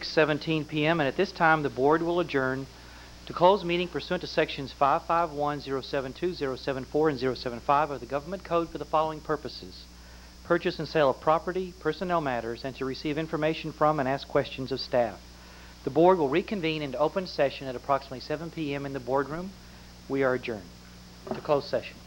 6:17 p.m. and at this time the board will adjourn to close meeting pursuant to sections 551, 072, 074, and 075 of the Government Code for the following purposes: purchase and sale of property, personnel matters, and to receive information from and ask questions of staff. The board will reconvene into open session at approximately 7 p.m. in the boardroom. We are adjourned to closed session.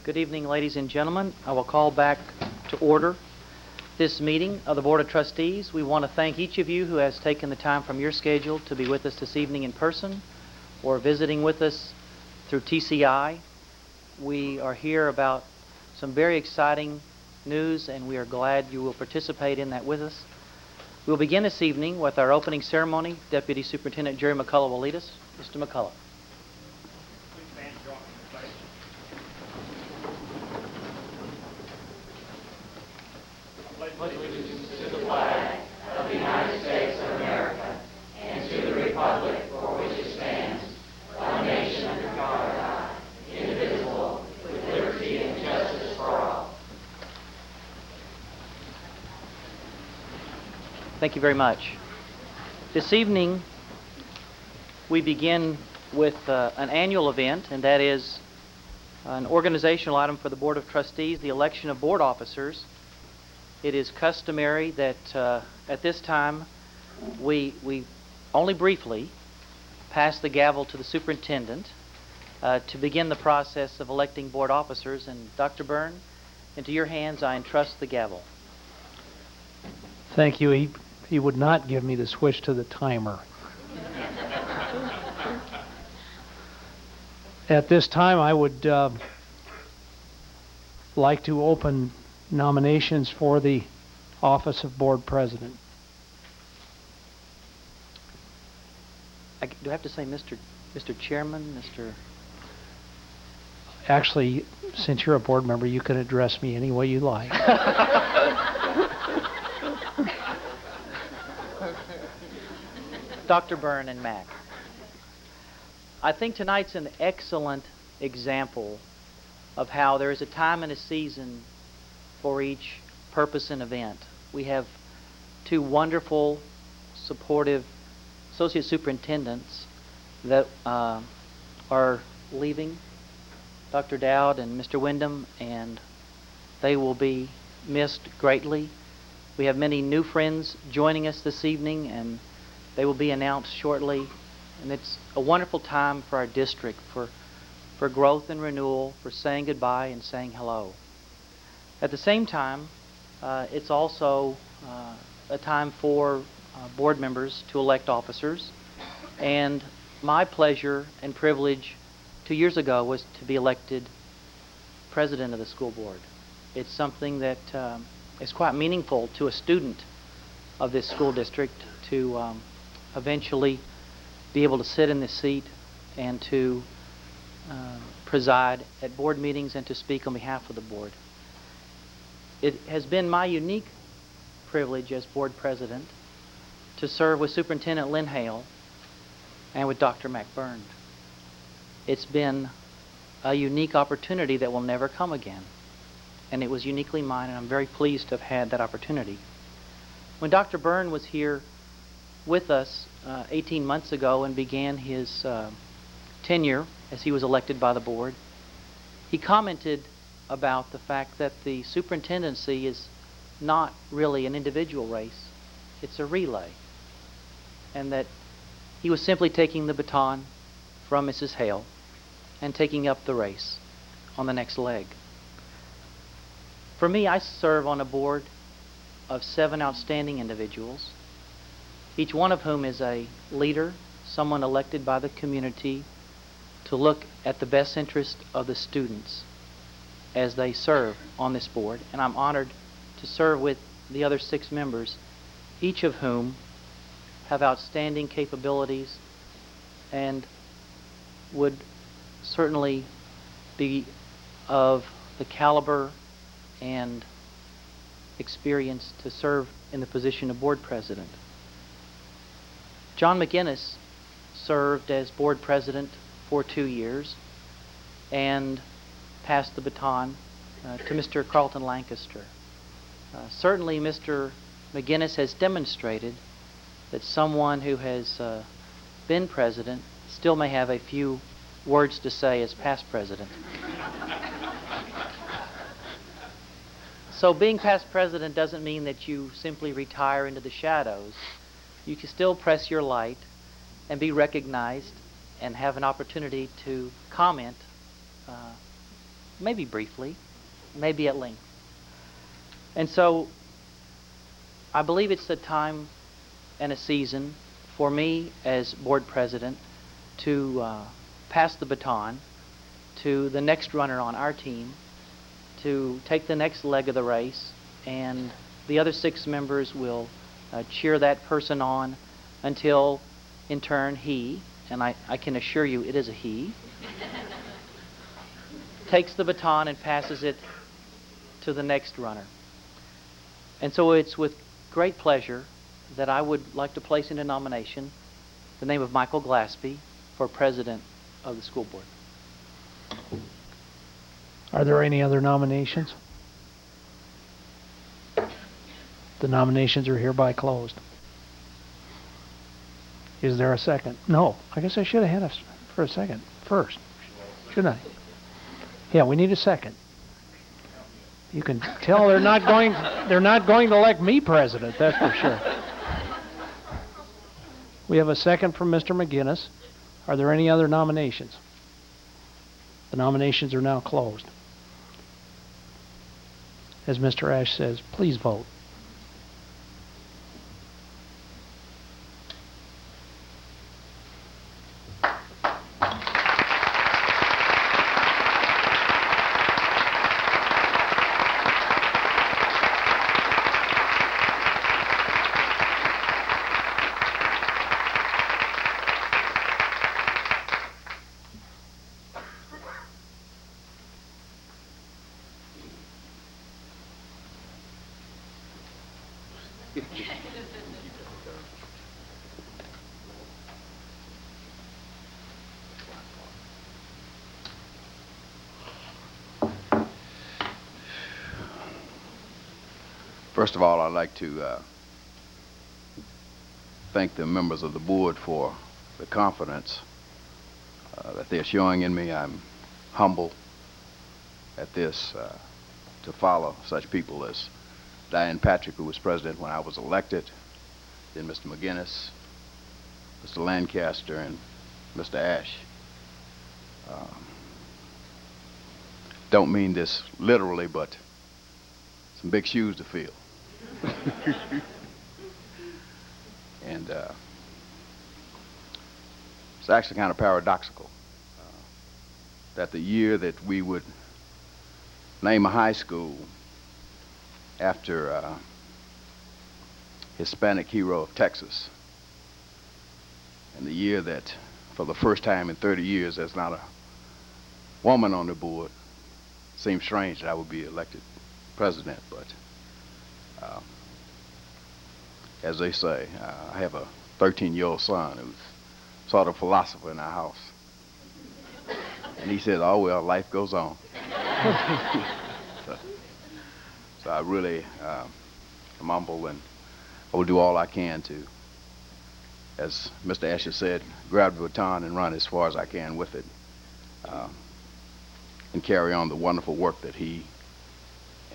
Good evening, ladies and gentlemen. I will call back to order this meeting of the Board of Trustees. We want to thank each of you who has taken the time from your schedule to be with us this evening in person or visiting with us through TCI. We are here about some very exciting news, and we are glad you will participate in that with us. We'll begin this evening with our opening ceremony. Deputy Superintendent Jerry McCullough will lead us. Mr. McCullough. Pledge allegiance to the flag of the United States of America and to the republic for which it stands, one nation under God, indivisible, with liberty and justice for all. Thank you very much. This evening, we begin with an annual event, and that is an organizational item for the Board of Trustees, the election of board officers. It is customary that at this time we only briefly pass the gavel to the superintendent to begin the process of electing board officers. And Dr. Byrne, into your hands I entrust the gavel. Thank you. He would not give me the switch to the timer. At this time, I would like to open nominations for the office of board president. Do I have to say Mr. Chairman, Mr. Actually, since you're a board member, you can address me any way you like. Dr. Byrne and Mac. I think tonight's an excellent example of how there is a time and a season for each purpose and event. We have two wonderful, supportive associate superintendents that are leaving, Dr. Dowd and Mr. Wyndham, and they will be missed greatly. We have many new friends joining us this evening, and they will be announced shortly. And it's a wonderful time for our district, for growth and renewal, for saying goodbye and saying hello. At the same time, it's also a time for board members to elect officers. And my pleasure and privilege 2 years ago was to be elected president of the school board. It's something that is quite meaningful to a student of this school district to eventually be able to sit in this seat and to preside at board meetings and to speak on behalf of the board. It has been my unique privilege as board president to serve with Superintendent Lynn Hale and with Dr. Mac Byrne. It's been a unique opportunity that will never come again, and it was uniquely mine, and I'm very pleased to have had that opportunity. When Dr. Byrne was here with us 18 months ago and began his tenure as he was elected by the board, he commented about the fact that the superintendency is not really an individual race, it's a relay, and that he was simply taking the baton from Mrs. Hale and taking up the race on the next leg. For me, I serve on a board of 7 outstanding individuals, each one of whom is a leader, someone elected by the community to look at the best interest of the students as they serve on this board. And I'm honored to serve with the other 6 members, each of whom have outstanding capabilities and would certainly be of the caliber and experience to serve in the position of board president. John McGinnis served as board president for 2 years and passed the baton to Mr. Carlton Lancaster. Certainly Mr. McGinnis has demonstrated that someone who has been president still may have a few words to say as past president. So being past president doesn't mean that you simply retire into the shadows. You can still press your light and be recognized and have an opportunity to comment, maybe briefly, maybe at length. And so I believe it's a time and a season for me as board president to pass the baton to the next runner on our team, to take the next leg of the race, and the other 6 members will cheer that person on until, in turn, he, and I can assure you it is a he, takes the baton and passes it to the next runner. And so it's with great pleasure that I would like to place into nomination the name of Michael Glaspie for president of the school board. Are there any other nominations? The nominations are hereby closed. Is there a second? No, I guess I should have had us for a second first, shouldn't I? Yeah, we need a second. You can tell they're not going to elect me president, that's for sure. We have a second from Mr. McGinnis. Are there any other nominations? The nominations are now closed. As Mr. Ash says, please vote. First of all, I'd like to thank the members of the board for the confidence that they're showing in me. I'm humble at this to follow such people as Diane Patrick, who was president when I was elected, then Mr. McGinnis, Mr. Lancaster, and Mr. Ash. Don't mean this literally, but some big shoes to fill. And it's actually kind of paradoxical that the year that we would name a high school after a Hispanic hero of Texas, and the year that for the first time in 30 years there's not a woman on the board, seems strange that I would be elected president, but as they say, I have a 13-year-old son who's sort of a philosopher in our house. And he says, oh, well, life goes on. So I really am humble, and I will do all I can to, as Mr. Asher said, grab the baton and run as far as I can with it, and carry on the wonderful work that he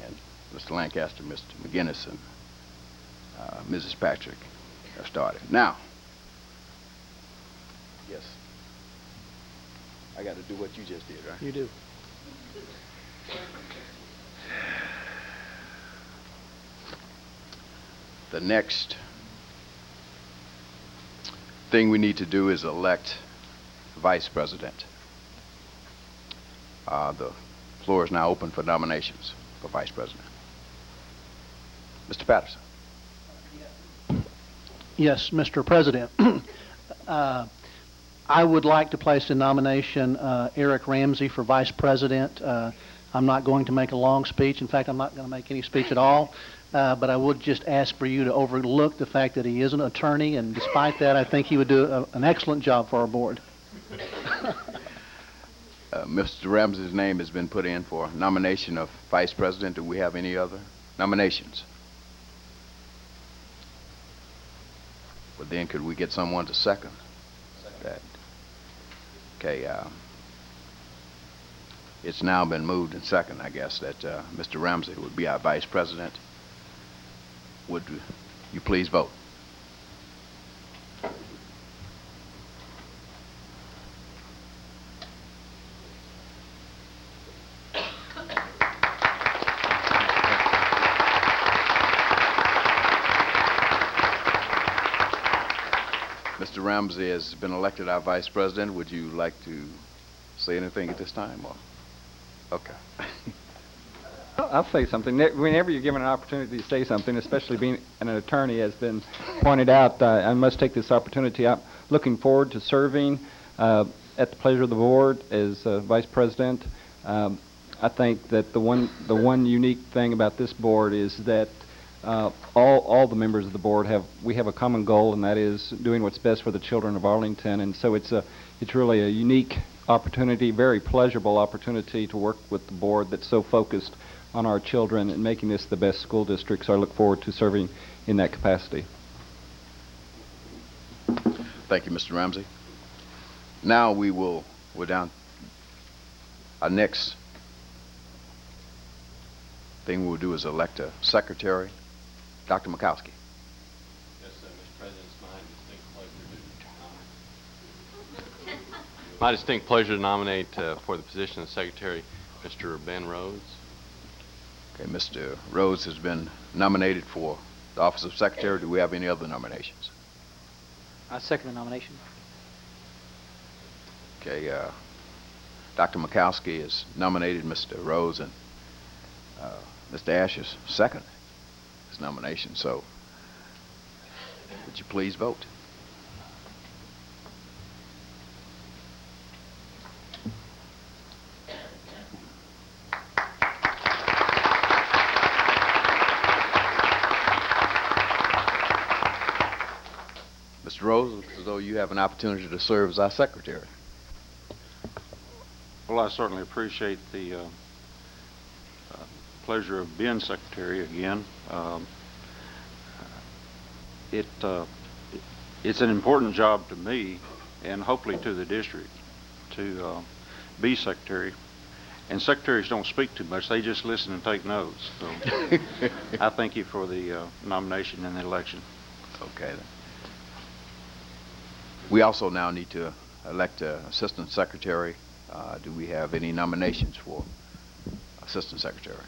and Mr. Lancaster, Mr. McGinnis, and Mrs. Patrick have started. Now, yes, I got to do what you just did, right? You do. The next thing we need to do is elect vice president. The floor is now open for nominations for vice president. Mr. Patterson. Yes, Mr. President. I would like to place in nomination Eric Ramsey for vice president. I'm not going to make a long speech. In fact, I'm not going to make any speech at all. But I would just ask for you to overlook the fact that he is an attorney, and despite that, I think he would do an excellent job for our board. Mr. Ramsey's name has been put in for nomination of vice president. Do we have any other nominations? Well, then could we get someone to second that? Okay. It's now been moved and second, I guess, that Mr. Ramsey would be our vice president. Would you please vote? Mr. Ramsey has been elected our vice president. Would you like to say anything at this time? Or? Okay. I'll say something. Whenever you're given an opportunity to say something, especially being an attorney, has been pointed out, I must take this opportunity. I'm looking forward to serving at the pleasure of the board as vice president. I think that the one unique thing about this board is that all the members of the board have a common goal, and that is doing what's best for the children of Arlington. And so it's really a unique opportunity, very pleasurable opportunity to work with the board that's so focused on our children and making this the best school district. So I look forward to serving in that capacity. Thank you, Mr. Ramsey. Now we're down. Our next thing we'll do is elect a secretary. Dr. Mikowski. Yes, Mr. President, it's my distinct pleasure to nominate for the position of secretary Mr. Ben Rhodes. Okay, Mr. Rhodes has been nominated for the office of secretary. Do we have any other nominations? I second the nomination. Okay, Dr. Mikowski has nominated Mr. Rhodes, and Mr. Ash has seconded his nomination. So, would you please vote? Mr. Rhodes, looks as though you have an opportunity to serve as our secretary. Well, I certainly appreciate the pleasure of being secretary again. It's an important job to me, and hopefully to the district, to be secretary. And secretaries don't speak too much; they just listen and take notes. So, I thank you for the nomination and the election. Okay. Then. We also now need to elect an assistant secretary. Do we have any nominations for assistant secretary?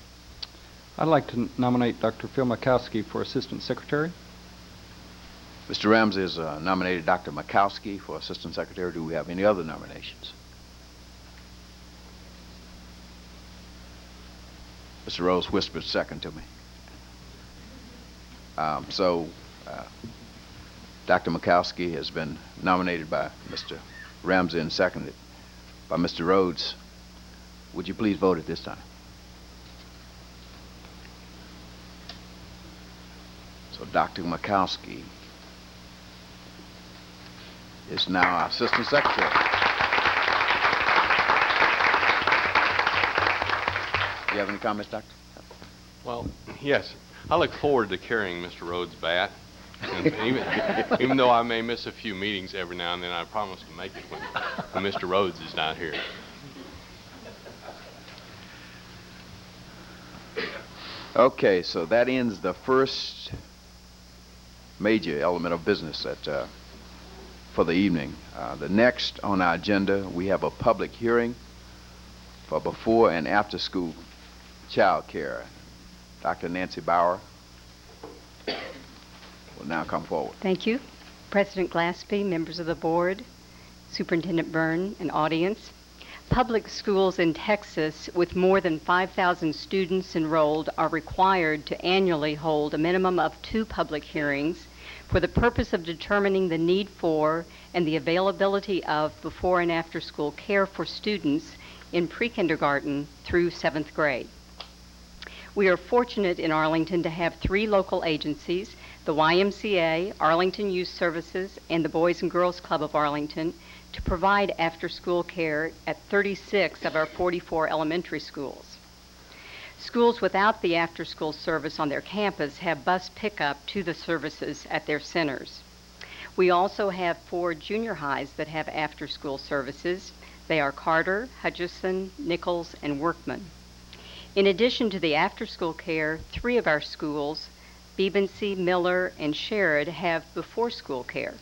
I'd like to nominate Dr. Phil Mikowski for assistant secretary. Mr. Ramsey has nominated Dr. Mikowski for assistant secretary. Do we have any other nominations? Mr. Rose whispered second to me. Dr. Mikowski has been nominated by Mr. Ramsey and seconded by Mr. Rhodes. Would you please vote at this time? So Dr. Mikowski is now our assistant secretary. Do you have any comments, Doctor? Well, yes. I look forward to carrying Mr. Rhodes' bat. And even though I may miss a few meetings every now and then, I promise to make it when Mr. Rhodes is not here. Okay, so that ends the first major element of business for the evening. The next on our agenda, we have a public hearing for before and after school child care. Dr. Nancy Bauer. will now come forward. Thank you. President Glaspie, members of the board, Superintendent Byrne, and audience. Public schools in Texas with more than 5,000 students enrolled are required to annually hold a minimum of 2 public hearings for the purpose of determining the need for and the availability of before and after school care for students in pre-kindergarten through 7th grade. We are fortunate in Arlington to have 3 local agencies, the YMCA, Arlington Youth Services, and the Boys and Girls Club of Arlington, to provide after-school care at 36 of our 44 elementary schools. Schools without the after-school service on their campus have bus pickup to the services at their centers. We also have 4 junior highs that have after-school services. They are Carter, Hutchison, Nichols, and Workman. In addition to the after-school care, 3 of our schools, Bebency, Miller, and Sherrod, have before-school care.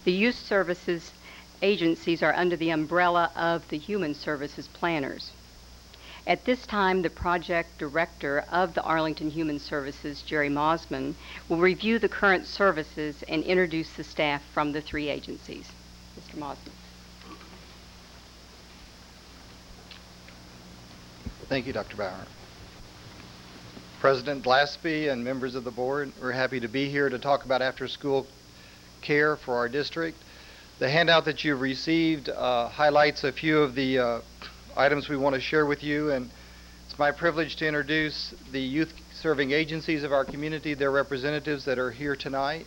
The youth services agencies are under the umbrella of the Human Services Planners. At this time, the project director of the Arlington Human Services, Jerry Mosman, will review the current services and introduce the staff from the 3 agencies. Mr. Mosman. Thank you, Dr. Bauer. President Glaspie and members of the board, we're happy to be here to talk about after-school care for our district. The handout that you've received highlights a few of the items we want to share with you, and it's my privilege to introduce the youth-serving agencies of our community, their representatives that are here tonight.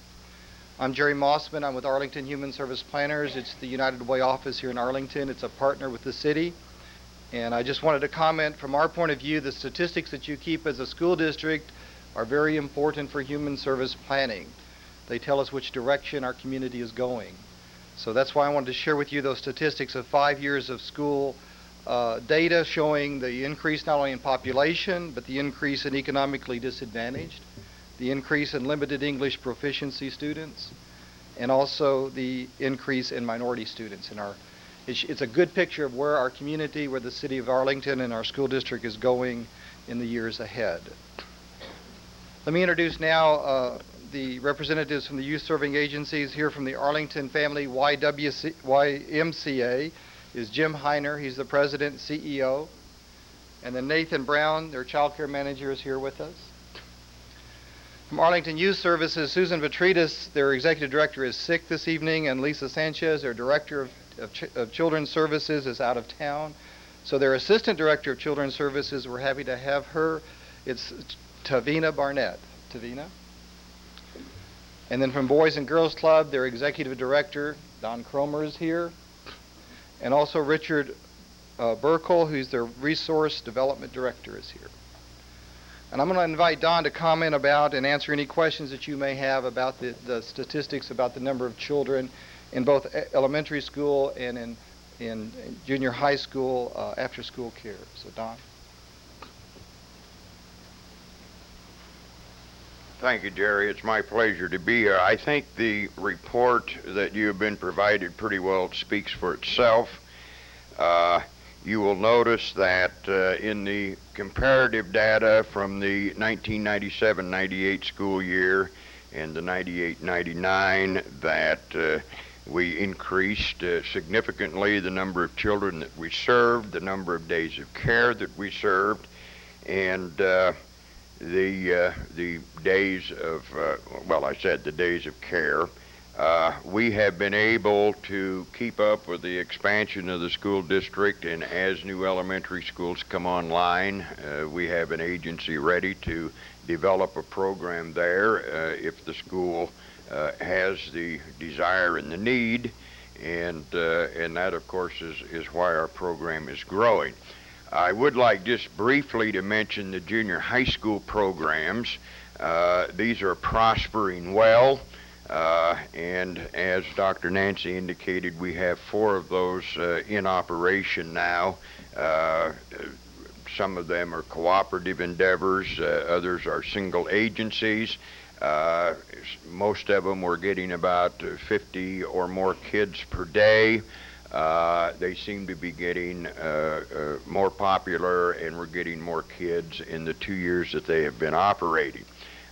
I'm Jerry Mossman. I'm with Arlington Human Service Planners. It's the United Way office here in Arlington. It's a partner with the city. And I just wanted to comment from our point of view, the statistics that you keep as a school district are very important for human service planning. They tell us which direction our community is going. So that's why I wanted to share with you those statistics of 5 years of school data showing the increase not only in population, but the increase in economically disadvantaged, the increase in limited English proficiency students, and also the increase in minority students in our. It's a good picture of where our community, where the city of Arlington and our school district is going in the years ahead. Let me introduce now the representatives from the youth serving agencies. Here from the Arlington Family YMCA is Jim Heiner. He's the president and CEO. And then Nathan Brown, their child care manager, is here with us. From Arlington Youth Services, Susan Vitritas, their executive director, is sick this evening, and Lisa Sanchez, their director of Children's Services, is out of town. So their assistant director of Children's Services, we're happy to have her. It's Tavina Barnett. Tavina. And then from Boys and Girls Club, their executive director, Don Cromer, is here. And also Richard Burkle, who's their resource development director, is here. And I'm going to invite Don to comment about and answer any questions that you may have about the statistics about the number of children in both elementary school and in junior high school after school care. So Don. Thank you, Jerry. It's my pleasure to be here. I think the report that you have been provided pretty well speaks for itself. You will notice that in the comparative data from the 1997-98 school year and the 98-99 that we increased significantly the number of children that we served, the number of days of care that we served, and the days of, the days of care. We have been able to keep up with the expansion of the school district, and as new elementary schools come online, we have an agency ready to develop a program there if the school has the desire and the need, and that, of course, is why our program is growing. I would like just briefly to mention the junior high school programs. These are prospering well. And as Dr. Nancy indicated, we have 4 of those in operation now. Some of them are cooperative endeavors, others are single agencies. Most of them we're getting about 50 or more kids per day. They seem to be getting more popular, and we're getting more kids in the 2 years that they have been operating.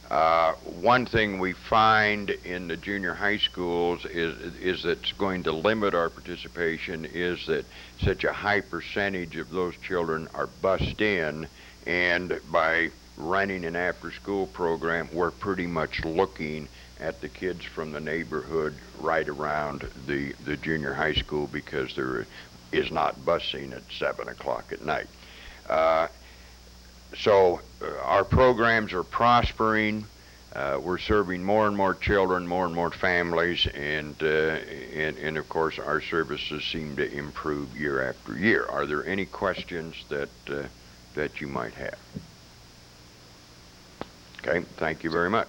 One thing we find in the junior high schools is that's going to limit our participation is that such a high percentage of those children are bused in, and by running an after-school program, we're pretty much looking at the kids from the neighborhood right around the junior high school, because there is not busing at 7 o'clock at night. So our programs are prospering. We're serving more and more children, more and more families, and of course our services seem to improve year after year. Are there any questions that you might have? Okay, thank you very much.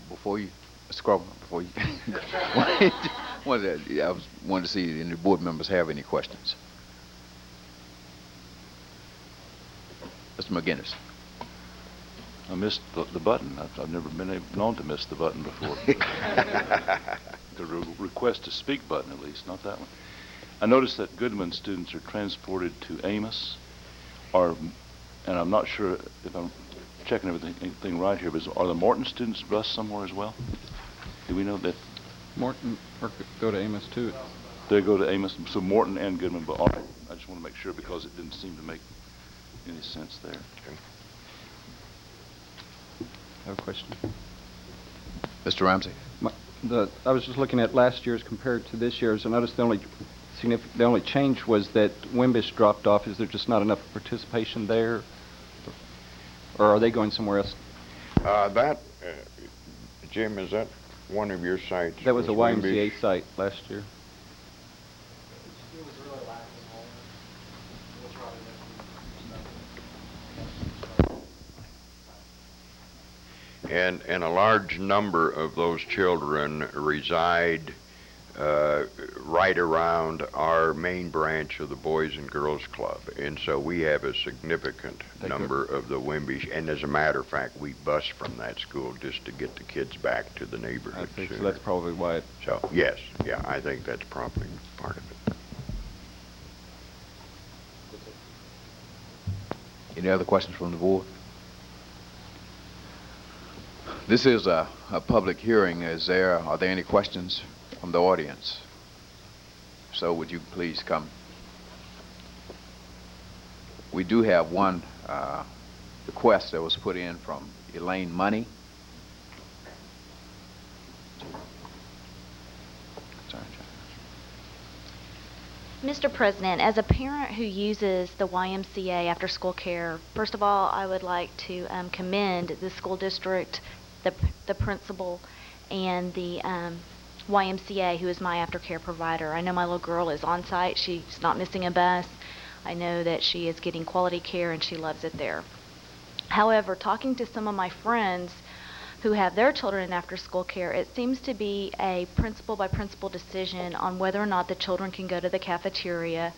Before you, Mr. Crowell, before you, I wanted to see if any board members have any questions. Mr. McGinnis. I missed the button. I've never been known to miss the button before. The request to speak button, at least, not that one. I noticed that Goodman students are transported to Amos, and I'm not sure if I'm checking everything right here, but are the Morton students bused somewhere as well? Do we know that? Morton go to Amos too. They go to Amos, so Morton and Goodman, but all right. I just want to make sure because it didn't seem to make any sense there. Okay. I have a question. Mr. Ramsey. I was just looking at last year's compared to this year's, and I noticed the only change was that Wimbish dropped off. Is there just not enough participation there, or are they going somewhere else? Jim, is that one of your sites? That was a Wimbish? YMCA site last year. And a large number of those children reside right around our main branch of the Boys and Girls Club, and so we have a significant number of the Wimbish, and as a matter of fact, we bus from that school just to get the kids back to the neighborhood. I think so. That's probably why it... So, yes, yeah, I think that's probably part of it. Any other questions from the board? This is a public hearing. Are there any questions from the audience? So would you please come? We do have one request that was put in from Elaine Money. Mr. President, as a parent who uses the YMCA after school care, first of all, I would like to commend the school district, the principal, and the YMCA, who is my aftercare provider. I know my little girl is on site. She's not missing a bus. I know that she is getting quality care and she loves it there. However, talking to some of my friends who have their children in after school care, it seems to be a principal by principal decision on whether or not the children can go to the cafeteria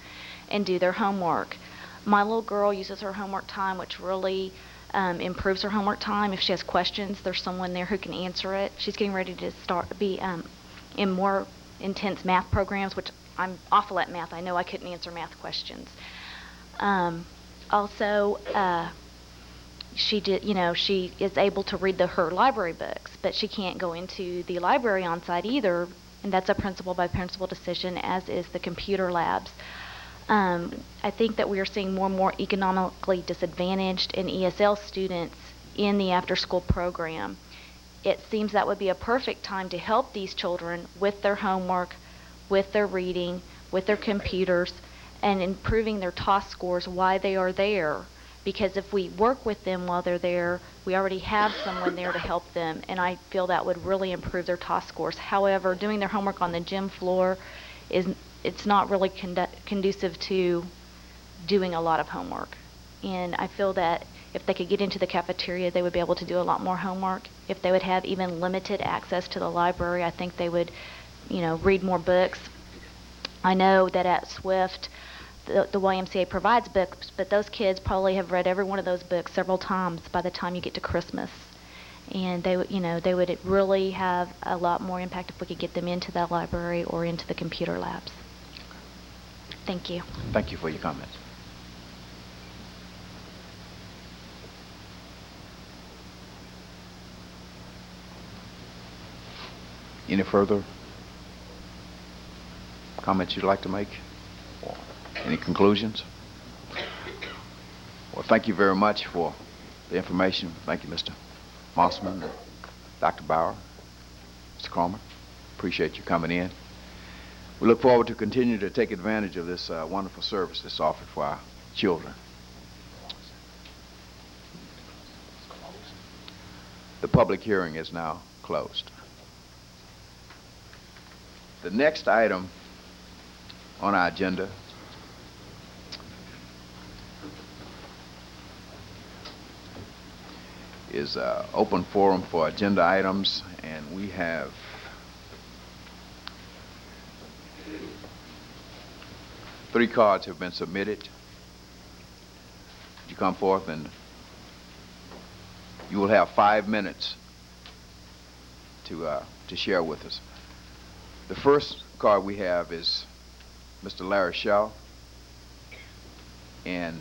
and do their homework. My little girl uses her homework time, which really improves her homework time. If she has questions, there's someone there who can answer it. She's getting ready to be in more intense math programs, which I'm awful at math. I know I couldn't answer math questions. She is able to read her library books, but she can't go into the library on site either, and that's a principal by principal decision, as is the computer labs. I think that we are seeing more and more economically disadvantaged and ESL students in the after-school program. It seems that would be a perfect time to help these children with their homework, with their reading, with their computers, and improving their TOS scores while they are there. Because if we work with them while they're there, we already have someone there to help them, and I feel that would really improve their TOS scores. However, doing their homework on the gym floor it's not really conducive to doing a lot of homework. And I feel that if they could get into the cafeteria, they would be able to do a lot more homework. If they would have even limited access to the library, I think they would, read more books. I know that at Swift, the YMCA provides books, but those kids probably have read every one of those books several times by the time you get to Christmas. And they would really have a lot more impact if we could get them into that library or into the computer labs. Thank you. Thank you for your comments. Any further comments you'd like to make? Or any conclusions? Well, thank you very much for the information. Thank you, Mr. Mossman, and Dr. Bauer, Mr. Cromer. Appreciate you coming in. We look forward to continue to take advantage of this wonderful service that's offered for our children. The public hearing is now closed. The next item on our agenda is open forum for agenda items, and we have three cards have been submitted. Would you come forth, and you will have 5 minutes to share with us. The first card we have is Mr. Larry Shaw, and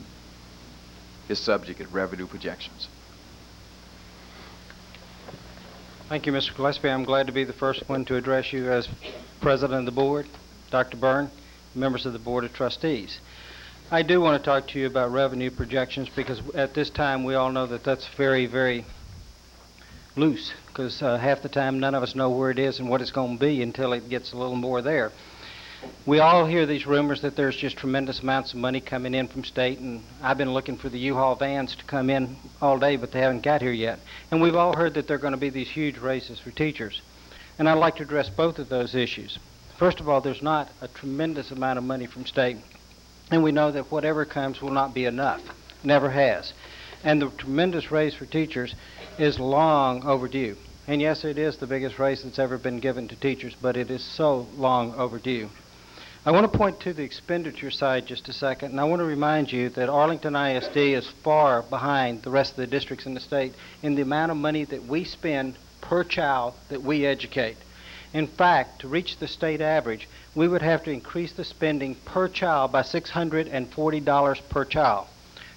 his subject is revenue projections. Thank you, Mr. Gillespie. I'm glad to be the first one to address you as President of the Board, Dr. Byrne, members of the Board of Trustees. I do want to talk to you about revenue projections because at this time we all know that that's very, very loose because half the time none of us know where it is and what it's going to be until it gets a little more there. We all hear these rumors that there's just tremendous amounts of money coming in from state, and I've been looking for the U-Haul vans to come in all day, but they haven't got here yet. And we've all heard that there are going to be these huge raises for teachers. And I'd like to address both of those issues. First of all, there's not a tremendous amount of money from state, and we know that whatever comes will not be enough. Never has. And the tremendous raise for teachers is long overdue. And yes, it is the biggest raise that's ever been given to teachers, but it is so long overdue. I want to point to the expenditure side just a second, and I want to remind you that Arlington ISD is far behind the rest of the districts in the state in the amount of money that we spend per child that we educate. In fact, to reach the state average, we would have to increase the spending per child by $640 per child.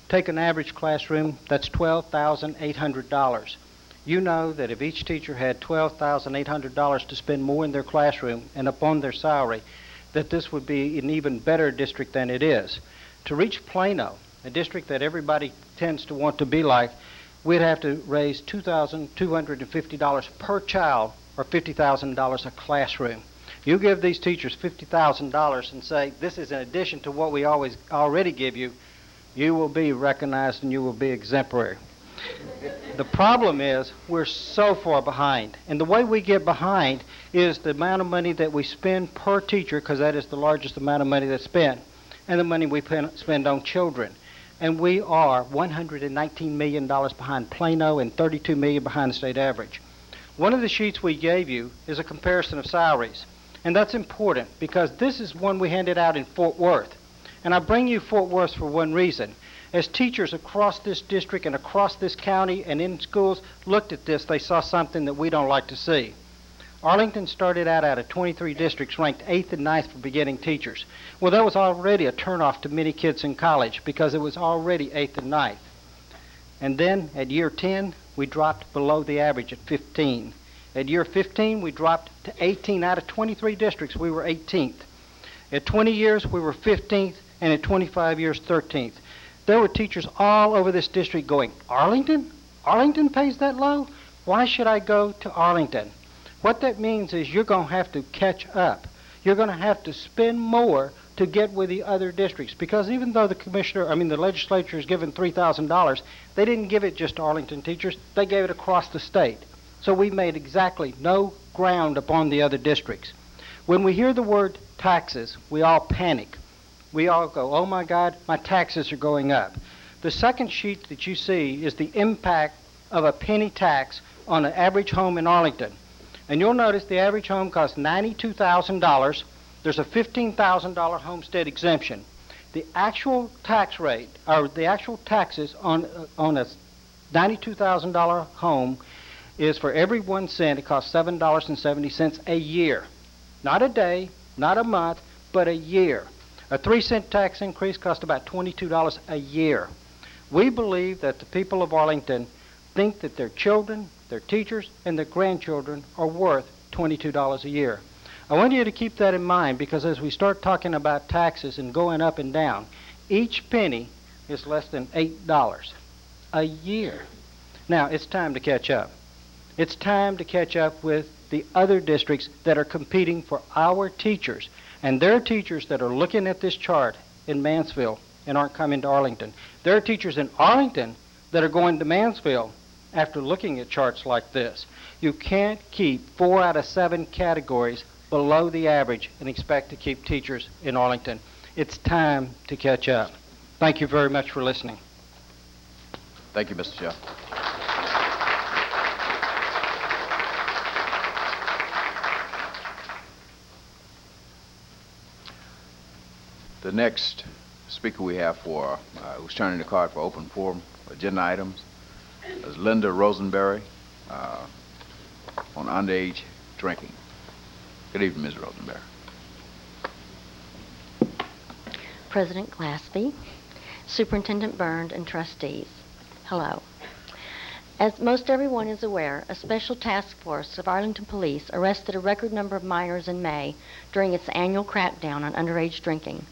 Take an average classroom, that's $12,800. You know that if each teacher had $12,800 to spend more in their classroom and upon their salary, that this would be an even better district than it is. To reach Plano, a district that everybody tends to want to be like, we'd have to raise $2,250 per child or $50,000 a classroom. You give these teachers $50,000 and say, this is in addition to what we already give you, you will be recognized and you will be exemplary. The problem is we're so far behind. And the way we get behind is the amount of money that we spend per teacher, because that is the largest amount of money that's spent, and the money we spend on children. And we are $119 million behind Plano and $32 million behind the state average. One of the sheets we gave you is a comparison of salaries. And that's important because this is one we handed out in Fort Worth. And I bring you Fort Worth for one reason. As teachers across this district and across this county and in schools looked at this, they saw something that we don't like to see. Arlington started out of 23 districts ranked 8th and 9th for beginning teachers. Well, that was already a turnoff to many kids in college because it was already 8th and 9th. And then at year 10, we dropped below the average at 15. At year 15, we dropped to 18 out of 23 districts. We were 18th. At 20 years, we were 15th, and at 25 years, 13th. There were teachers all over this district going, Arlington? Arlington pays that low? Why should I go to Arlington? What that means is you're going to have to catch up. You're going to have to spend more to get with the other districts. Because even though the legislature is given $3,000, they didn't give it just to Arlington teachers. They gave it across the state. So we made exactly no ground upon the other districts. When we hear the word taxes, we all panic. We all go, oh my God, my taxes are going up. The second sheet that you see is the impact of a penny tax on an average home in Arlington. And you'll notice the average home costs $92,000. There's a $15,000 homestead exemption. The actual tax rate, or the actual taxes on a $92,000 home is for every 1 cent, it costs $7.70 a year. Not a day, not a month, but a year. A 3-cent tax increase costs about $22 a year. We believe that the people of Arlington think that their children, their teachers, and their grandchildren are worth $22 a year. I want you to keep that in mind because as we start talking about taxes and going up and down, each penny is less than $8 a year. Now, it's time to catch up. It's time to catch up with the other districts that are competing for our teachers. And there are teachers that are looking at this chart in Mansfield and aren't coming to Arlington. There are teachers in Arlington that are going to Mansfield after looking at charts like this. You can't keep 4 out of 7 categories below the average and expect to keep teachers in Arlington. It's time to catch up. Thank you very much for listening. Thank you, Mr. Shaw. The next speaker we have for, who's turning the card for open forum agenda items, is Linda Rosenberry on underage drinking. Good evening, Ms. Rosenberry. President Glaspie, Superintendent Byrne, and trustees. Hello. As most everyone is aware, a special task force of Arlington Police arrested a record number of minors in May during its annual crackdown on underage drinking.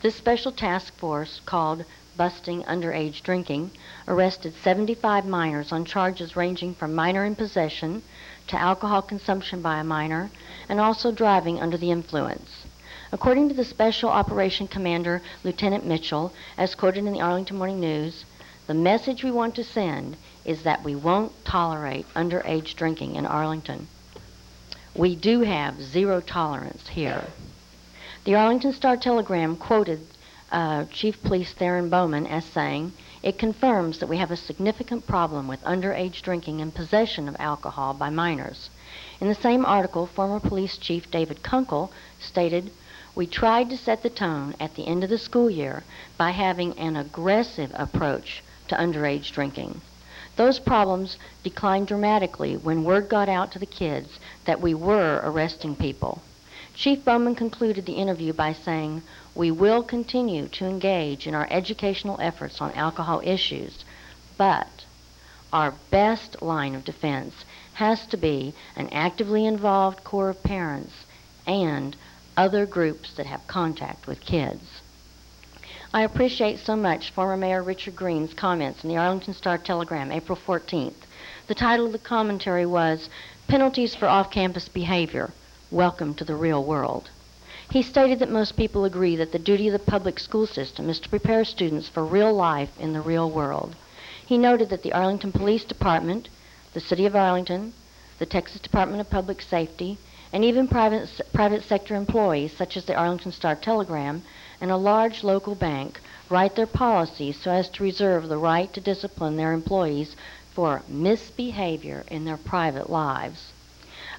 This special task force, called Busting Underage Drinking, arrested 75 minors on charges ranging from minor in possession to alcohol consumption by a minor and also driving under the influence. According to the Special Operation Commander, Lieutenant Mitchell, as quoted in the Arlington Morning News, the message we want to send is that we won't tolerate underage drinking in Arlington. We do have zero tolerance here. The Arlington Star-Telegram quoted Chief Police Theron Bowman as saying, "It confirms that we have a significant problem with underage drinking and possession of alcohol by minors." In the same article, former Police Chief David Kunkel stated, "We tried to set the tone at the end of the school year by having an aggressive approach to underage drinking. Those problems declined dramatically when word got out to the kids that we were arresting people." Chief Bowman concluded the interview by saying, "We will continue to engage in our educational efforts on alcohol issues, but our best line of defense has to be an actively involved corps of parents and other groups that have contact with kids." I appreciate so much former Mayor Richard Green's comments in the Arlington Star-Telegram, April 14th. The title of the commentary was, "Penalties for Off-Campus Behavior. Welcome to the Real World." He stated that most people agree that the duty of the public school system is to prepare students for real life in the real world. He noted that the Arlington Police Department, the City of Arlington, the Texas Department of Public Safety, and even private sector employees such as the Arlington Star-Telegram and a large local bank write their policies so as to reserve the right to discipline their employees for misbehavior in their private lives.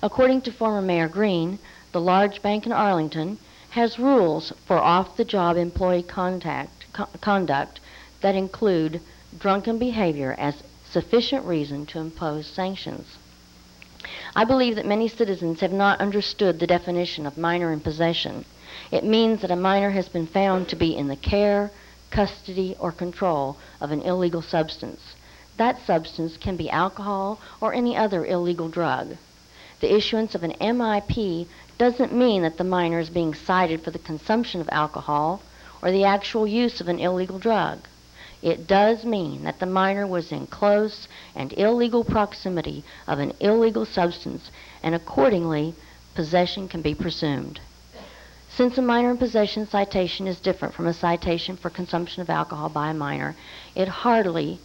According to former Mayor Green, the large bank in Arlington has rules for off-the-job employee conduct that include drunken behavior as sufficient reason to impose sanctions. I believe that many citizens have not understood the definition of minor in possession. It means that a minor has been found to be in the care, custody, or control of an illegal substance. That substance can be alcohol or any other illegal drug. The issuance of an MIP doesn't mean that the minor is being cited for the consumption of alcohol or the actual use of an illegal drug. It does mean that the minor was in close and illegal proximity of an illegal substance, and accordingly, possession can be presumed. Since a minor in possession citation is different from a citation for consumption of alcohol by a minor, it's hardly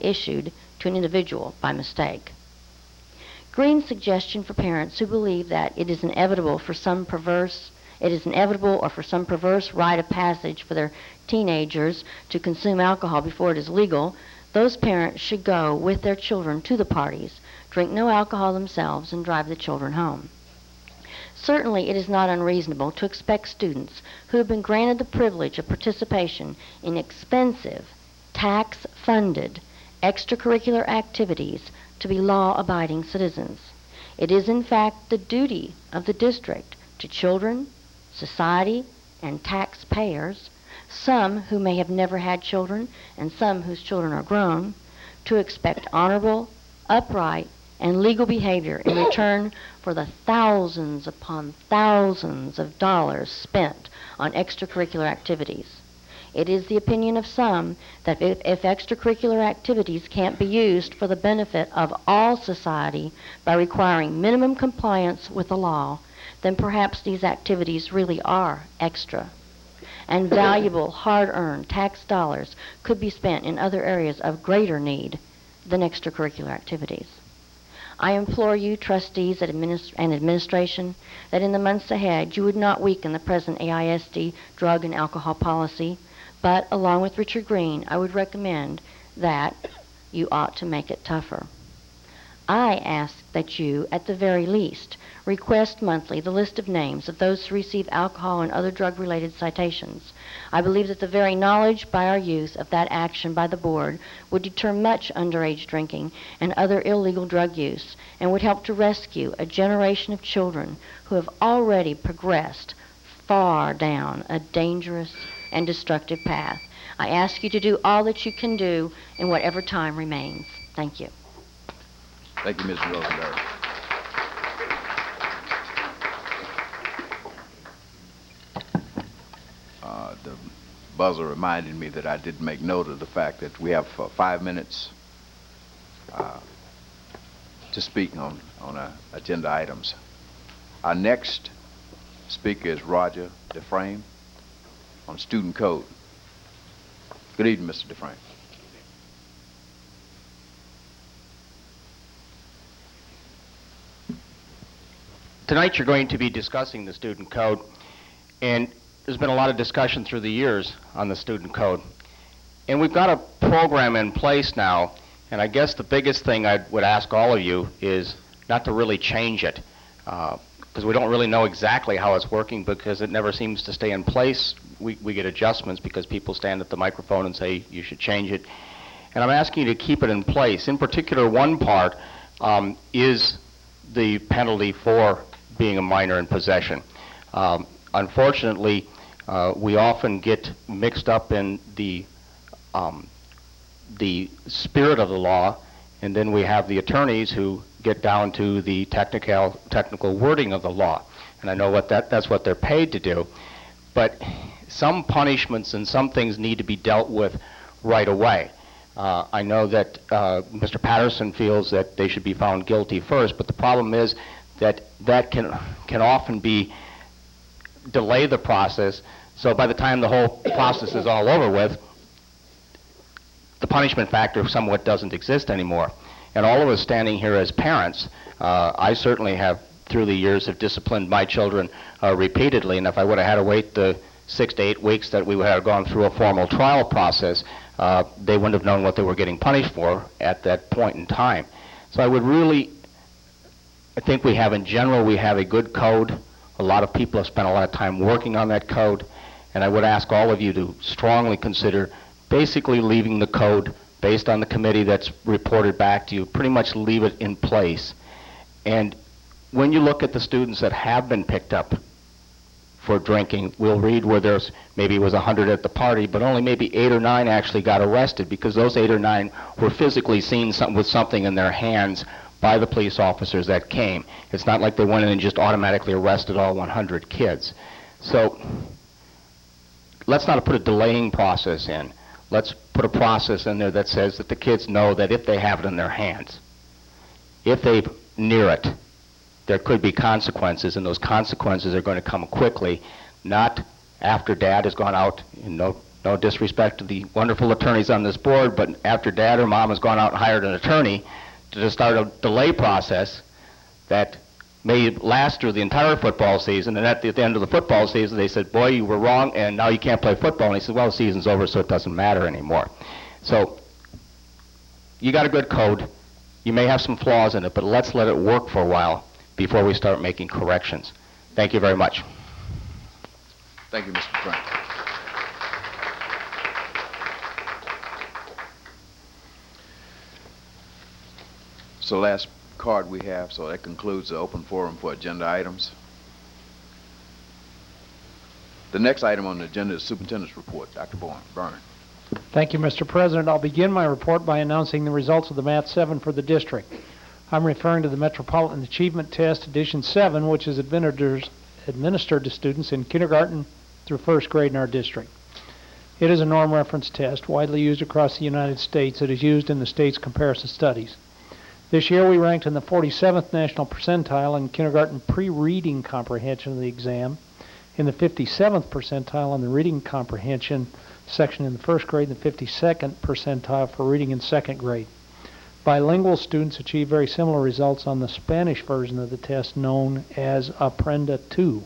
issued to an individual by mistake. Green's suggestion for parents who believe that it is inevitable or for some perverse rite of passage for their teenagers to consume alcohol before it is legal, those parents should go with their children to the parties, drink no alcohol themselves, and drive the children home. Certainly, it is not unreasonable to expect students who have been granted the privilege of participation in expensive, tax-funded, extracurricular activities to be law-abiding citizens. It is, in fact, the duty of the district to children, society, and taxpayers, some who may have never had children and some whose children are grown, to expect honorable, upright, and legal behavior in return for the thousands upon thousands of dollars spent on extracurricular activities. It is the opinion of some that if extracurricular activities can't be used for the benefit of all society by requiring minimum compliance with the law, then perhaps these activities really are extra. And valuable, hard-earned tax dollars could be spent in other areas of greater need than extracurricular activities. I implore you, trustees and administration, that in the months ahead you would not weaken the present AISD drug and alcohol policy, but along with Richard Green, I would recommend that you ought to make it tougher. I ask that you, at the very least, request monthly the list of names of those who receive alcohol and other drug-related citations. I believe that the very knowledge by our youth of that action by the board would deter much underage drinking and other illegal drug use and would help to rescue a generation of children who have already progressed far down a dangerous and destructive path. I ask you to do all that you can do in whatever time remains. Thank you. Thank you, Mr. Rosenberg. The buzzer reminded me that I did make note of the fact that we have 5 minutes to speak on agenda items. Our next speaker is Roger Dufresne on student code. Good evening, Mr. Dufresne. Tonight you're going to be discussing the student code, and there's been a lot of discussion through the years on the student code. And we've got a program in place now, and I guess the biggest thing I would ask all of you is not to really change it, because we don't really know exactly how it's working because it never seems to stay in place. We get adjustments because people stand at the microphone and say you should change it. And I'm asking you to keep it in place. In particular, one part is the penalty for being a minor in possession. Unfortunately, we often get mixed up in the spirit of the law, and then we have the attorneys who get down to the technical wording of the law. And I know that's what they're paid to do. But some punishments and some things need to be dealt with right away. I know that Mr. Patterson feels that they should be found guilty first, but the problem is that can often delay the process. So by the time the whole process is all over with, the punishment factor somewhat doesn't exist anymore. And all of us standing here as parents, I certainly have through the years have disciplined my children repeatedly, and if I would have had to wait the 6 to 8 weeks that we would have gone through a formal trial process, they wouldn't have known what they were getting punished for at that point in time. So I think we have, in general, we have a good code. A lot of people have spent a lot of time working on that code, and I would ask all of you to strongly consider basically leaving the code based on the committee that's reported back to you, pretty much leave it in place. And when you look at the students that have been picked up for drinking, we'll read where there's maybe it was 100 at the party, but only maybe 8 or 9 actually got arrested because those 8 or 9 were physically seen with something in their hands by the police officers that came. It's not like they went in and just automatically arrested all 100 kids. So let's not put a delaying process in. Let's put a process in there that says that the kids know that if they have it in their hands, if they near it, there could be consequences, and those consequences are going to come quickly, not after dad has gone out, and no disrespect to the wonderful attorneys on this board, but after dad or mom has gone out and hired an attorney to start a delay process that may last through the entire football season, and at the end of the football season they said, boy, you were wrong, and now you can't play football. And he said, well, the season's over, so it doesn't matter anymore. So you got a good code. You may have some flaws in it, but let's let it work for a while before we start making corrections. Thank you very much. Thank you, Mr. Frank. So last card we have, so that concludes the open forum for agenda items. The next item on the agenda is Superintendent's Report. Dr. Byrne. Thank you, Mr. President. I'll begin my report by announcing the results of the Math 7 for the district. I'm referring to the Metropolitan Achievement Test Edition 7, which is administered to students in kindergarten through first grade in our district. It is a norm reference test widely used across the United States. It is used in the state's comparison studies. This year we ranked in the 47th national percentile in kindergarten pre-reading comprehension of the exam, in the 57th percentile in the reading comprehension section in the first grade, and the 52nd percentile for reading in second grade. Bilingual students achieve very similar results on the Spanish version of the test known as Aprenda 2.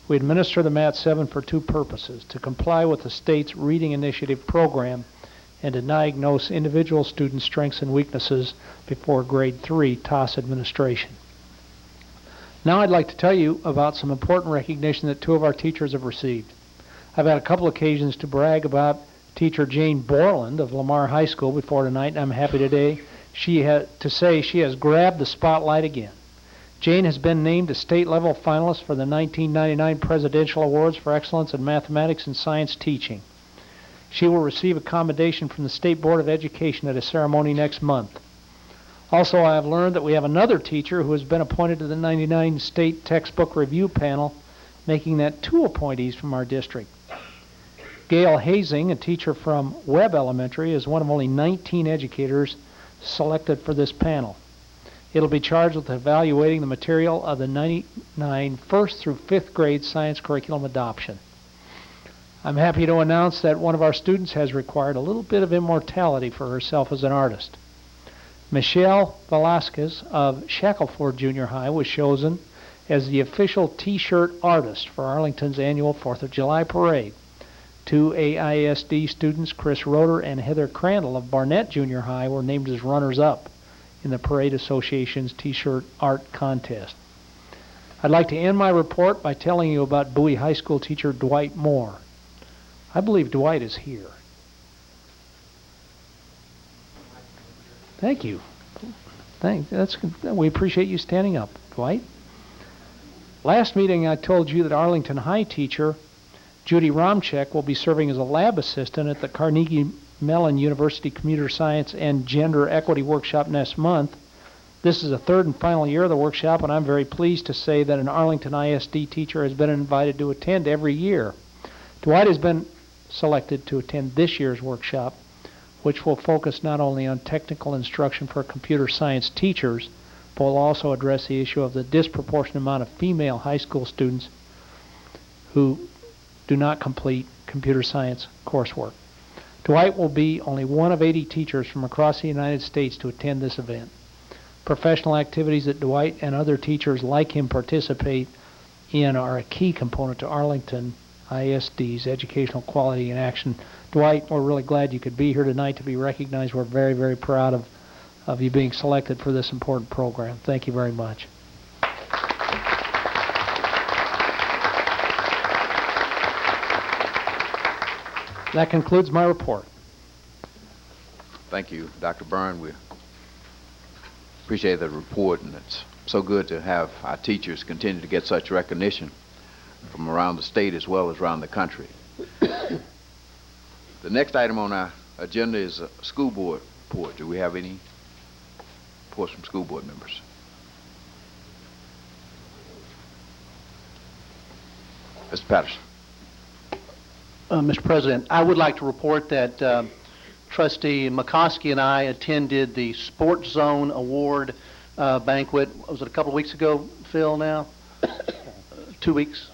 We administer the Mat 7 for two purposes: to comply with the state's Reading Initiative program and to diagnose individual student strengths and weaknesses before grade 3 TOS administration. Now I'd like to tell you about some important recognition that two of our teachers have received. I've had a couple occasions to brag about teacher Jane Borland of Lamar High School before tonight, and I'm happy today to say she has grabbed the spotlight again. Jane has been named a state-level finalist for the 1999 Presidential Awards for Excellence in Mathematics and Science Teaching. She will receive a commendation from the State Board of Education at a ceremony next month. Also, I have learned that we have another teacher who has been appointed to the 99 State Textbook Review Panel, making that two appointees from our district. Gail Hazing, a teacher from Webb Elementary, is one of only 19 educators selected for this panel. It'll be charged with evaluating the material of the 99 first through fifth grade science curriculum adoption. I'm happy to announce that one of our students has required a little bit of immortality for herself as an artist. Michelle Velasquez of Shackleford Junior High was chosen as the official T-shirt artist for Arlington's annual 4th of July parade. Two AISD students, Chris Roeder and Heather Crandall of Barnett Junior High, were named as runners-up in the Parade Association's T-shirt art contest. I'd like to end my report by telling you about Bowie High School teacher Dwight Moore. I believe Dwight is here. Thank you. We appreciate you standing up, Dwight. Last meeting I told you that Arlington High teacher Judy Romchek will be serving as a lab assistant at the Carnegie Mellon University Computer Science and Gender Equity Workshop next month. This is the third and final year of the workshop, and I'm very pleased to say that an Arlington ISD teacher has been invited to attend every year. Dwight has been selected to attend this year's workshop, which will focus not only on technical instruction for computer science teachers, but will also address the issue of the disproportionate amount of female high school students who do not complete computer science coursework. Dwight will be only one of 80 teachers from across the United States to attend this event. Professional activities that Dwight and other teachers like him participate in are a key component to Arlington ISD's educational quality in action. Dwight, we're really glad you could be here tonight to be recognized. We're very, very proud of you being selected for this important program. Thank you very much. That concludes my report. Thank you, Dr. Byrne. We appreciate the report, and it's so good to have our teachers continue to get such recognition from around the state as well as around the country. The next item on our agenda is a school board report. Do we have any reports from school board members? Mr. Patterson. Mr. President, I would like to report that Trustee McCoskey and I attended the Sports Zone Award banquet. Was it a couple of weeks ago, Phil, now? 2 weeks?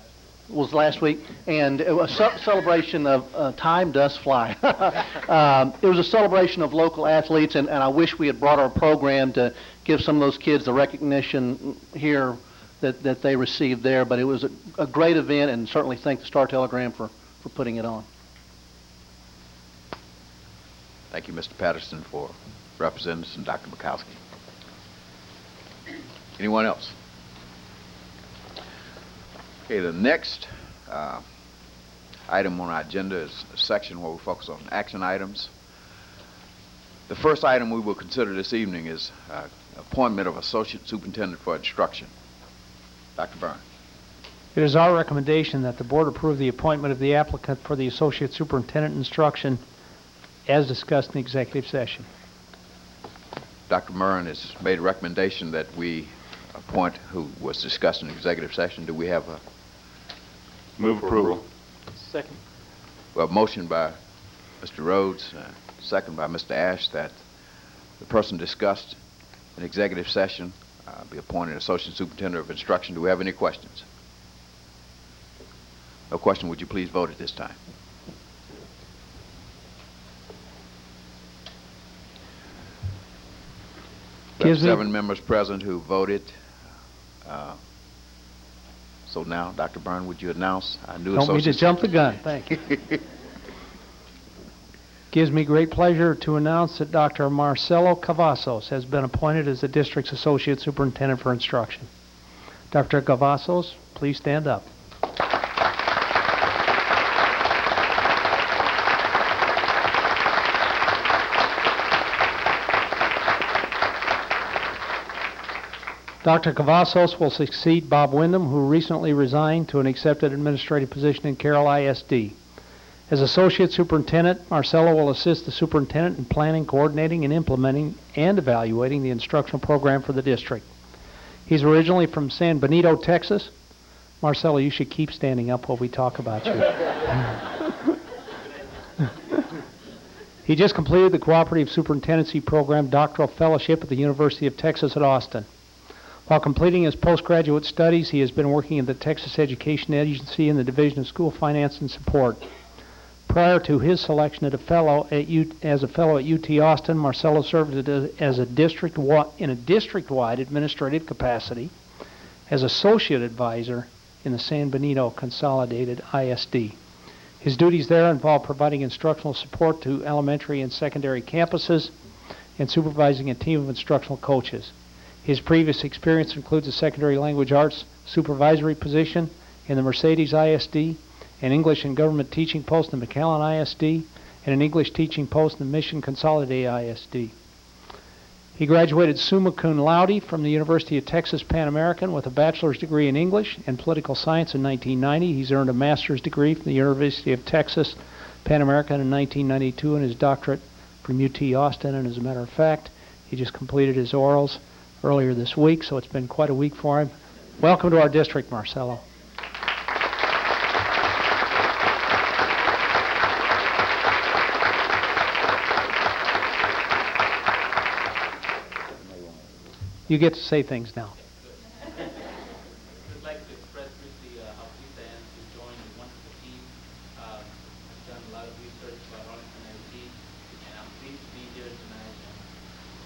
It was last week. And it was a celebration of time does fly. It was a celebration of local athletes, and I wish we had brought our program to give some of those kids the recognition here that they received there. But it was a great event, and certainly thank the Star-Telegram for putting it on. Thank you, Mr. Patterson, for representing us, and Dr. Bukowski. Anyone else? Okay, the next item on our agenda is a section where we focus on action items. The first item we will consider this evening is appointment of Associate Superintendent for Instruction. Dr. Byrne. It is our recommendation that the board approve the appointment of the applicant for the Associate Superintendent Instruction as discussed in the executive session. Dr. Murren has made a recommendation that we appoint who was discussed in executive session. Do we have a Move approval. Second. well, motion by Mr. Rhodes, second by Mr. Ash, that the person discussed in executive session be appointed Associate Superintendent of Instruction. Do we have any questions? No question. Would you please vote at this time? We have Gives me- 7 members present who voted. So now, Dr. Byrne, would you announce our new Don't mean to associate? jump the gun. Thank you. Gives me great pleasure to announce that Dr. Marcelo Cavazos has been appointed as the district's Associate Superintendent for Instruction. Dr. Cavazos, please stand up. Dr. Cavazos will succeed Bob Wyndham, who recently resigned to an accepted administrative position in Carroll ISD. As Associate Superintendent, Marcelo will assist the Superintendent in planning, coordinating, and implementing and evaluating the instructional program for the district. He's originally from San Benito, Texas. Marcelo, you should keep standing up while we talk about you. He just completed the Cooperative Superintendency Program Doctoral Fellowship at the University of Texas at Austin. While completing his postgraduate studies, he has been working in the Texas Education Agency in the Division of School Finance and Support. Prior to his selection as a fellow at UT Austin, Marcelo served as a in a district-wide administrative capacity as associate advisor in the San Benito Consolidated ISD. His duties there involve providing instructional support to elementary and secondary campuses and supervising a team of instructional coaches. His previous experience includes a secondary language arts supervisory position in the Mercedes ISD, an English and government teaching post in the McAllen ISD, and an English teaching post in the Mission Consolidated ISD. He graduated summa cum laude from the University of Texas Pan American with a bachelor's degree in English and political science in 1990. He's earned a master's degree from the University of Texas Pan American in 1992 and his doctorate from UT Austin. And as a matter of fact, he just completed his orals earlier this week, so it's been quite a week for him. Welcome to our district, Marcelo. You get to say things now. I'd like to express briefly how pleased I am to join the wonderful team. I've done a lot of research about Arlington ISD, and I'm pleased to be here tonight.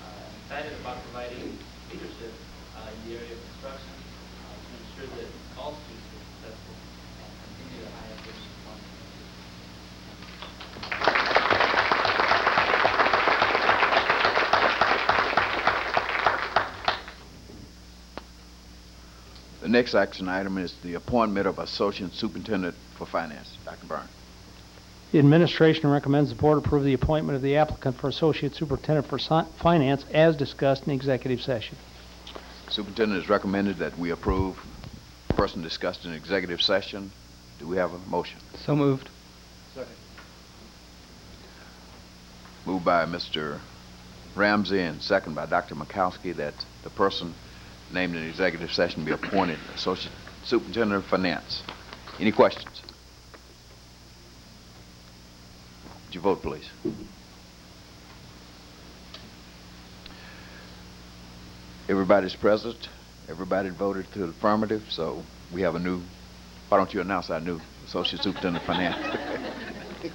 I'm excited about providing leadership in the area of instruction to ensure that all students are successful and continue the high efforts of performance. The next action item is the appointment of Associate Superintendent for Finance. Dr. Byrne. The administration recommends the board approve the appointment of the applicant for Associate Superintendent for Finance as discussed in executive session. Superintendent has recommended that we approve the person discussed in executive session. Do we have a motion? So moved. Second. Moved by Mr. Ramsey and second by Dr. Mikowski that the person named in executive session be appointed Associate Superintendent of Finance. Any questions? Would you vote, please? Everybody's present. Everybody voted to the affirmative, so we have a new, why don't you announce our new Associate Superintendent of Finance?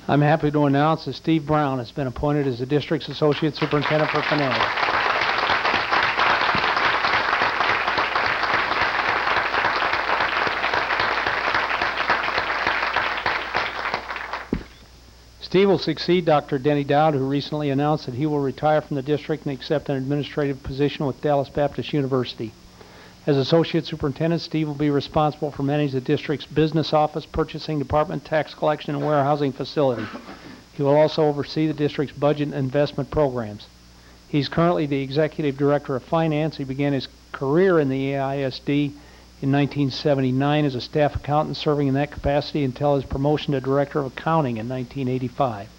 I'm happy to announce that Steve Brown has been appointed as the district's Associate Superintendent for Finance. Steve will succeed Dr. Denny Dowd, who recently announced that he will retire from the district and accept an administrative position with Dallas Baptist University. As Associate Superintendent, Steve will be responsible for managing the district's business office, purchasing department, tax collection, and warehousing facility. He will also oversee the district's budget and investment programs. He's currently the Executive Director of Finance. He began his career in the AISD in 1979 as a staff accountant, serving in that capacity until his promotion to Director of Accounting in 1985.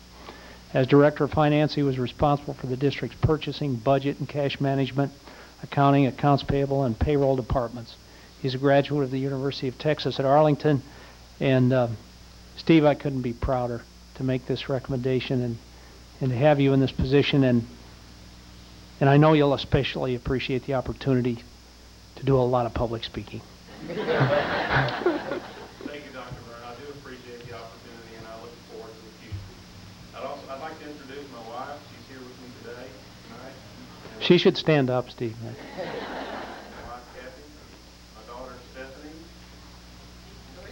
As Director of Finance, he was responsible for the district's purchasing, budget, and cash management, accounting, accounts payable, and payroll departments. He's a graduate of the University of Texas at Arlington. And Steve, I couldn't be prouder to make this recommendation and to have you in this position. And I know you'll especially appreciate the opportunity to do a lot of public speaking. Thank you, Dr. Byrne. I do appreciate the opportunity, and I look forward to the future. I'd like to introduce my wife. She's here with me today, tonight. She should stand up, Steve. My wife, Kathy, my daughter, Stephanie,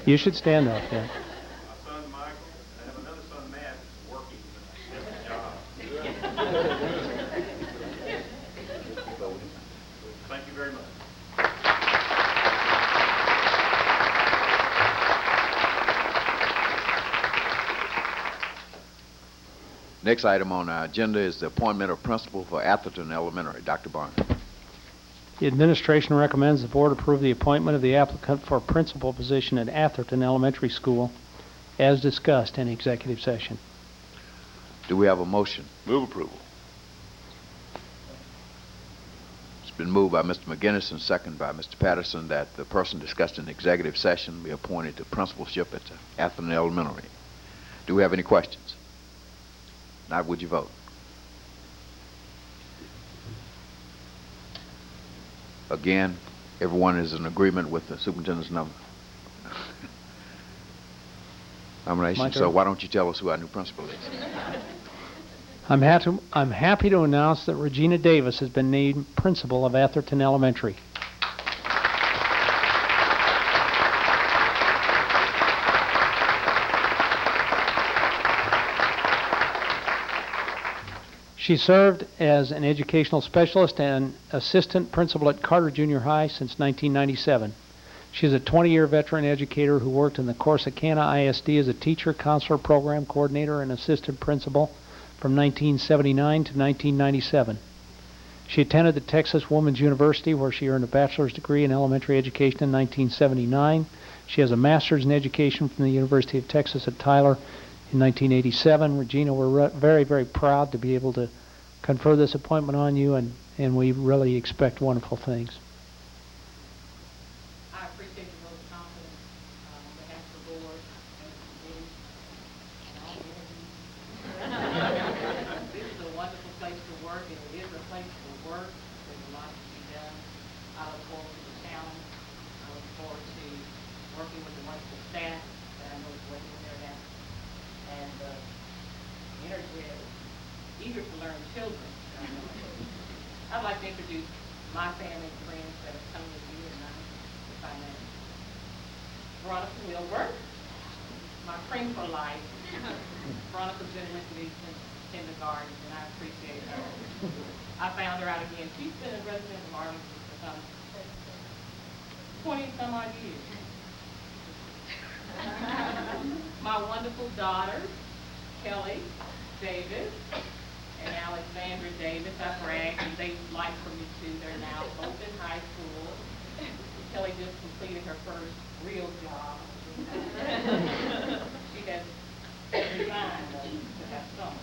You should stand up, yeah. my son, Michael, and I have another son, Matt, who's working tonight. He has a job. Thank you very much. Next item on our agenda is the appointment of principal for Atherton Elementary. Dr. Barnes. The administration recommends the board approve the appointment of the applicant for principal position at Atherton Elementary School as discussed in executive session. Do we have a motion? Move approval. It's been moved by Mr. McGinnis and seconded by Mr. Patterson that the person discussed in executive session be appointed to principalship at Atherton Elementary. Do we have any questions? Not, would you vote? Again, everyone is in agreement with the superintendent's nomination. So why don't you tell us who our new principal is? I'm happy to announce that Regina Davis has been named principal of Atherton Elementary. She served as an educational specialist and assistant principal at Carter Junior High since 1997. She is a 20-year veteran educator who worked in the Corsicana ISD as a teacher, counselor, program coordinator, and assistant principal from 1979 to 1997. She attended the Texas Women's University, where she earned a bachelor's degree in elementary education in 1979. She has a master's in education from the University of Texas at Tyler in 1987. Regina, we're very, very proud to be able to confer this appointment on you, and we really expect wonderful things. I appreciate the vote of confidence on behalf of the board and the committee and all the interviews. This is a wonderful place to work, and it is a place to work. There's a lot to be done. I look forward to the challenge. I look forward to working with the wonderful staff that I know is working there now. And eager to learn children. I'd like to introduce my family and friends that have come with me tonight, if I may. Veronica Wilbur, my friend for life. Veronica's been with me since kindergarten, and I appreciate her. I found her out again. She's been a resident of Arlington for some 20-some odd years. My wonderful daughters, Kelly Davis and Alexandra Davis. I bragged, and they like for me too. They're now both in high school. Kelly just completed her first real job. She has every mind to have some.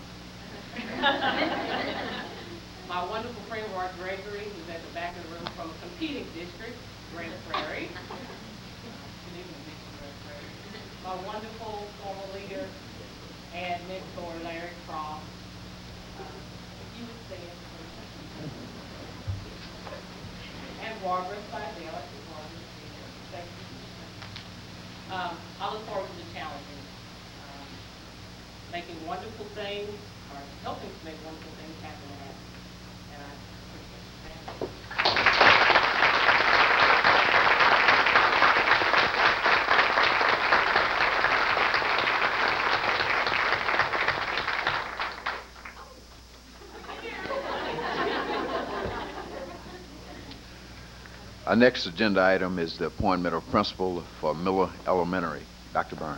My wonderful friend Roy Gregory, who's at the back of the room from a competing district, Grand Prairie. My wonderful former leader and mentor, Larry Croft. If you would stand, please. And Barbara Seidel. Thank you. I look forward to the challenges. Making wonderful things, or helping to make wonderful things happen. And I appreciate it. Our next agenda item is the appointment of principal for Miller Elementary. Dr. Byrne.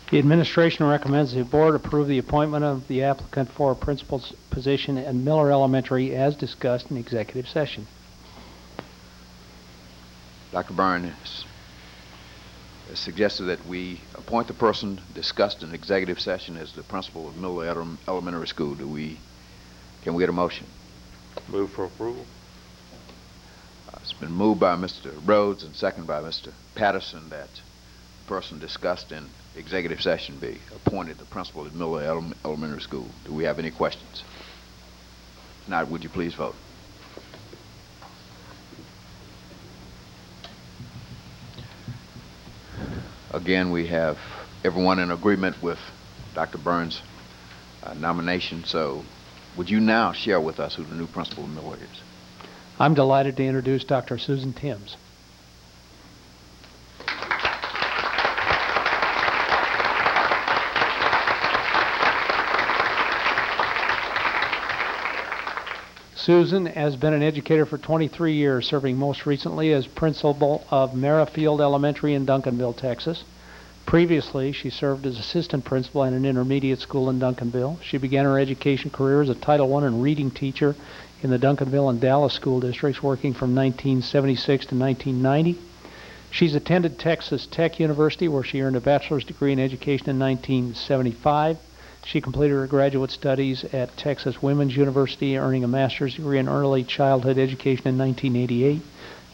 The administration recommends the board approve the appointment of the applicant for a principal's position at Miller Elementary as discussed in executive session. Dr. Byrne, suggested that we appoint the person discussed in executive session as the principal of Miller Elementary School. Can we get a motion? Move for approval. It's been moved by Mr. Rhodes and seconded by Mr. Patterson that the person discussed in executive session be appointed the principal at Miller Elementary School. Do we have any questions? If not, would you please vote? Again, we have everyone in agreement with Dr. Burns' nomination, so would you now share with us who the new principal of Miller is? I'm delighted to introduce Dr. Susan Timms. Susan has been an educator for 23 years, serving most recently as principal of Merrifield Elementary in Duncanville, Texas. Previously, she served as assistant principal at an intermediate school in Duncanville. She began her education career as a Title I and reading teacher in the Duncanville and Dallas school districts, working from 1976 to 1990. She's attended Texas Tech University, where she earned a bachelor's degree in education in 1975. She completed her graduate studies at Texas Women's University, earning a master's degree in early childhood education in 1988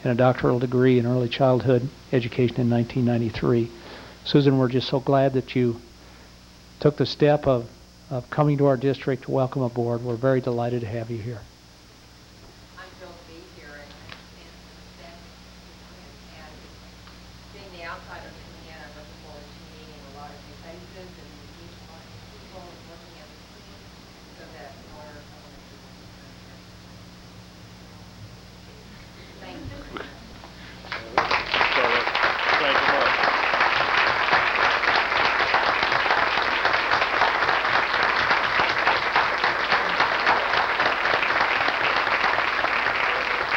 and a doctoral degree in early childhood education in 1993. Susan, we're just so glad that you took the step of coming to our district. Welcome aboard. We're very delighted to have you here. I'm thrilled to be here and understand and being the outsider coming in, I'm looking forward to meeting a lot of new faces and meeting a lot of people and working as a team so that our thank you. Thank you much.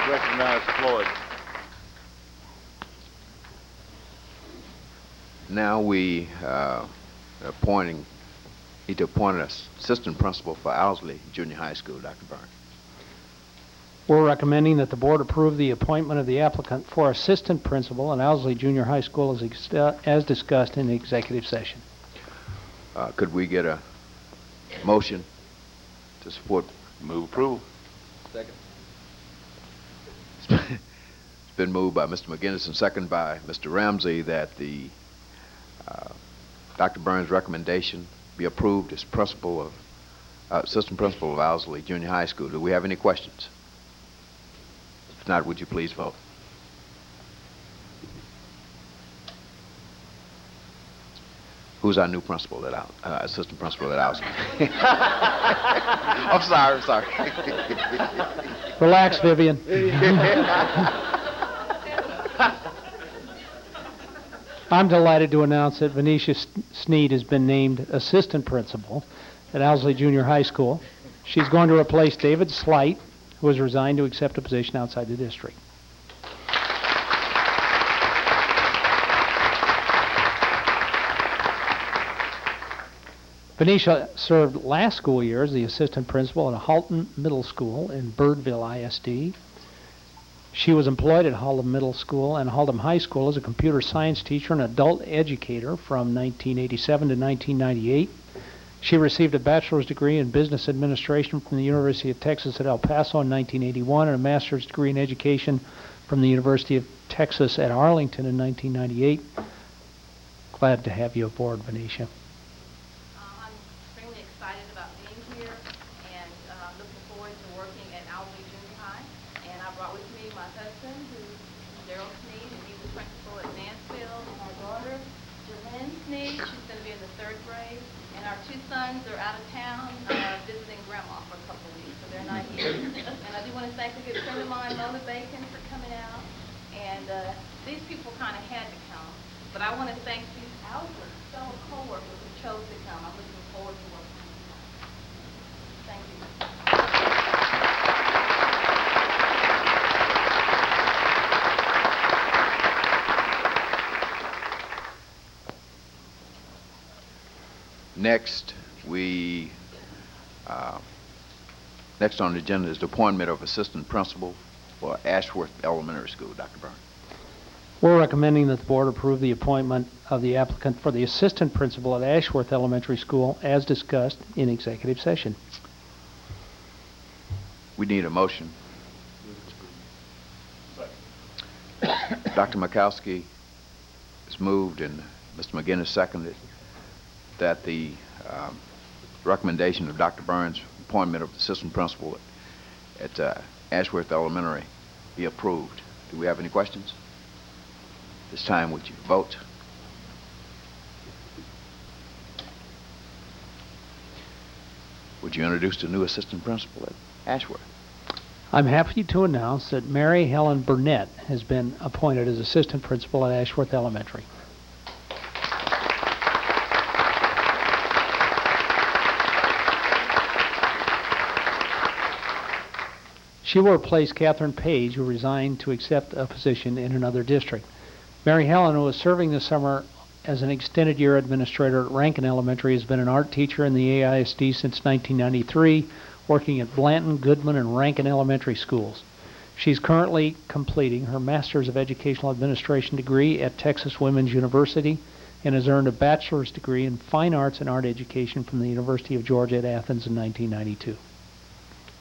Recognize Floyd. Now we need to appoint an assistant principal for Owsley Junior High School, Dr. Burns. We're recommending that the board approve the appointment of the applicant for assistant principal in Owsley Junior High School as discussed in the executive session. Could we get a motion to support? Move approval. Second. It's been moved by Mr. McGinnis and seconded by Mr. Ramsey that the Dr. Burns' recommendation be approved as principal of assistant principal of Owsley Junior High School. Do we have any questions? If not, would you please vote? Who's our new principal at assistant principal at Owsley? I'm sorry. Relax, Vivian. I'm delighted to announce that Venetia Sneed has been named assistant principal at Owsley Junior High School. She's going to replace David Slight, who has resigned to accept a position outside the district. Venetia served last school year as the assistant principal at Halton Middle School in Birdville ISD. She was employed at Haltom Middle School and Haltom High School as a computer science teacher and adult educator from 1987 to 1998. She received a bachelor's degree in business administration from the University of Texas at El Paso in 1981 and a master's degree in education from the University of Texas at Arlington in 1998. Glad to have you aboard, Venetia. I'm extremely excited about being here and looking forward to working at Owsley Junior High. And I brought with me my husband, who's Daryl Sneed, and he's the principal at Mansfield, and our daughter, Jalynn Sneed. She's going to be in the 3rd grade. And our 2 sons are out of town visiting Grandma for a couple of weeks, so they're not here. And I do want to thank a good friend of mine, Mona Bacon, for coming out. And these people kind of had to come. But I want to thank these Owsley fellow co-workers who chose to come. I'm looking forward to working with you. Thank you. Next on the agenda is the appointment of assistant principal for Ashworth Elementary School. Dr. Burns. We're recommending that the board approve the appointment of the applicant for the assistant principal at Ashworth Elementary School as discussed in executive session. We need a motion. Dr. Mikowski has moved and Mr. McGinnis seconded that the recommendation of Dr. Burns' appointment of the assistant principal at Ashworth Elementary be approved. Do we have any questions? This time, would you vote? Would you introduce the new assistant principal at Ashworth? I'm happy to announce that Mary Helen Burnett has been appointed as assistant principal at Ashworth Elementary. She will replace Catherine Page, who resigned to accept a position in another district. Mary Helen, who is serving this summer as an extended year administrator at Rankin Elementary, has been an art teacher in the AISD since 1993, working at Blanton, Goodman, and Rankin Elementary schools. She's currently completing her Master's of Educational Administration degree at Texas Women's University and has earned a bachelor's degree in Fine Arts and Art Education from the University of Georgia at Athens in 1992.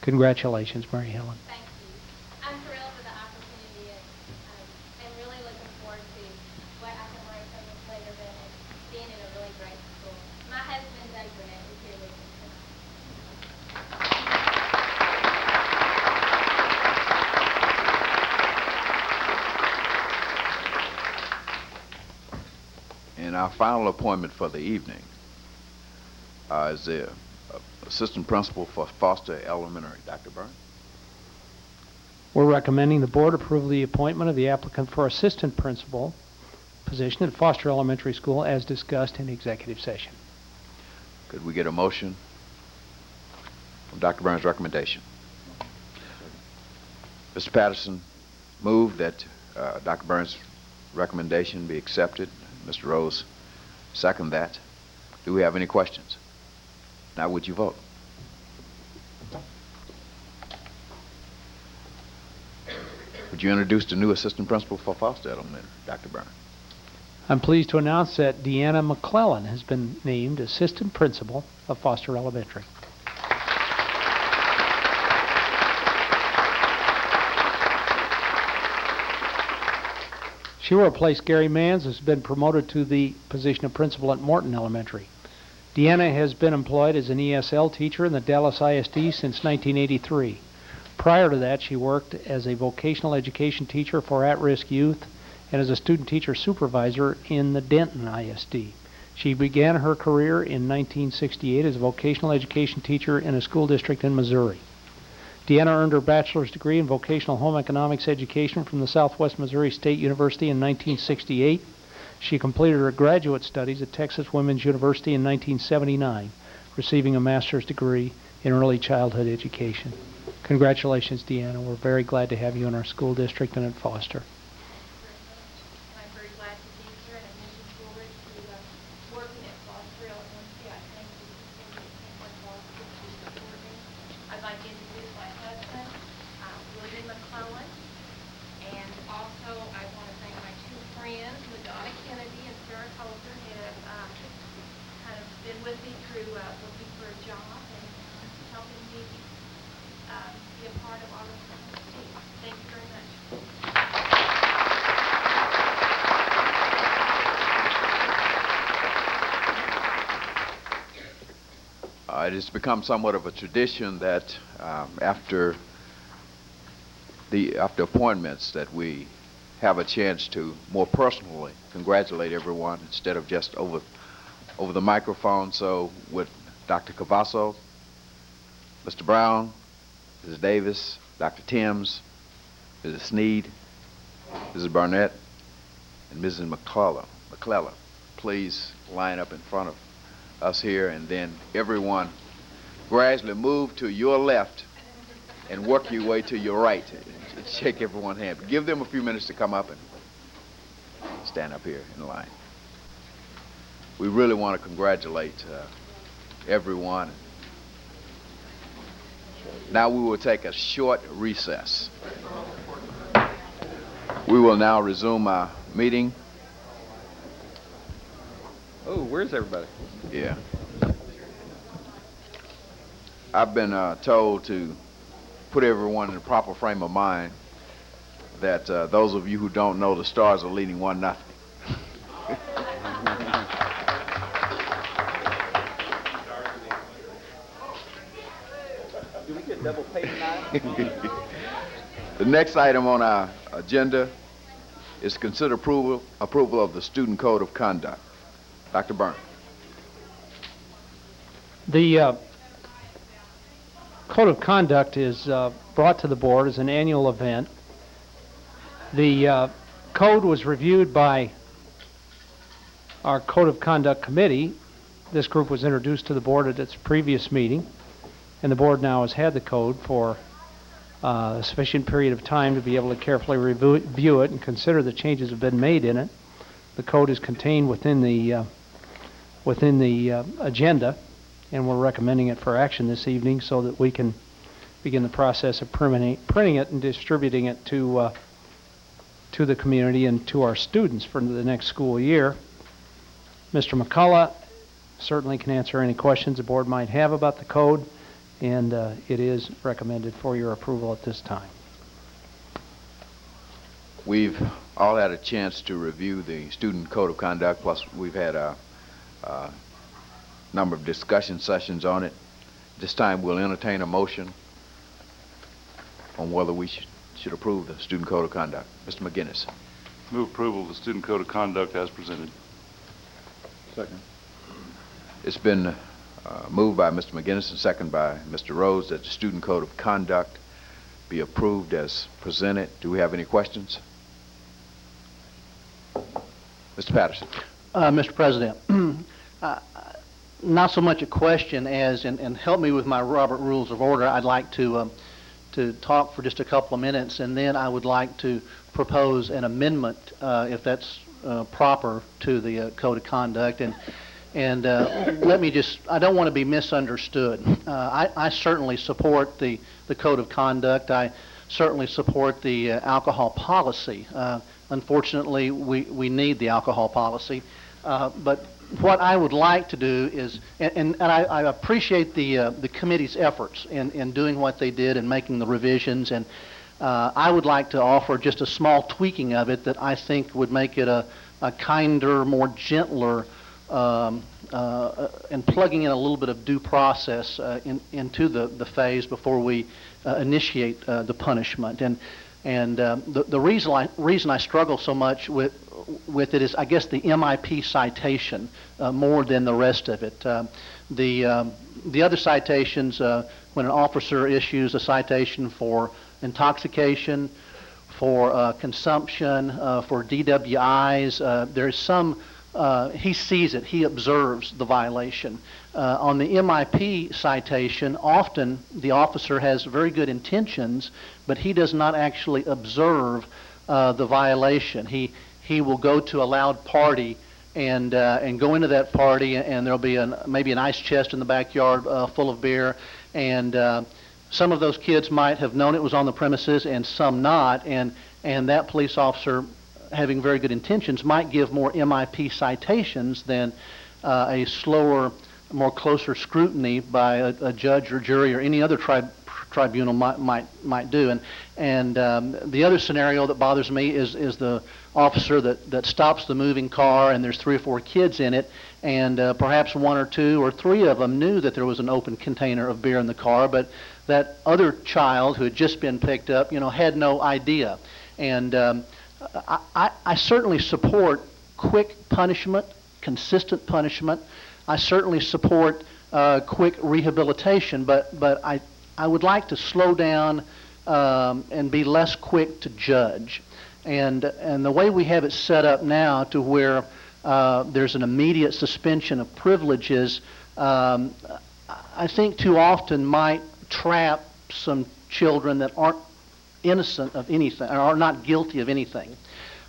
Congratulations, Mary Helen. Thank you. I'm thrilled with the opportunity and really looking forward to what I can learn from this later and being in a really great school. My husband, Doug Burnett, is here with me tonight. And our final appointment for the evening is the assistant principal for Foster Elementary. Dr. Byrne? We're recommending the board approve the appointment of the applicant for assistant principal position at Foster Elementary School as discussed in executive session. Could we get a motion from Dr. Byrne's recommendation? Mr. Patterson moved that Dr. Byrne's recommendation be accepted. Mr. Rose second that. Do we have any questions? Now would you vote? Would you introduce the new assistant principal for Foster Elementary, Dr. Byrne? I'm pleased to announce that Deanna McClellan has been named assistant principal of Foster Elementary. She will replace Gary Manns, who has been promoted to the position of principal at Morton Elementary. Deanna has been employed as an ESL teacher in the Dallas ISD since 1983. Prior to that, she worked as a vocational education teacher for at-risk youth and as a student teacher supervisor in the Denton ISD. She began her career in 1968 as a vocational education teacher in a school district in Missouri. Deanna earned her bachelor's degree in vocational home economics education from the Southwest Missouri State University in 1968. She completed her graduate studies at Texas Women's University in 1979, receiving a master's degree in early childhood education. Congratulations, Deanna. We're very glad to have you in our school district and at Foster. I'm very glad to be here, and I'm looking forward to working at Foster Elementary. I thank you for supporting me. I'd like to introduce my husband, William McClellan, and also I want to thank my two friends, Madonna Kennedy and Sarah Coulter, who have kind of been with me through looking for a job and helping me be a part of all of this. Thank you very much. It has become somewhat of a tradition that after appointments that we have a chance to more personally congratulate everyone instead of just over the microphone. So with Dr. Cavasso, Mr. Brown, Mrs. Davis, Dr. Timms, Mrs. Sneed, Mrs. Barnett, and Mrs. McClellan, please line up in front of us here, and then everyone gradually move to your left and work your way to your right and shake everyone's hand. Give them a few minutes to come up and stand up here in line. We really want to congratulate everyone. Now we will take a short recess. We will now resume our meeting. Oh, where's everybody? Yeah. I've been told to put everyone in the proper frame of mind that those of you who don't know, the Stars are leading 1-0. Do we get double pay tonight? The next item on our agenda is consider approval of the Student Code of Conduct. Dr. Byrne. The Code of Conduct is brought to the board as an annual event. The code was reviewed by our Code of Conduct Committee. This group was introduced to the board at its previous meeting, and the board now has had the code for a sufficient period of time to be able to carefully review it and consider the changes that have been made in it. The code is contained within the agenda, and we're recommending it for action this evening so that we can begin the process of printing it and distributing it to the community and to our students for the next school year. Mr. McCullough certainly can answer any questions the board might have about the code, and it is recommended for your approval at this time. We've all had a chance to review the Student Code of Conduct, plus we've had a number of discussion sessions on it. This time we'll entertain a motion on whether we should approve the Student Code of Conduct. Mr. McGinnis. Move approval of the Student Code of Conduct as presented. Second. It's been moved by Mr. McGinnis and second by Mr. Rhodes that the Student Code of Conduct be approved as presented. Do we have any questions? Mr. Patterson. Mr. President, not so much a question as, and help me with my Robert Rules of Order, I'd like to talk for just a couple of minutes, and then I would like to propose an amendment, if that's proper, to the Code of Conduct. And let me just, I don't want to be misunderstood. I certainly support the Code of Conduct. I certainly support the alcohol policy. Unfortunately, we need the alcohol policy. But what I would like to do is, and I appreciate the committee's efforts in doing what they did and making the revisions, and I would like to offer just a small tweaking of it that I think would make it a kinder, more gentler, and plugging in a little bit of due process into the phase before we initiate the punishment. And the reason I struggle so much with it is, I guess, the MIP citation more than the rest of it. The other citations, when an officer issues a citation for intoxication, for consumption, for DWIs, there's some, he sees it, he observes the violation. On the MIP citation, often the officer has very good intentions, but he does not actually observe the violation. He will go to a loud party and go into that party, and there'll be maybe an ice chest in the backyard full of beer, and some of those kids might have known it was on the premises and some not, and that police officer, having very good intentions, might give more MIP citations than a slower, more closer scrutiny by a judge or jury or any other tribunal might do. And the other scenario that bothers me is the officer that stops the moving car, and there's 3 or 4 kids in it, and perhaps 1 or 2 or 3 of them knew that there was an open container of beer in the car, but that other child who had just been picked up, had no idea. And I certainly support quick punishment, consistent punishment. I certainly support quick rehabilitation, but I would like to slow down and be less quick to judge. And the way we have it set up now, to where there's an immediate suspension of privileges, I think too often might trap some children that aren't innocent of anything, or are not guilty of anything.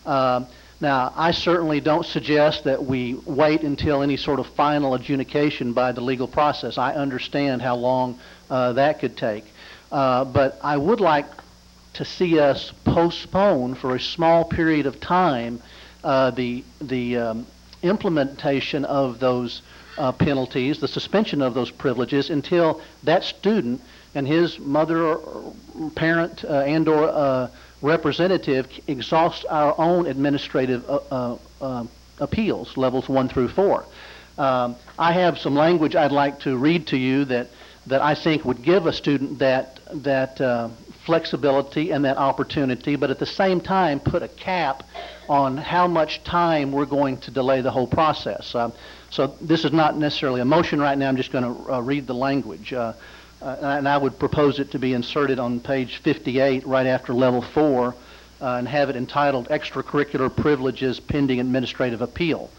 Now, I certainly don't suggest that we wait until any sort of final adjudication by the legal process. I understand how long that could take. But I would like to see us postpone for a small period of time the implementation of those penalties, the suspension of those privileges, until that student and his mother or parent and/or representative exhaust our own administrative appeals, levels 1 through 4. I have some language I'd like to read to you that I think would give a student that flexibility and that opportunity, but at the same time put a cap on how much time we're going to delay the whole process. So this is not necessarily a motion right now. I'm just going to read the language. And I would propose it to be inserted on page 58 right after level 4 and have it entitled Extracurricular Privileges Pending Administrative Appeal.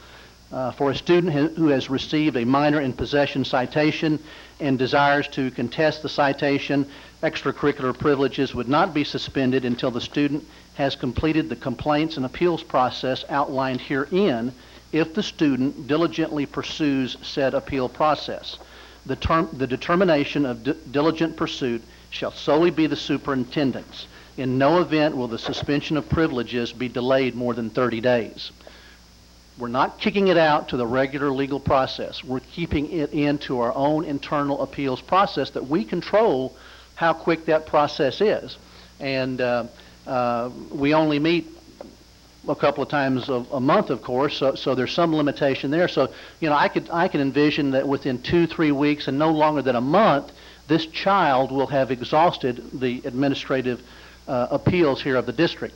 For a student who has received a minor in possession citation and desires to contest the citation, extracurricular privileges would not be suspended until the student has completed the complaints and appeals process outlined herein if the student diligently pursues said appeal process. The determination of diligent pursuit shall solely be the superintendent's. In no event will the suspension of privileges be delayed more than 30 days. We're not kicking it out to the regular legal process. We're keeping it into our own internal appeals process that we control how quick that process is. And we only meet a couple of times a month, of course, so there's some limitation there. So, you know, I can envision that within 2-3 weeks and no longer than a month, this child will have exhausted the administrative appeals here of the district.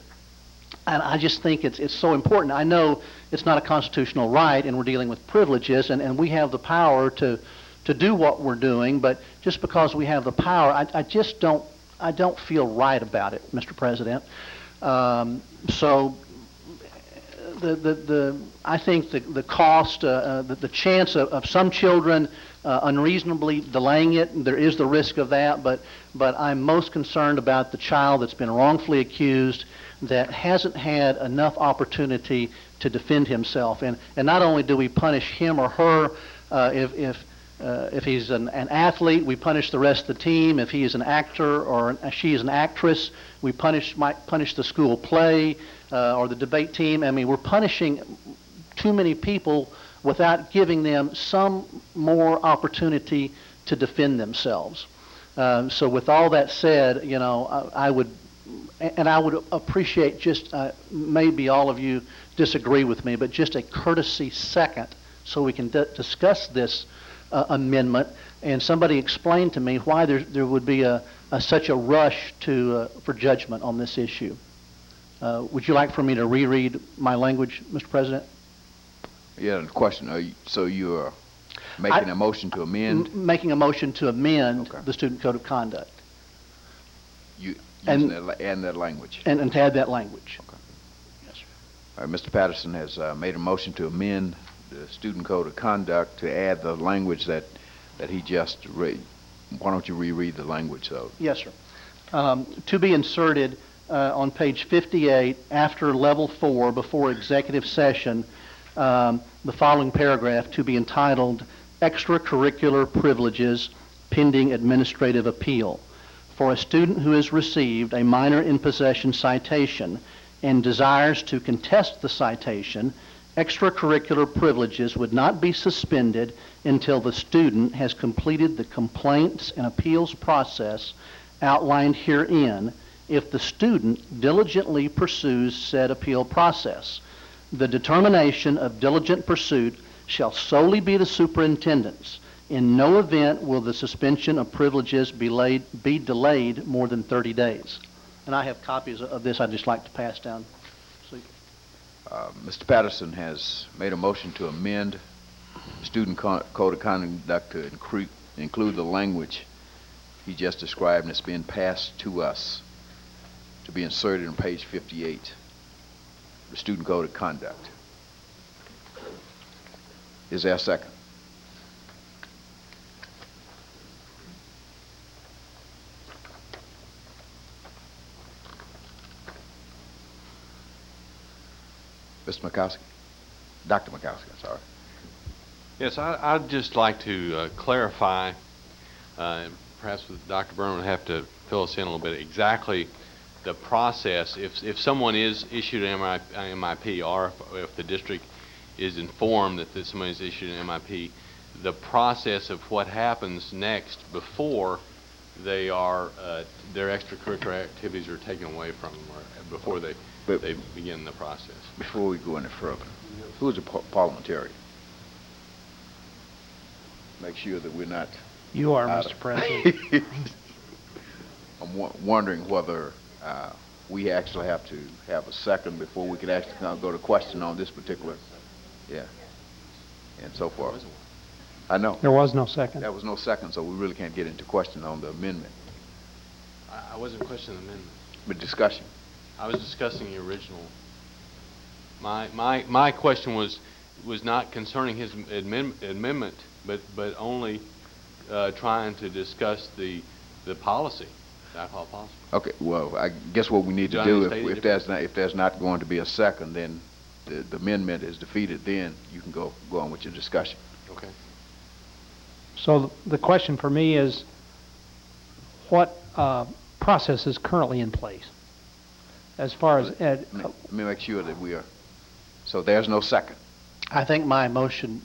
And I just think it's so important. I know it's not a constitutional right, and we're dealing with privileges, and we have the power to do what we're doing. But just because we have the power, I don't feel right about it, Mr. President. So I think the cost, the chance of some children unreasonably delaying it, there is the risk of that. But I'm most concerned about the child that's been wrongfully accused, that hasn't had enough opportunity to defend himself. And not only do we punish him or her if he's an athlete, we punish the rest of the team. If he is an actor or she is an actress, we might punish the school play or the debate team. I mean, we're punishing too many people without giving them some more opportunity to defend themselves. So with all that said, you know, I would appreciate just, maybe all of you disagree with me, but just a courtesy second so we can discuss this amendment, and somebody explain to me why there would be such a rush for judgment on this issue. Would you like for me to reread my language, Mr. President? Yeah, the question, so you're making a motion to amend? Making a motion to amend the Student Code of Conduct. And that language. And to add that language. Okay. Yes, sir. All right, Mr. Patterson has made a motion to amend the Student Code of Conduct to add the language that he just read. Why don't you reread the language, though? Yes, sir. To be inserted on page 58 after level 4 before executive session, the following paragraph to be entitled Extracurricular Privileges Pending Administrative Appeal. For a student who has received a minor in possession citation and desires to contest the citation, extracurricular privileges would not be suspended until the student has completed the complaints and appeals process outlined herein if the student diligently pursues said appeal process. The determination of diligent pursuit shall solely be the superintendent's. In no event will the suspension of privileges be delayed more than 30 days. And I have copies of this I'd just like to pass down. Mr. Patterson has made a motion to amend the Student Code of Conduct to include the language he just described, and it's being passed to us to be inserted on page 58, the Student Code of Conduct. Is there a second? Mr. Mikowski? Dr. Mikowski, I'm sorry. Yes, I'd just like to clarify, perhaps Dr. Byrne would have to fill us in a little bit, exactly the process, if someone is issued an MIP, or if the district is informed that somebody is issued an MIP, the process of what happens next before they are their extracurricular activities are taken away from them, or before they begin the process. Before we go any further, who is a parliamentarian? Make sure that we're not. You are, Mr. President. I'm wondering whether we actually have to have a second before we could actually go to question on this particular, and so forth. I know. There was no second. There was no second, so we really can't get into question on the amendment. I wasn't questioning the amendment. But discussion. I was discussing the original. My question was not concerning his amendment, but only trying to discuss the policy, the alcohol policy. Okay. Well, I guess what we need to do, if there's not going to be a second, then the amendment is defeated. Then you can go on with your discussion. Okay. So the question for me is, what process is currently in place as far as let me make sure that we are. So there's no second. I think my motion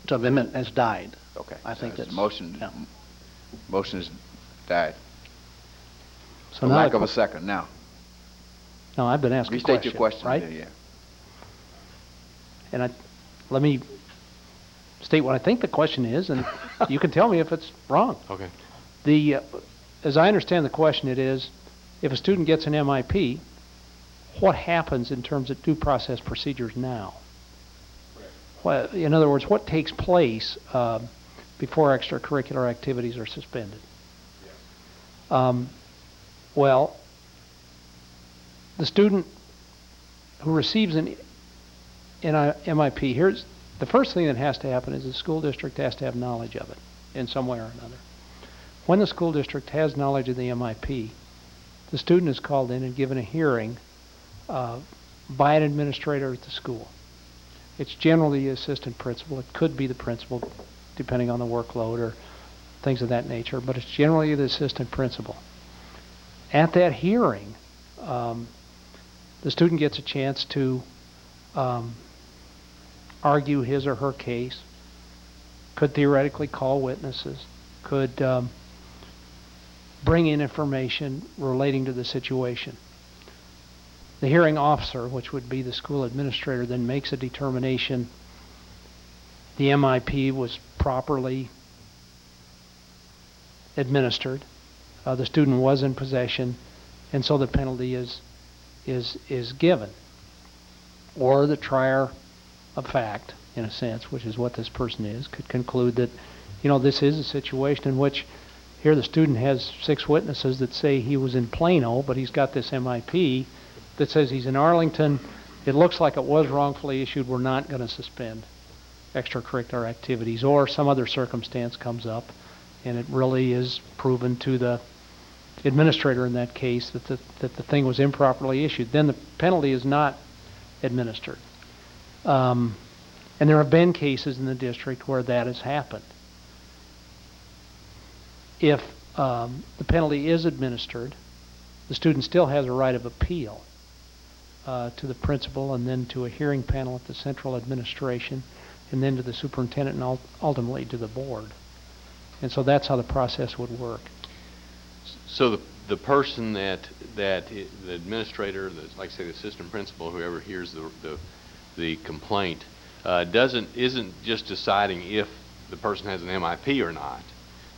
to amendment has died. Okay. I think that's motion. Yeah. Motion has died. So For now lack of a second. Now. No, I've been asking. Restate your question, right? Then, yeah. And let me state what I think the question is, and you can tell me if it's wrong. Okay. As I understand the question, it is, if a student gets an MIP, what happens in terms of due process procedures now? Well, in other words, what takes place before extracurricular activities are suspended? Well, the student who receives an MIP, here's the first thing that has to happen is the school district has to have knowledge of it in some way or another. When the school district has knowledge of the MIP, the student is called in and given a hearing by an administrator at the school. It's generally the assistant principal. It could be the principal, depending on the workload or things of that nature, but it's generally the assistant principal. At that hearing, the student gets a chance to argue his or her case, could theoretically call witnesses, could bring in information relating to the situation. The hearing officer, which would be the school administrator, then makes a determination the MIP was properly administered, the student was in possession, and so the penalty is given. Or the trier of fact, in a sense, which is what this person is, could conclude that, this is a situation in which here the student has 6 witnesses that say he was in Plano, but he's got this MIP that says he's in Arlington. It looks like it was wrongfully issued. We're not going to suspend extracurricular activities, or some other circumstance comes up and it really is proven to the administrator in that case that the thing was improperly issued. Then the penalty is not administered. And there have been cases in the district where that has happened. If the penalty is administered, the student still has a right of appeal to the principal, and then to a hearing panel at the central administration, and then to the superintendent, and ultimately to the board. And so that's how the process would work. So the person the administrator, like say the assistant principal, whoever hears the complaint, isn't just deciding if the person has an MIP or not.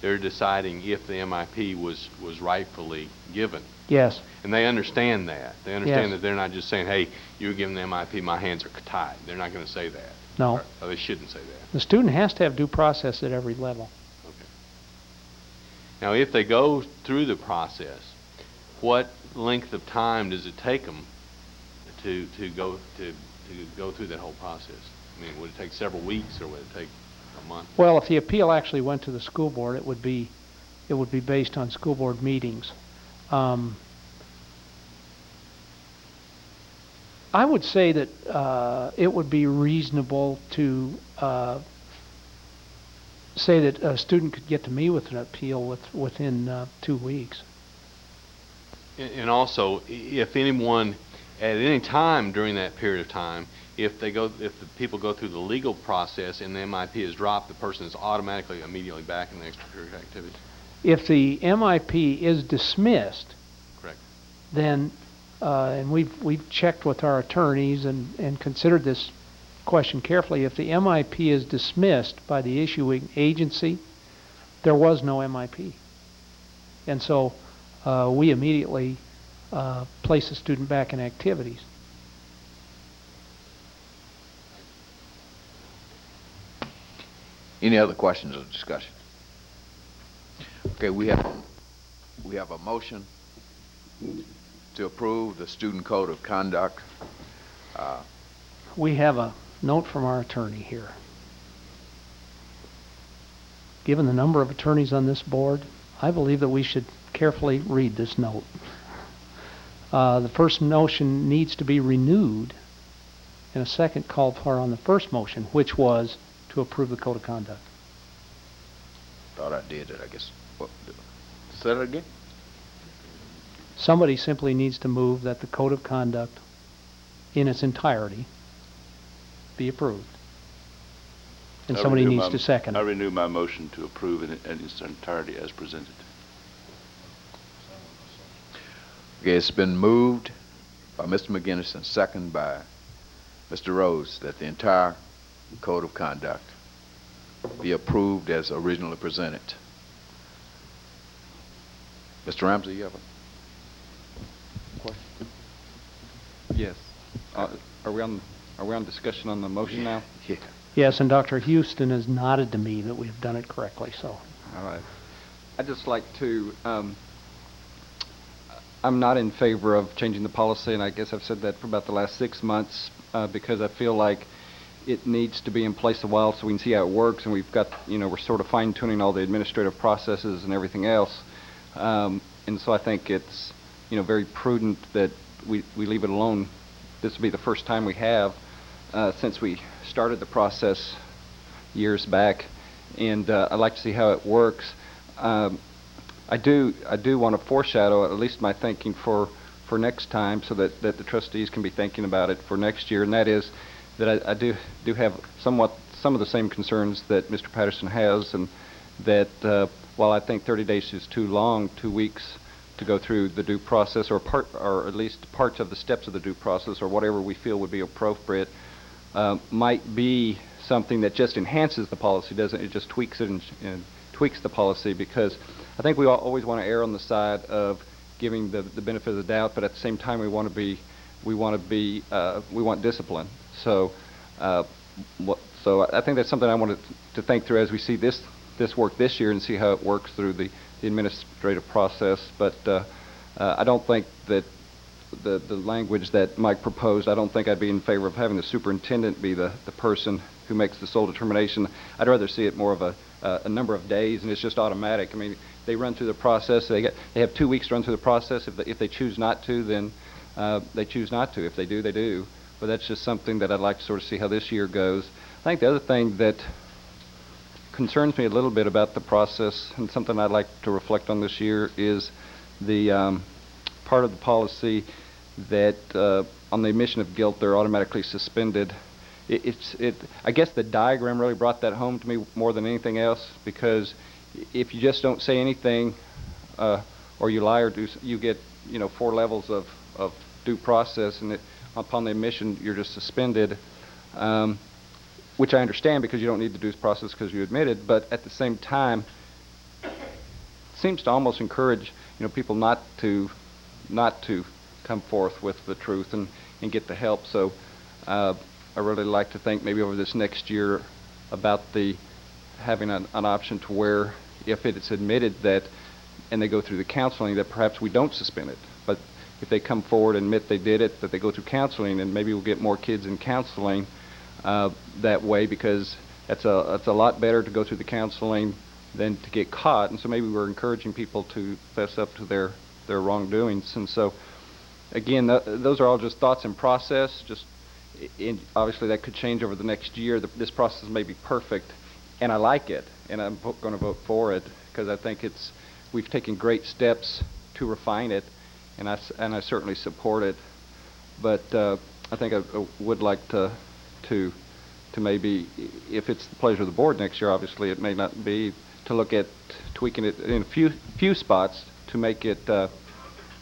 They're deciding if the MIP was rightfully given. Yes. And they understand that. They understand Yes. that they're not just saying, hey, you were given the MIP, my hands are tied. They're not going to say that. No. Or they shouldn't say that. The student has to have due process at every level. Okay. Now, if they go through the process, what length of time does it take them to go through that whole process? I mean, would it take several weeks, or would it take a month? Well, if the appeal actually went to the school board, it would be based on school board meetings. I would say that it would be reasonable to say that a student could get to me with an appeal within 2 weeks. And also, if anyone at any time during that period of time, if the people go through the legal process and the MIP is dropped, the person is automatically immediately back in the extracurricular activity. If the MIP is dismissed, Correct. then, and we've checked with our attorneys and considered this question carefully, if the MIP is dismissed by the issuing agency, there was no MIP. And so we immediately place the student back in activities. Any other questions or discussion? Okay, we have a motion to approve the student code of conduct. We have a note from our attorney here. Given the number of attorneys on this board, I believe that we should carefully read this note. The first motion needs to be renewed, and a second called for on the first motion, which was to approve the code of conduct. Thought I did it, I guess. Say it again? Somebody simply needs to move that the code of conduct in its entirety be approved. And somebody needs to second it. I renew my motion to approve in its entirety as presented. Okay, it's been moved by Mr. McGinnis and second by Mr. Rose that the entire code of conduct be approved as originally presented. Mr. Ramsey, you have a question? Yes. Are we on discussion on the motion now? Yeah. Yes, and Dr. Houston has nodded to me that we've done it correctly, so. All right. I'd just like to, I'm not in favor of changing the policy, and I guess I've said that for about the last 6 months, because I feel like it needs to be in place a while so we can see how it works, and we've got, we're sort of fine-tuning all the administrative processes and everything else. And so I think it's, very prudent that we leave it alone. This will be the first time we have since we started the process years back, and I'd like to see how it works. I do want to foreshadow at least my thinking for next time, so that the trustees can be thinking about it for next year, and that is that I do have some of the same concerns that Mr. Patterson has, and that while I think 30 days is too long, 2 weeks to go through the due process, or at least parts of the steps of the due process, or whatever we feel would be appropriate, might be something that just enhances the policy, doesn't it? Just tweaks it and tweaks the policy, because I think we always want to err on the side of giving the benefit of the doubt, but at the same time we want discipline. So I think that's something I wanted to think through as we see this work this year and see how it works through the administrative process. But I don't think that the language that Mike proposed, I don't think I'd be in favor of having the superintendent be the person who makes the sole determination. I'd rather see it more of a number of days, and it's just automatic. I mean, they run through the process. They have 2 weeks to run through the process. If they choose not to, then they choose not to. If they do, they do. But that's just something that I'd like to sort of see how this year goes. I think the other thing that concerns me a little bit about the process, and something I'd like to reflect on this year, is the part of the policy that on the admission of guilt they're automatically suspended. I guess the diagram really brought that home to me more than anything else, because if you just don't say anything or you lie or do, you get 4 levels of due process, and upon the admission you're just suspended, which I understand because you don't need the due process because you admitted, but at the same time it seems to almost encourage people not to come forth with the truth and get the help. So I really like to think maybe over this next year about having an option to where if it's admitted that and they go through the counseling, that perhaps we don't suspend it, but if they come forward and admit they did it, that they go through counseling, and maybe we'll get more kids in counseling that way, because it's a lot better to go through the counseling than to get caught. And so maybe we're encouraging people to fess up to their wrongdoings. And so again, those are all just thoughts in process. Obviously that could change over the next year. This process may be perfect, and I like it, and I'm going to vote for it because I think we've taken great steps to refine it, and I certainly support it. But I think I would like to maybe, if it's the pleasure of the board next year, obviously it may not be, to look at tweaking it in a few spots to make it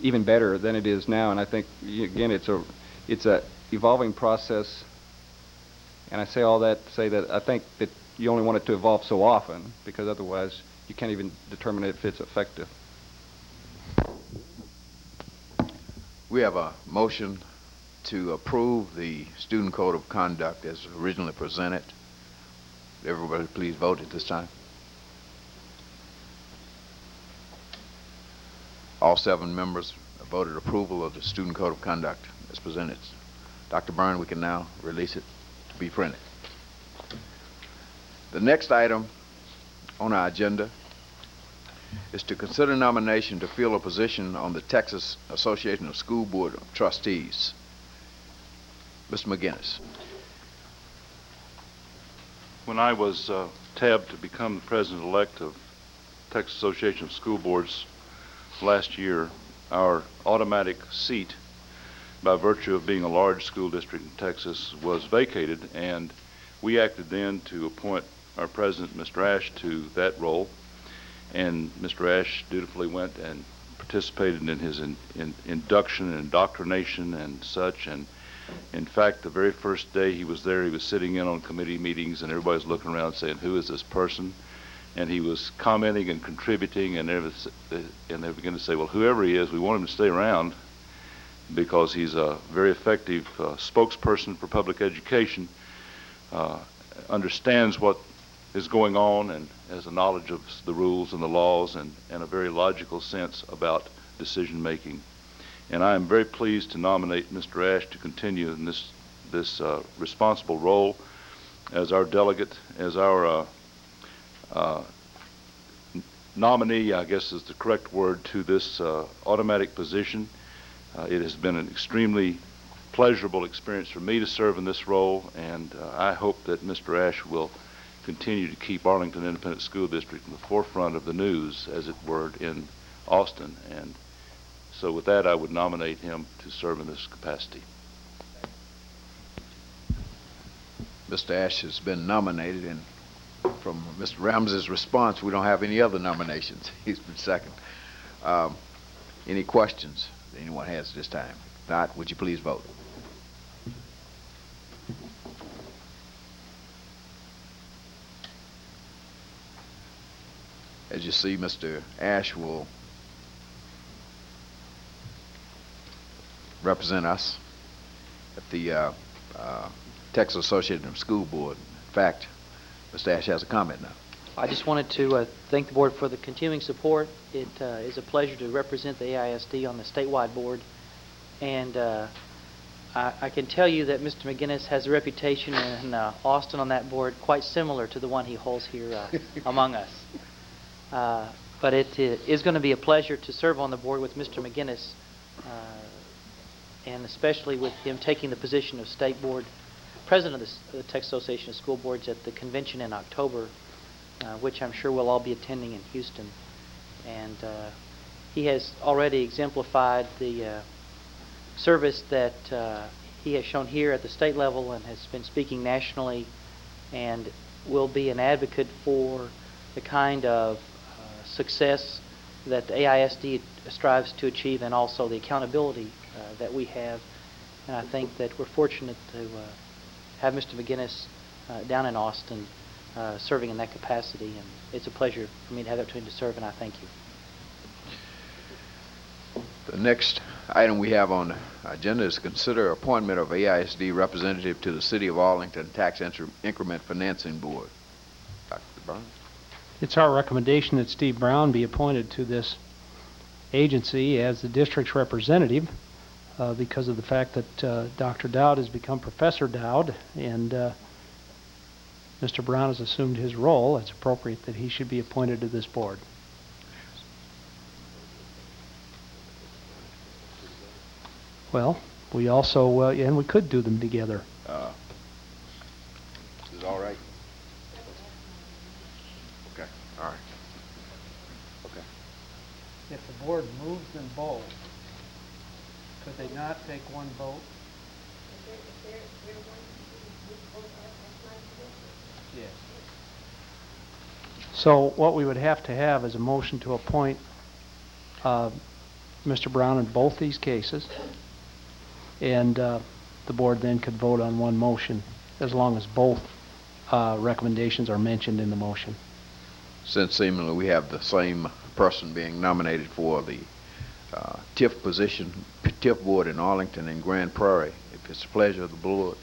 even better than it is now. And I think, again, it's a evolving process. And I say all that to say that I think that you only want it to evolve so often, because otherwise you can't even determine if it's effective. We have a motion to approve the Student Code of Conduct as originally presented. Everybody please vote at this time. All 7 members voted approval of the Student Code of Conduct as presented. Dr. Byrne, we can now release it to be printed. The next item on our agenda is to consider nomination to fill a position on the Texas Association of School Board of Trustees. Mr. McGinnis. When I was tabbed to become the president-elect of Texas Association of School Boards last year, our automatic seat, by virtue of being a large school district in Texas, was vacated, and we acted then to appoint our president, Mr. Ash, to that role. And Mr. Ash dutifully went and participated in his induction and indoctrination and such. And in fact, the very first day he was there, he was sitting in on committee meetings, and everybody's looking around saying, "Who is this person?" And he was commenting and contributing, and they began to say, "Well, whoever he is, we want him to stay around because he's a very effective spokesperson for public education, understands what is going on, and has a knowledge of the rules and the laws, and a very logical sense about decision making." And I am very pleased to nominate Mr. Ash to continue in this responsible role as our delegate, as our nominee, I guess is the correct word, to this automatic position. It has been an extremely pleasurable experience for me to serve in this role, and I hope that Mr. Ash will continue to keep Arlington Independent School District in the forefront of the news, as it were, in Austin. And so with that, I would nominate him to serve in this capacity. Mr. Ash has been nominated, and from Mr. Ramsey's response, we don't have any other nominations. He's been second. Any questions that anyone has at this time? If not, would you please vote? As you see, Mr. Ash will represent us at the Texas Association of School Board. In fact, Mr. Ash has a comment now. I just wanted to thank the board for the continuing support. It is a pleasure to represent the AISD on the statewide board, and I can tell you that Mr. McGinnis has a reputation in Austin on that board quite similar to the one he holds here among us. But it is going to be a pleasure to serve on the board with Mr. McGinnis, and especially with him taking the position of state board president of the Texas Association of School Boards at the convention in October, which I'm sure we'll all be attending in Houston. And he has already exemplified the service that he has shown here at the state level and has been speaking nationally, and will be an advocate for the kind of success that the AISD strives to achieve, and also the accountability that we have. And I think that we're fortunate to have Mr. McGinnis down in Austin serving in that capacity, and it's a pleasure for me to have the opportunity to serve, and I thank you. The next item we have on the agenda is consider appointment of AISD representative to the City of Arlington Tax Increment Financing Board. Dr. Byrne. It's our recommendation that Steve Brown be appointed to this agency as the district's representative because of the fact that Dr. Dowd has become Professor Dowd, and Mr. Brown has assumed his role. It's appropriate that he should be appointed to this board. Well, we also, and we could do them together. Is it all right? Okay, all right. Okay. If the board moves them both, Could they not take one vote? Yes. So what we would have to have is a motion to appoint Mr. Brown in both these cases, and the board then could vote on one motion as long as both recommendations are mentioned in the motion. Since seemingly we have the same person being nominated for the TIF position, TIF board in Arlington and Grand Prairie, if it's the pleasure of the board,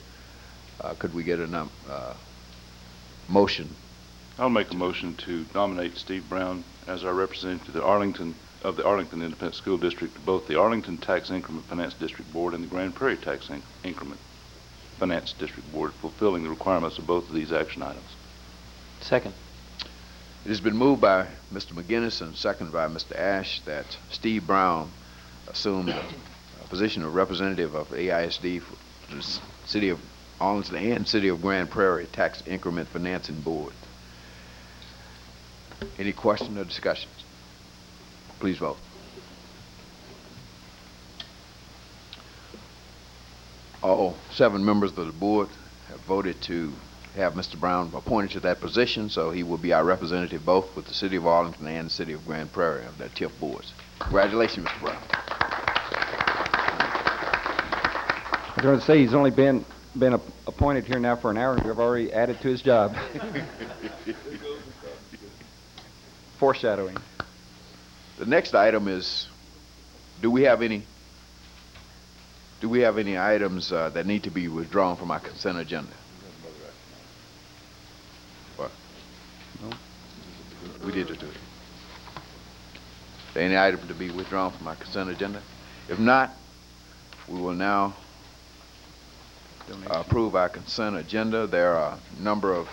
could we get a motion? I'll make a motion to nominate Steve Brown as our representative to the Arlington Independent School District, to both the Arlington Tax Increment Finance District Board and the Grand Prairie Tax Increment Finance District Board, fulfilling the requirements of both of these action items. Second. It has been moved by Mr. McGinnis and seconded by Mr. Ash that Steve Brown assume the position of representative of AISD for the City of Arlington and City of Grand Prairie Tax Increment Financing Board. Any questions or discussions? Please vote. All 7 members of the board have voted to have Mr. Brown appointed to that position, so he will be our representative both with the City of Arlington and the City of Grand Prairie of their TIF boards. Congratulations, Mr. Brown. I was going to say he's only been appointed here now for an hour, and we've already added to his job. Foreshadowing. The next item is, do we have any items that need to be withdrawn from our consent agenda? What? No. We did it. Any item to be withdrawn from our consent agenda? If not, we will now approve our consent agenda. There are a number of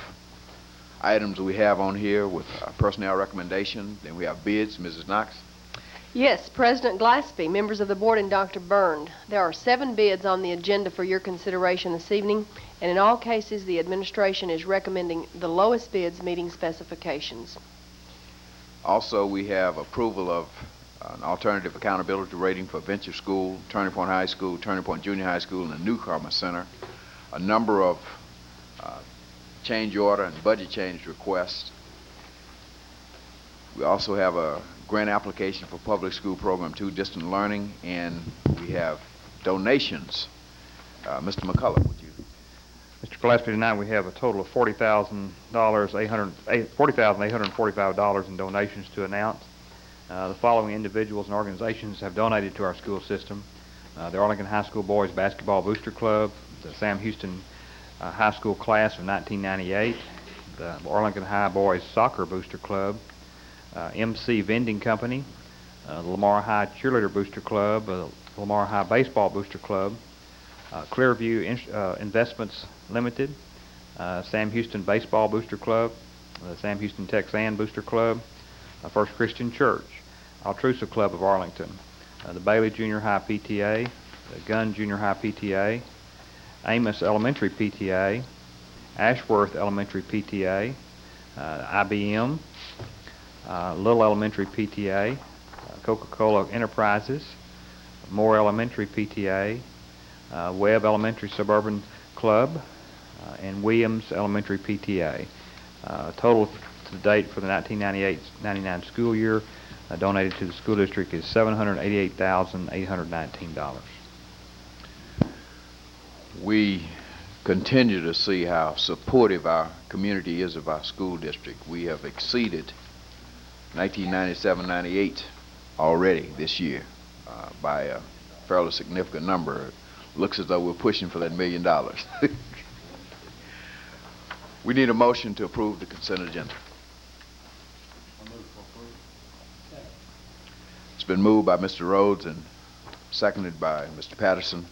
items we have on here with personnel recommendation. Then we have bids. Mrs. Knox. Yes, President Glaspie, members of the board, and Dr. Byrne. There are 7 bids on the agenda for your consideration this evening, and in all cases the administration is recommending the lowest bids meeting specifications. Also, we have approval of an alternative accountability rating for Venture School, Turning Point High School, Turning Point Junior High School, and the Newcomer Center. A number of change order and budget change requests. We also have a grant application for Public School Program 2 Distant Learning, and we have donations. Mr. McCullough, would you? Mr. Gillespie, tonight we have a total of $40,845 in donations to announce. The following individuals and organizations have donated to our school system. The Arlington High School Boys Basketball Booster Club, the Sam Houston High School Class of 1998, the Arlington High Boys Soccer Booster Club, MC Vending Company, the Lamar High Cheerleader Booster Club, Lamar High Baseball Booster Club, Clearview Investments Limited, Sam Houston Baseball Booster Club, the Sam Houston Texan Booster Club, First Christian Church, Altrusa Club of Arlington, the Bailey Junior High PTA, the Gunn Junior High PTA, Amos Elementary PTA, Ashworth Elementary PTA, IBM, Little Elementary PTA, Coca-Cola Enterprises, Moore Elementary PTA, Webb Elementary Suburban Club, and Williams Elementary PTA. Total to date for the 1998-99 school year donated to the school district is $788,819. We continue to see how supportive our community is of our school district. We have exceeded 1997-98 already this year by a fairly significant number. Looks as though we're pushing for that $1 million. We need a motion to approve the consent agenda. It's been moved by Mr. Rhodes and seconded by Mr. Patterson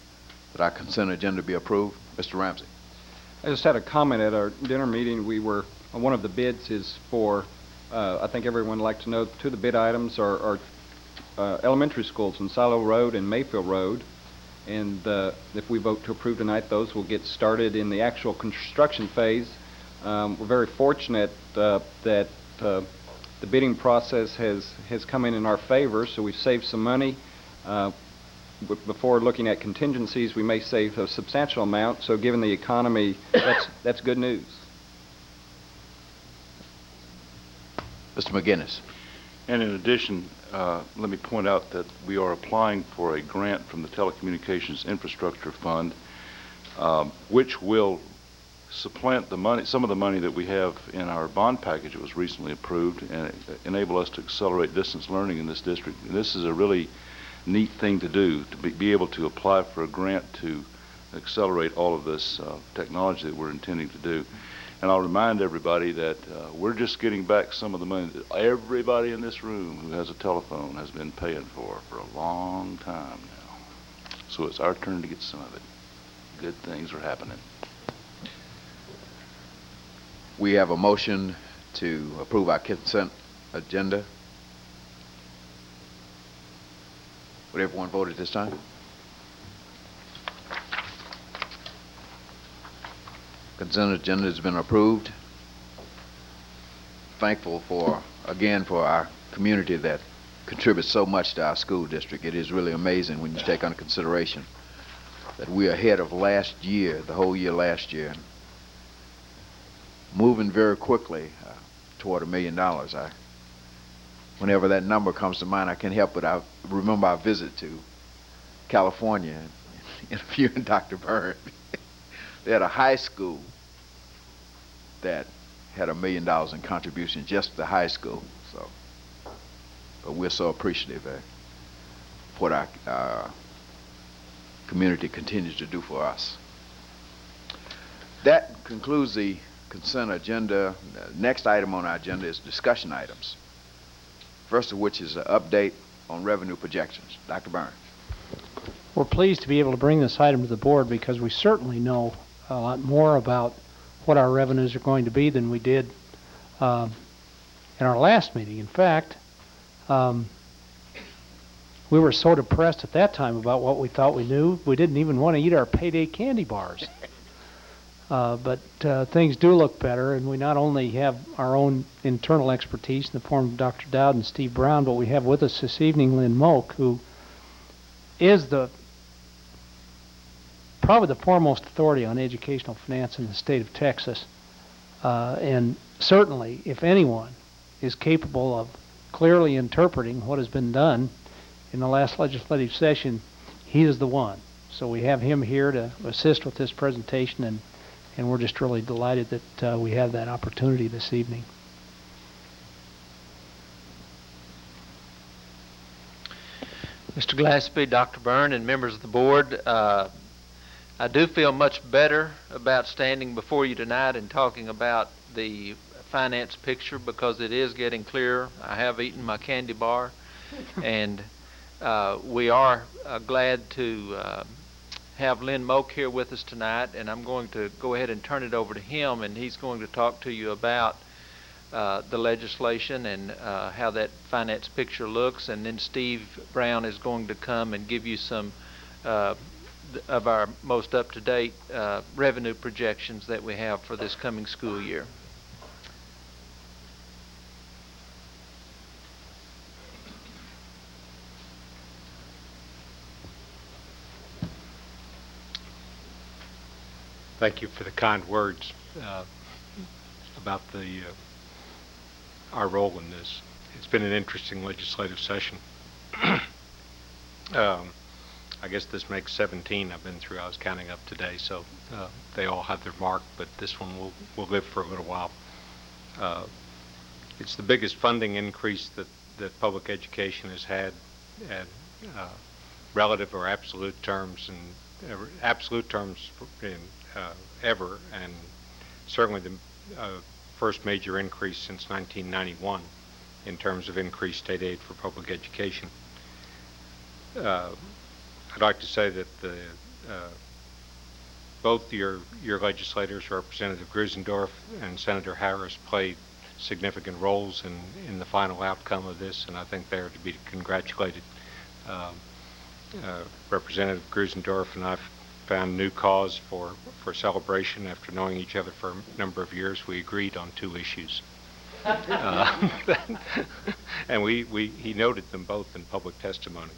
that our consent agenda be approved. Mr. Ramsey. I just had a comment at our dinner meeting. One of the bids is for, I think everyone would like to know, 2 of the bid items are elementary schools in Silo Road and Mayfield Road. And if we vote to approve tonight, those will get started in the actual construction phase. We're very fortunate that the bidding process has come in our favor, so we've saved some money. before looking at contingencies, we may save a substantial amount. So given the economy, that's good news. Mr. McGinnis. And in addition, let me point out that we are applying for a grant from the Telecommunications Infrastructure Fund, which will supplant the money, some of the money that we have in our bond package that was recently approved, and enable us to accelerate distance learning in this district. And this is a really neat thing to do, to be able to apply for a grant to accelerate all of this technology that we're intending to do. And I'll remind everybody that we're just getting back some of the money that everybody in this room who has a telephone has been paying for a long time now. So it's our turn to get some of it. Good things are happening. We have a motion to approve our consent agenda. Would everyone vote at this time? Consent agenda has been approved. Thankful for, again, for our community that contributes so much to our school district. It is really amazing when you take under consideration that we're ahead of last year, the whole year last year, moving very quickly toward $1 million. Whenever that number comes to mind, I can't help but I remember our visit to California and interviewing Dr. Byrne. They had a high school that had $1 million in contribution, just the high school. So, but we're so appreciative of what our community continues to do for us. That concludes the consent agenda. The next item on our agenda is discussion items. First of which is an update on revenue projections. Dr. Byrne. We're pleased to be able to bring this item to the board because we certainly know a lot more about what our revenues are going to be than we did in our last meeting. In fact, we were so depressed at that time about what we thought we knew, we didn't even want to eat our payday candy bars. But things do look better, and we not only have our own internal expertise in the form of Dr. Dowd and Steve Brown, but we have with us this evening Lynn Moak, who is probably the foremost authority on educational finance in the state of Texas. And certainly, if anyone is capable of clearly interpreting what has been done in the last legislative session, he is the one. So we have him here to assist with this presentation, and we're just really delighted that we have that opportunity this evening. Mr. Glaspie, Dr. Byrne, and members of the board, I do feel much better about standing before you tonight and talking about the finance picture because it is getting clearer. I have eaten my candy bar, and we are glad to have Lynn Moak here with us tonight, and I'm going to go ahead and turn it over to him, and he's going to talk to you about the legislation and how that finance picture looks, and then Steve Brown is going to come and give you some of our most up-to-date revenue projections that we have for this coming school year. Thank you for the kind words about our role in this. It's been an interesting legislative session. I guess this makes 17 I've been through. I was counting up today, so they all have their mark, but this one will live for a little while. It's the biggest funding increase that public education has had at relative or absolute terms, and absolute terms ever, and certainly the first major increase since 1991 in terms of increased state aid for public education. I'd like to say that both your legislators, Representative Grusendorf and Senator Harris, played significant roles in the final outcome of this, and I think they are to be congratulated. Representative Grusendorf and I found new cause for celebration after knowing each other for a number of years. We agreed on 2 issues. And he noted them both in public testimony.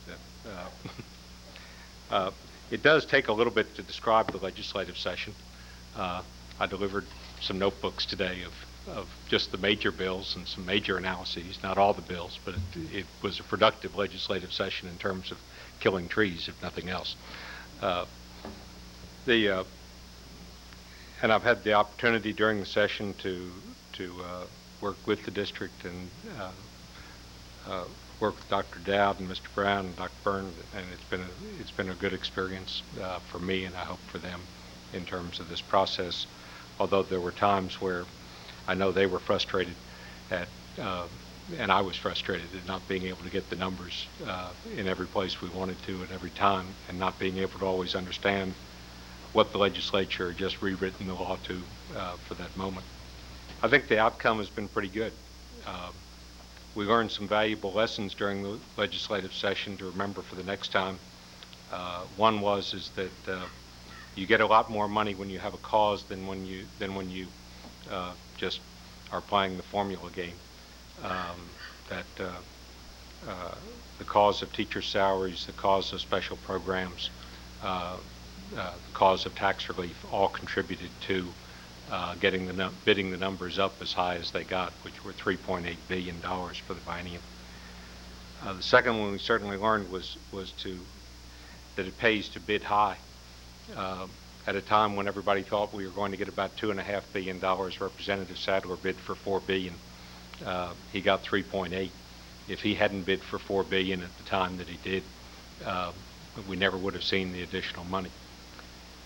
It does take a little bit to describe the legislative session. I delivered some notebooks today of just the major bills and some major analyses, not all the bills, but it was a productive legislative session in terms of killing trees, if nothing else. And I've had the opportunity during the session to work with the district and work with Dr. Dowd and Mr. Brown and Dr. Byrne, and it's been a good experience for me, and I hope for them in terms of this process. Although there were times where I know they were frustrated at, and I was frustrated at not being able to get the numbers in every place we wanted to at every time, and not being able to always understand what the legislature had just rewritten the law to for that moment. I think the outcome has been pretty good. We learned some valuable lessons during the legislative session to remember for the next time. One is that you get a lot more money when you have a cause than when you just are playing the formula game. The cause of teacher salaries, the cause of special programs, the cause of tax relief all contributed to bidding the numbers up as high as they got, which were $3.8 billion for the biennium. The second one we certainly learned was that it pays to bid high. At a time when everybody thought we were going to get about $2.5 billion, Representative Sadler bid for $4 billion. He got 3.8. If he hadn't bid for $4 billion at the time that he did, we never would have seen the additional money.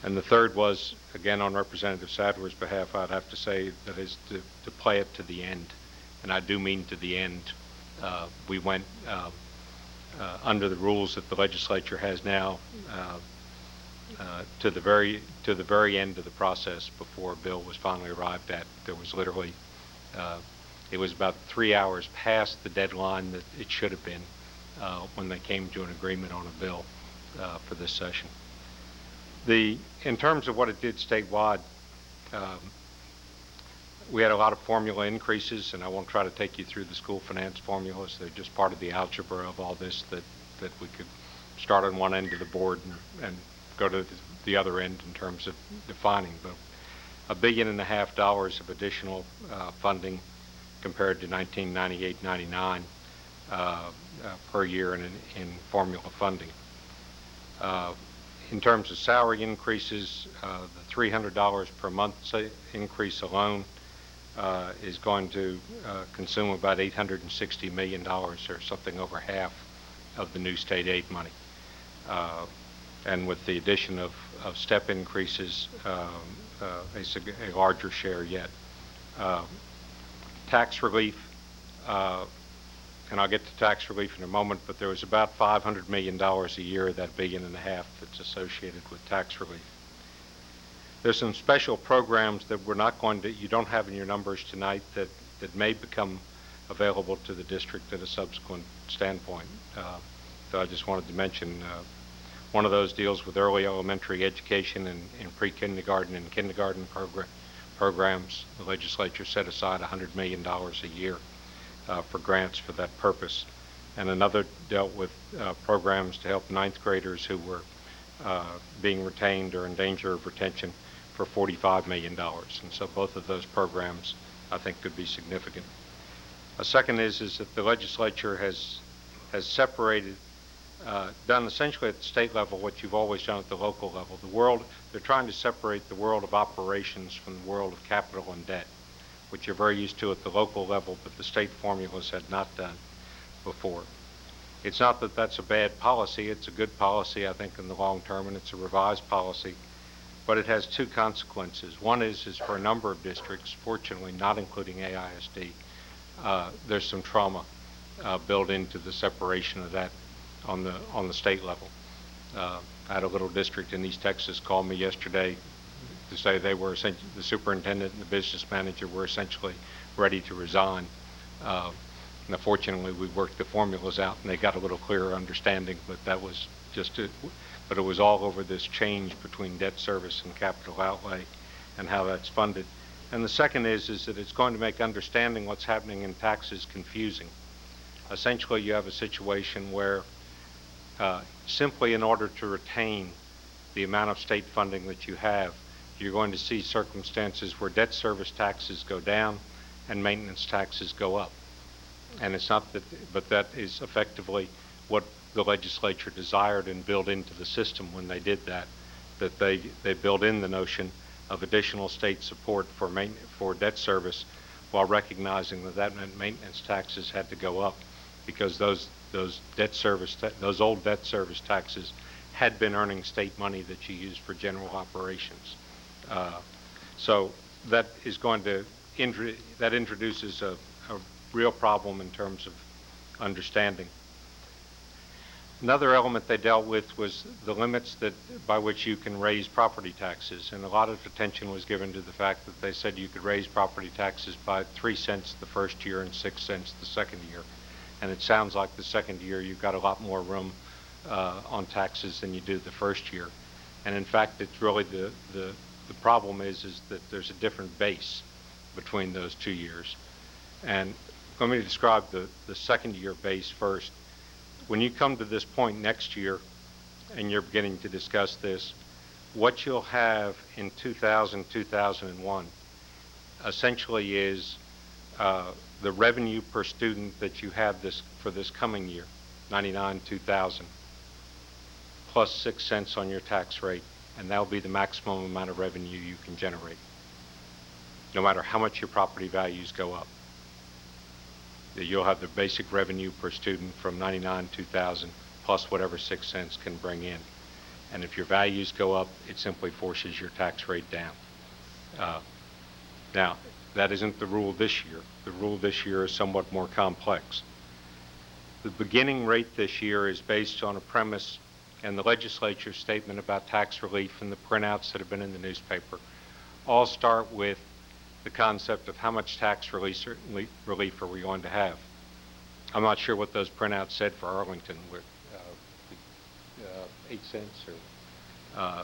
And the third was, again, on Representative Sadler's behalf, I'd have to say that is to play it to the end. And I do mean to the end. We went under the rules that the legislature has now to the very end of the process before a bill was finally arrived at. There was literally, it was about 3 hours past the deadline that it should have been when they came to an agreement on a bill for this session. In terms of what it did statewide, we had a lot of formula increases, and I won't try to take you through the school finance formulas. They're just part of the algebra of all this that we could start on one end of the board and go to the other end in terms of defining. But $1.5 billion of additional funding compared to 1998-99 per year in formula funding. In terms of salary increases, the $300 per month increase alone is going to consume about $860 million, or something over half of the new state aid money. And with the addition of step increases, a larger share yet. Tax relief, and I'll get to tax relief in a moment, but there was about $500 million a year of that $1.5 billion that's associated with tax relief. There's some special programs that you don't have in your numbers tonight that may become available to the district at a subsequent standpoint. So I just wanted to mention one of those deals with early elementary education and pre-kindergarten and kindergarten programs. The legislature set aside $100 million a year for grants for that purpose. And another dealt with programs to help ninth graders who were being retained or in danger of retention for $45 million. And so both of those programs, I think, could be significant. A second is that the legislature has separated, done essentially at the state level what you've always done at the local level. They're trying to separate the world of operations from the world of capital and debt, which you're very used to at the local level, but the state formulas had not done before. It's not that that's a bad policy. It's a good policy, I think, in the long term, and it's a revised policy. But it has two consequences. One is for a number of districts, fortunately not including AISD, there's some trauma built into the separation of that on the state level. I had a little district in East Texas call me yesterday to say they were the superintendent and the business manager were essentially ready to resign. Now, fortunately, we worked the formulas out and they got a little clearer understanding, but that was just it. But it was all over this change between debt service and capital outlay and how that's funded. And the second is that it's going to make understanding what's happening in taxes confusing. Essentially, you have a situation where simply in order to retain the amount of state funding that you have, you're going to see circumstances where debt service taxes go down and maintenance taxes go up. And it's not that, but that is effectively what the legislature desired and built into the system when they did that, that they built in the notion of additional state support for debt service, while recognizing that that meant maintenance taxes had to go up, because those old debt service taxes had been earning state money that you used for general operations. So that is going to that introduces a real problem in terms of understanding. Another element they dealt with was the limits by which you can raise property taxes, and a lot of attention was given to the fact that they said you could raise property taxes by 3 cents the first year and 6 cents the second year. And it sounds like the second year you've got a lot more room on taxes than you do the first year. And in fact, it's really the problem is that there's a different base between those 2 years. And let me describe the second year base first. When you come to this point next year and you're beginning to discuss this, what you'll have in 2001 essentially is the revenue per student that you have for this coming year, 99-2000, plus 6 cents on your tax rate, and that'll be the maximum amount of revenue you can generate, no matter how much your property values go up. You'll have the basic revenue per student from 99-2000 plus whatever 6 cents can bring in. And if your values go up, it simply forces your tax rate down. Now, that isn't the rule this year. The rule this year is somewhat more complex. The beginning rate this year is based on a premise, and the legislature's statement about tax relief and the printouts that have been in the newspaper all start with the concept of how much tax relief are we going to have. I'm not sure what those printouts said for Arlington, with 8 cents or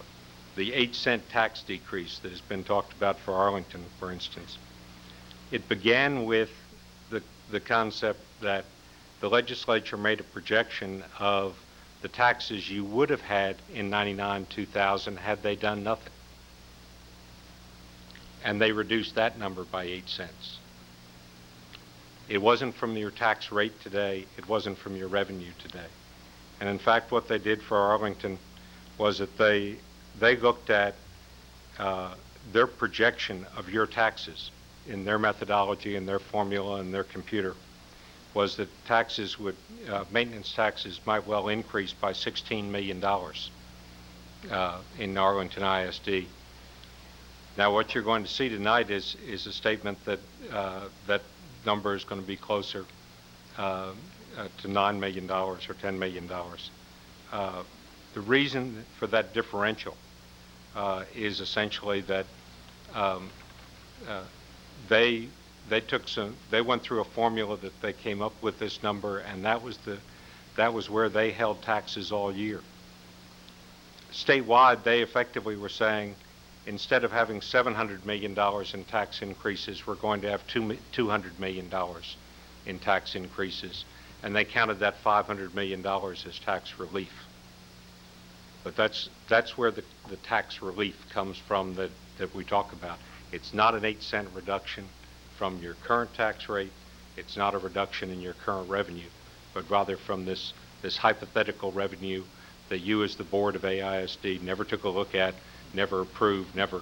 the 8-cent tax decrease that has been talked about for Arlington, for instance. It began with the concept that the legislature made a projection of the taxes you would have had in 99-2000 had they done nothing. And they reduced that number by 8 cents. It wasn't from your tax rate today, it wasn't from your revenue today. And in fact, what they did for Arlington was that they looked at their projection of your taxes in their methodology and their formula and their computer, was that taxes would, maintenance taxes might well increase by $16 million in Arlington ISD. Now, what you're going to see tonight is a statement that that number is going to be closer to $9 million or $10 million. The reason for that differential is essentially that they went through a formula that they came up with this number, and that was where they held taxes all year. Statewide, they effectively were saying, instead of having $700 million in tax increases, we're going to have $200 million in tax increases. And they counted that $500 million as tax relief. But that's where the tax relief comes from that we talk about. It's not an 8-cent reduction from your current tax rate. It's not a reduction in your current revenue, but rather from this hypothetical revenue that you as the board of AISD never took a look at, never approved, never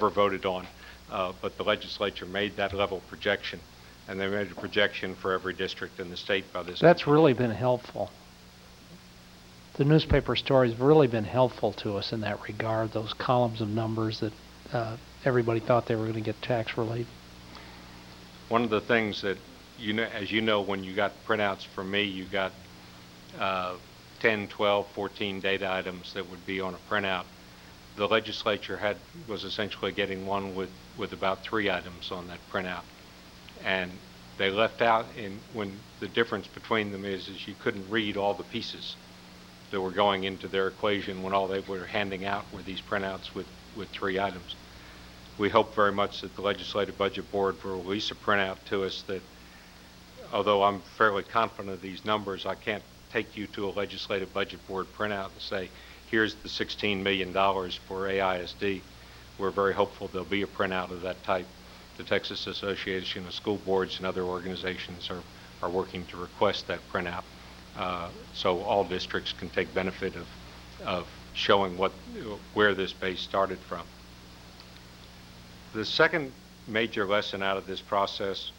voted on, but the legislature made that level projection, and they made a projection for every district in the state by this. That's really been helpful. The newspaper story has really been helpful to us in that regard, those columns of numbers that everybody thought they were going to get tax relief. One of the things that, as you know, when you got printouts from me, you got 10, 12, 14 data items that would be on a printout. The legislature was essentially getting one with about 3 items on that printout. And they left out, when the difference between them is you couldn't read all the pieces that were going into their equation when all they were handing out were these printouts with 3 items. We hope very much that the Legislative Budget Board will release a printout to us that, although I'm fairly confident of these numbers, I can't take you to a legislative budget board printout and say, here's the $16 million for AISD. We're very hopeful there'll be a printout of that type. The Texas Association of School Boards and other organizations are working to request that printout, so all districts can take benefit of showing where this base started from. The second major lesson out of this process,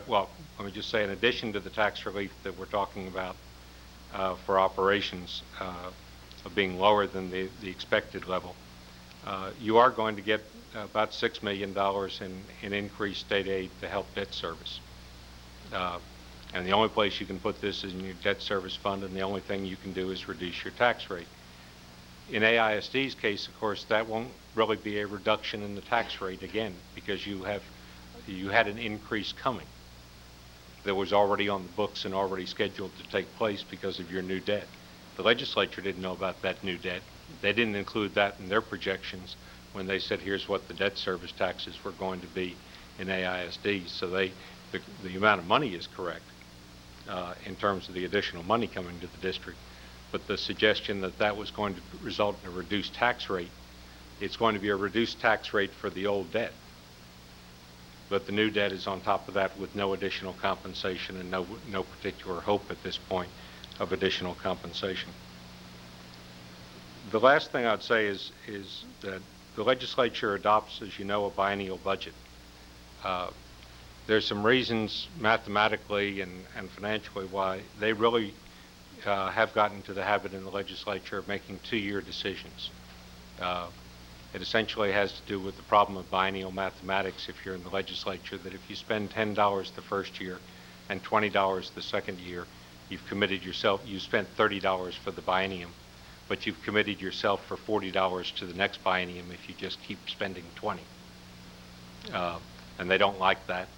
well, let me just say, in addition to the tax relief that we're talking about for operations of being lower than the expected level, you are going to get about $6 million in increased state aid to help debt service. And the only place you can put this is in your debt service fund, and the only thing you can do is reduce your tax rate. In AISD's case, of course, that won't really be a reduction in the tax rate again, because you had an increase coming that was already on the books and already scheduled to take place because of your new debt. The legislature didn't know about that new debt. They didn't include that in their projections when they said, here's what the debt service taxes were going to be in AISD. So the amount of money is correct in terms of the additional money coming to the district. But the suggestion that that was going to result in a reduced tax rate, it's going to be a reduced tax rate for the old debt. But the new debt is on top of that with no additional compensation and no particular hope at this point of additional compensation. The last thing I'd say is that the legislature adopts, as you know, a biennial budget. There's some reasons mathematically and financially why they really have gotten to the habit in the legislature of making two-year decisions. It essentially has to do with the problem of biennial mathematics if you're in the legislature, that if you spend $10 the first year and $20 the second year, you've committed yourself, you spent $30 for the biennium, but you've committed yourself for $40 to the next biennium if you just keep spending $20. And they don't like that.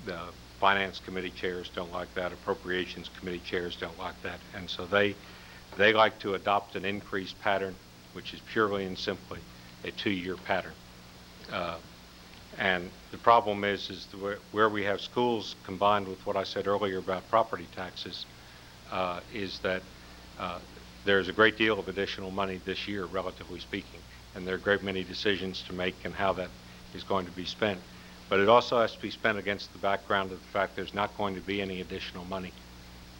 The Finance Committee chairs don't like that. Appropriations Committee chairs don't like that. And so they like to adopt an increased pattern, which is purely and simply a two-year pattern. And the problem is where we have schools combined with what I said earlier about property taxes, is that there's a great deal of additional money this year, relatively speaking, and there are a great many decisions to make and how that is going to be spent. But it also has to be spent against the background of the fact there's not going to be any additional money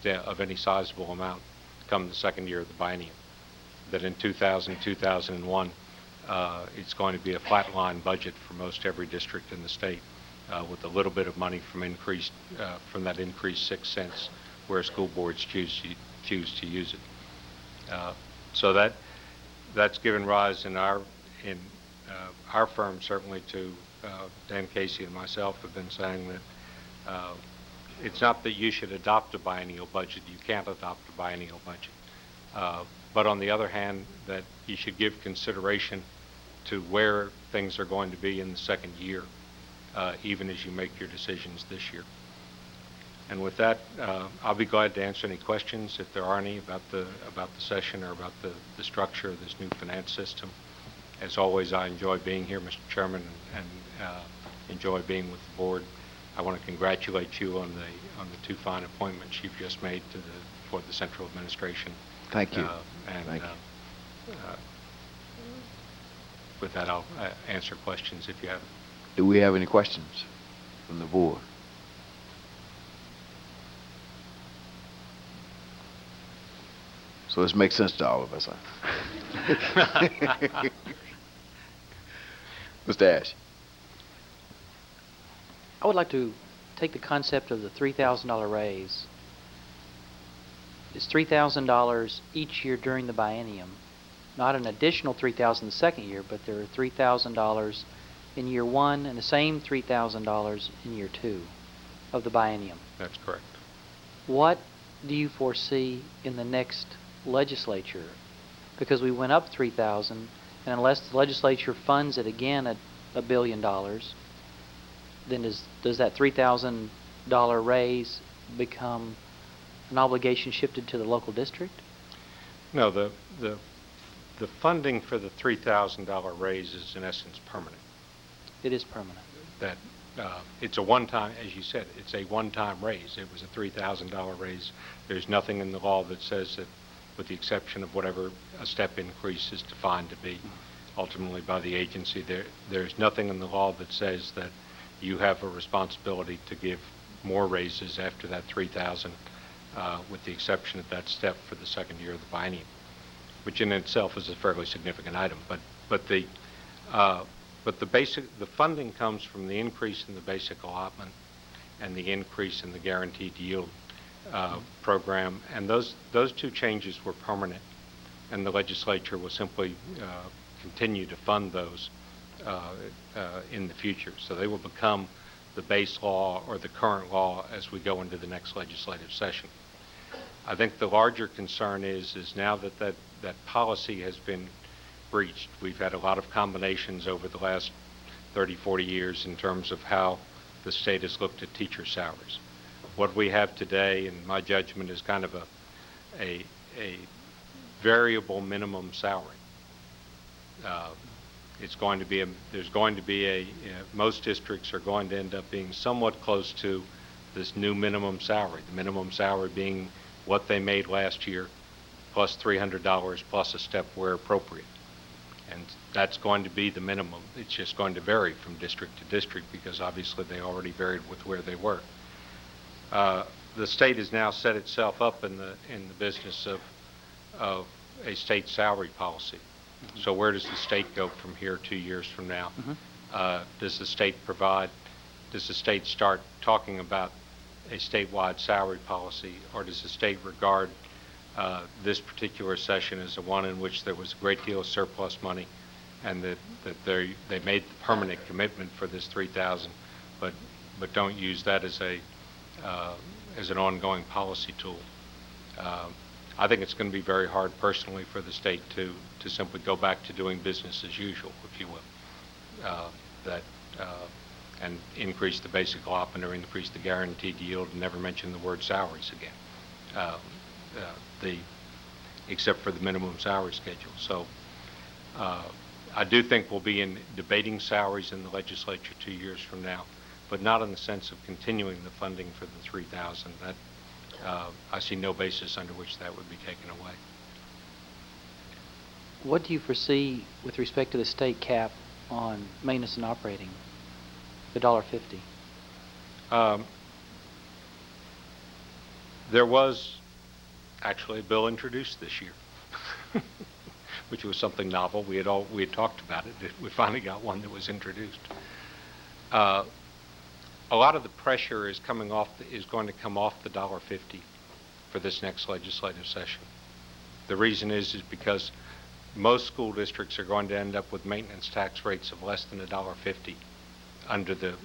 of any sizable amount come the second year of the biennium. That in 2000, 2001, it's going to be a flatline budget for most every district in the state, with a little bit of money from that increased 6 cents where school boards choose to use it. So that's given rise in our firm certainly to Dan Casey and myself have been saying that it's not that you should adopt a biennial budget. You can't adopt a biennial budget. But on the other hand, that you should give consideration to where things are going to be in the second year, even as you make your decisions this year. And with that, I'll be glad to answer any questions if there are any about the session or about the structure of this new finance system. As always, I enjoy being here, Mr. Chairman, and enjoy being with the board. I want to congratulate you on the two fine appointments you've just made for the central administration. Thank you. Thank you. With that, I'll answer questions if you have. Do we have any questions from the board? So this makes sense to all of us, huh? Mr. Ash. I would like to take the concept of the $3,000 raise. It's $3,000 each year during the biennium, not an additional $3,000 the second year, but there are $3,000 in year one and the same $3,000 in year two of the biennium. That's correct. What do you foresee in the next legislature? Because we went up $3,000, and unless the legislature funds it again at $1 billion, then does that $3,000 raise become an obligation shifted to the local district? No, the funding for the $3,000 raise is in essence permanent. It is permanent. it's a one-time, as you said, it's a one-time raise. It was a $3,000 raise. There's nothing in the law that says that, with the exception of whatever a step increase is defined to be ultimately by the agency, there's nothing in the law that says that you have a responsibility to give more raises after that 3,000, with the exception of that step for the second year of the biennium, which in itself is a fairly significant item. But the funding comes from the increase in the basic allotment and the increase in the guaranteed yield program, and those two changes were permanent, and the legislature will simply continue to fund those in the future. So they will become the base law or the current law as we go into the next legislative session. I think the larger concern is now that policy has been breached. We've had a lot of combinations over the last 30, 40 years in terms of how the state has looked at teacher salaries. What we have today, in my judgment, is kind of a variable minimum salary. There's going to be most districts are going to end up being somewhat close to this new minimum salary, the minimum salary being what they made last year, plus $300 plus a step where appropriate. And that's going to be the minimum. It's just going to vary from district to district because obviously they already varied with where they were. The state has now set itself up in the business of a state salary policy. Mm-hmm. So where does the state go from here 2 years from now? Mm-hmm. Does the state start talking about a statewide salary policy, or does the state regard this particular session as the one in which there was a great deal of surplus money and that they made the permanent commitment for this 3,000, but don't use that as an ongoing policy tool? I think it's going to be very hard personally for the state to simply go back to doing business as usual, if you will, and increase the basic allotment or increase the guaranteed yield and never mention the word salaries again, except for the minimum salary schedule. So I do think we'll be debating salaries in the legislature 2 years from now, but not in the sense of continuing the funding for the 3,000. That I see no basis under which that would be taken away. What do you foresee with respect to the state cap on maintenance and operating, the $1.50? There was actually a bill introduced this year, which was something novel. We had talked about it. We finally got one that was introduced. A lot of the pressure is going to come off the $1.50 for this next legislative session. The reason is because most school districts are going to end up with maintenance tax rates of less than $1.50 under the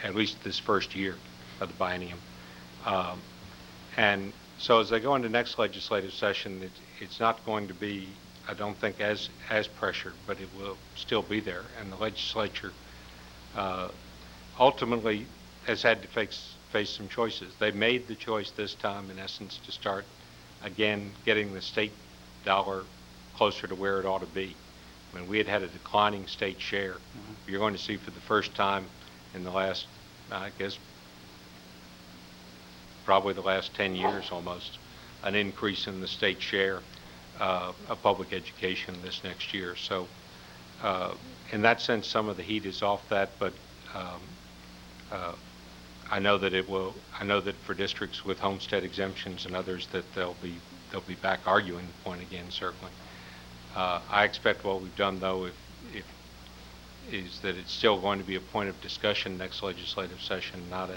at least this first year of the biennium. And so as they go into next legislative session, it's not going to be, I don't think, as pressured, but it will still be there. And the legislature ultimately has had to face some choices. They made the choice this time, in essence, to start again getting the state dollar closer to where it ought to be. I mean, we had a declining state share. Mm-hmm. You're going to see for the first time in the last, I guess, probably the last 10 years almost, an increase in the state share of public education this next year. So in that sense, some of the heat is off that, but I know that for districts with homestead exemptions and others that they'll be back arguing the point again, certainly. I expect what we've done, though, is that it's still going to be a point of discussion next legislative session, not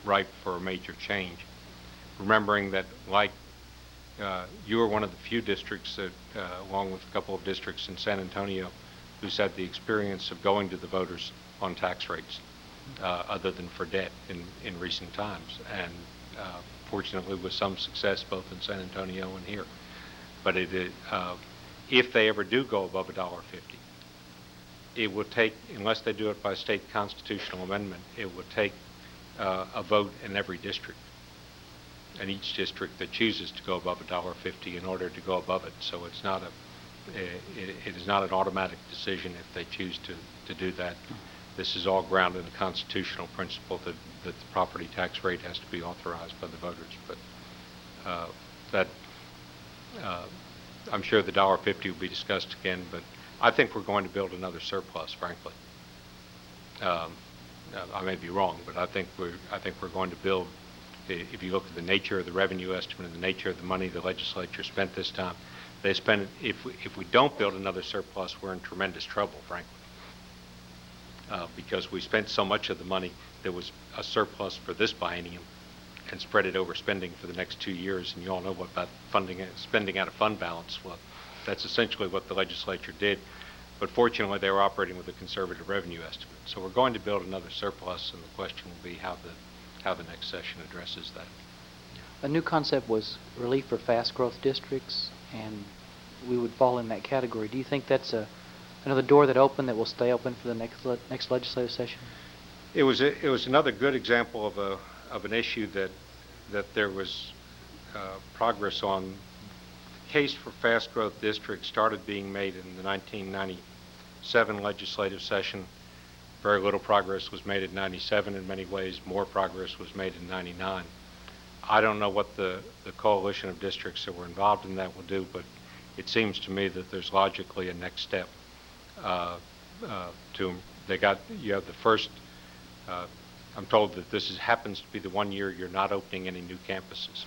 ripe for a major change. Remembering that, like you are one of the few districts that, along with a couple of districts in San Antonio, who's had the experience of going to the voters on tax rates, other than for debt in recent times, and fortunately with some success both in San Antonio and here. But if they ever do go above $1.50, it will take, unless they do it by state constitutional amendment, it would take a vote in every district, and each district that chooses to go above $1.50 in order to go above it. So it's not it is not an automatic decision if they choose to do that. This is all grounded in a constitutional principle that the property tax rate has to be authorized by the voters. But I'm sure the $1.50 will be discussed again, but I think we're going to build another surplus, frankly. I may be wrong, but I think we're going to build. If you look at the nature of the revenue estimate and the nature of the money the legislature spent this time, they spent it. If we don't build another surplus, we're in tremendous trouble, frankly, because we spent so much of the money that was a surplus for this biennium and spread it over spending for the next 2 years. And you all know what about spending out of fund balance. Well, that's essentially what the legislature did. But fortunately, they were operating with a conservative revenue estimate. So we're going to build another surplus, and the question will be how the next session addresses that. A new concept was relief for fast growth districts, and we would fall in that category. Do you think that's another door that opened that will stay open for the next legislative session? It was another good example of an issue that there was progress on. The case for fast growth districts started being made in the 1997 legislative session. Very little progress was made in 97 in many ways. More progress was made in 99. I don't know what the coalition of districts that were involved in that will do, but it seems to me that there's logically a next step. You have the first, I'm told that this happens to be the 1 year you're not opening any new campuses,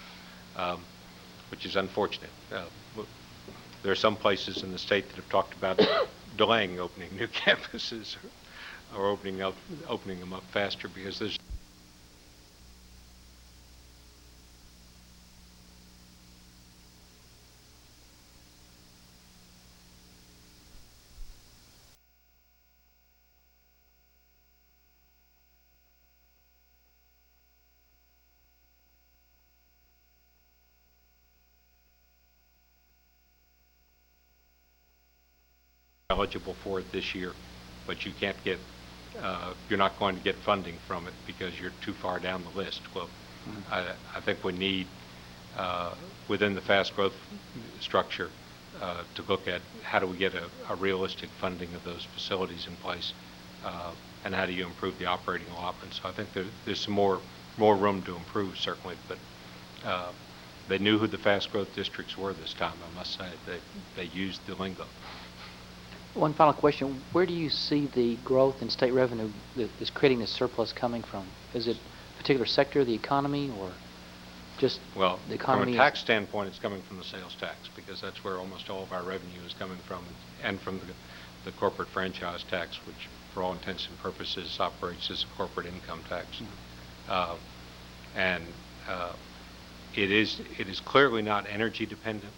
which is unfortunate. There are some places in the state that have talked about delaying opening new campuses or opening them up faster because there's eligible for it this year, but you can't get, you're not going to get funding from it because you're too far down the list. Well, I think we need, within the fast growth structure, to look at how do we get a realistic funding of those facilities in place, and how do you improve the operating allotment. So I think there's some more room to improve, certainly, but they knew who the fast growth districts were this time, I must say. They used the lingo. One final question. Where do you see the growth in state revenue that is creating this surplus coming from? Is it a particular sector of the economy or just the economy? From a tax standpoint, it's coming from the sales tax because that's where almost all of our revenue is coming from, and from the corporate franchise tax, which for all intents and purposes operates as a corporate income tax. It is clearly not energy dependent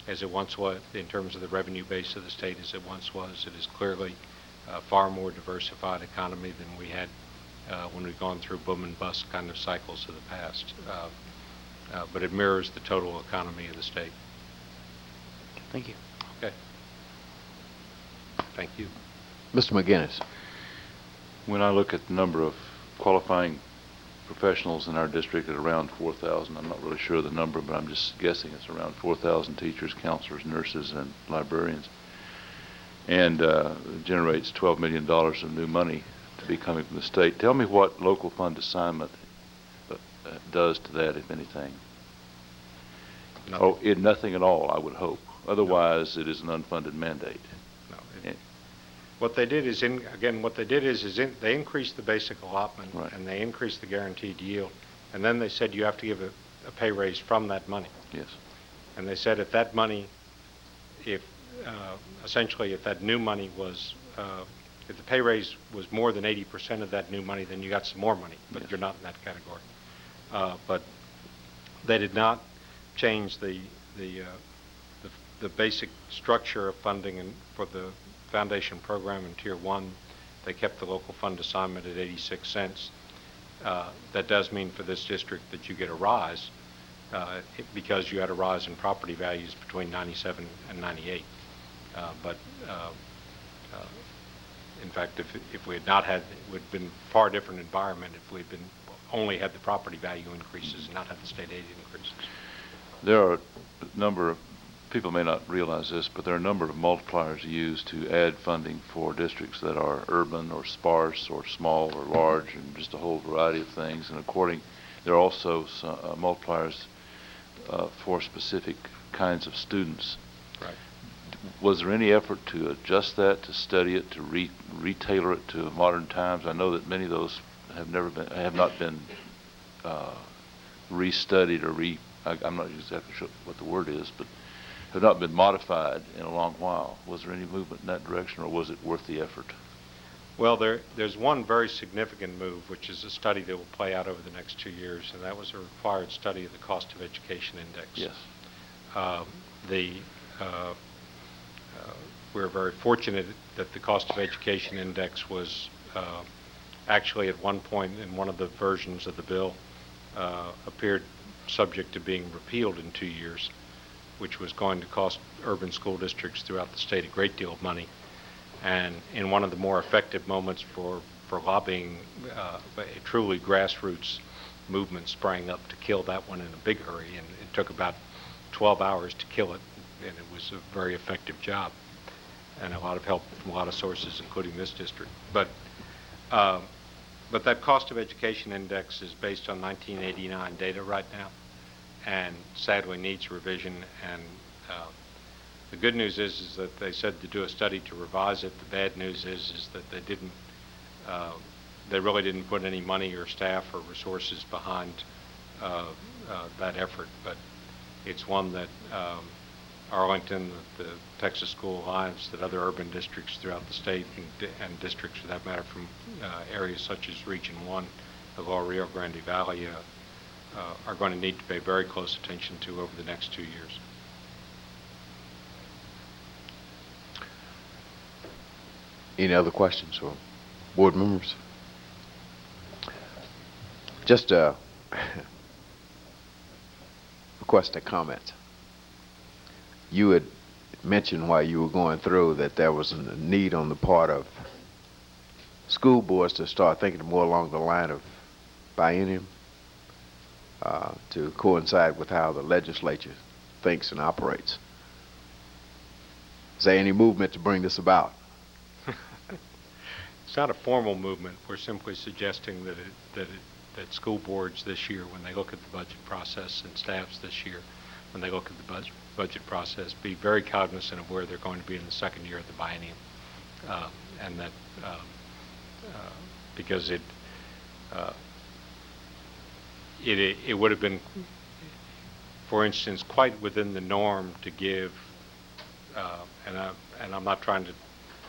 as it once was in terms of the revenue base of the state as it once was. It is clearly a far more diversified economy than we had when we've gone through boom and bust kind of cycles of the past. But it mirrors the total economy of the state. Thank you. Okay. Thank you. Mr. McGinnis. When I look at the number of qualifying professionals in our district at around 4,000, I'm not really sure of the number, but I'm just guessing it's around 4,000 teachers, counselors, nurses, and librarians, and generates $12 million of new money to be coming from the state. Tell me what local fund assignment does to that, if anything. Nothing. Nothing at all, I would hope. Otherwise, it is an unfunded mandate. What they did is, they increased the basic allotment, right, and they increased the guaranteed yield, and then they said you have to give a pay raise from that money. Yes. And they said if that money, essentially if that new money was, if the pay raise was more than 80% of that new money, then you got some more money, but you're not in that category. But they did not change the basic structure of funding and for the foundation program in Tier 1. They kept the local fund assignment at 86 cents. That does mean for this district that you get a rise because you had a rise in property values between 97 and 98. In fact, if we had not had, it would have been a far different environment if we had only had the property value increases and not had the state aid increases. There are a number of people may not realize this, but there are a number of multipliers used to add funding for districts that are urban or sparse or small or large, and just a whole variety of things. And there are also some, multipliers for specific kinds of students. Right. Was there any effort to adjust that, to study it, to retailor it to modern times? I know that many of those have not been restudied or I'm not exactly sure what the word is, but have not been modified in a long while. Was there any movement in that direction, or was it worth the effort? Well, there's one very significant move, which is a study that will play out over the next 2 years, and that was a required study of the cost of education index. Yes. We're very fortunate that the cost of education index was actually at one point in one of the versions of the bill appeared subject to being repealed in 2 years, which was going to cost urban school districts throughout the state a great deal of money. And in one of the more effective moments for lobbying, a truly grassroots movement sprang up to kill that one in a big hurry, and it took about 12 hours to kill it, and it was a very effective job, and a lot of help from a lot of sources, including this district. But that cost of education index is based on 1989 data right now, and sadly needs revision. And the good news is that they said to do a study to revise it. The bad news is that they didn't. They really didn't put any money or staff or resources behind that effort. But it's one that Arlington, the Texas School Alliance, that other urban districts throughout the state, and districts for that matter from areas such as Region 1, the Lower Rio Grande Valley, are going to need to pay very close attention to over the next 2 years. Any other questions for board members? Just request a comment. You had mentioned while you were going through that there was a need on the part of school boards to start thinking more along the line of biennium to coincide with how the legislature thinks and operates. Is there any movement to bring this about? It's not a formal movement. We're simply suggesting that school boards this year, when they look at the budget process, and staffs this year, when they look at the budget process, be very cognizant of where they're going to be in the second year of the biennium, and that because it would have been, for instance, quite within the norm to give, and I'm not trying to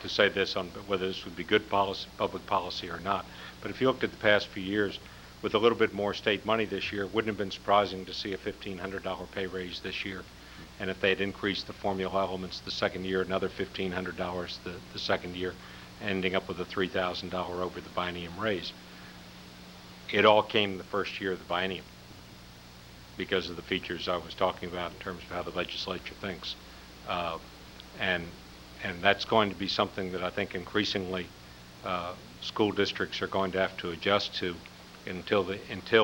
say this on whether this would be good policy, public policy or not, but if you looked at the past few years, with a little bit more state money this year, it wouldn't have been surprising to see a $1,500 pay raise this year. And if they had increased the formula elements the second year, another $1,500 the second year, ending up with a $3,000 over the biennium raise. It all came the first year of the biennium because of the features I was talking about in terms of how the legislature thinks. And that's going to be something that I think increasingly school districts are going to have to adjust to until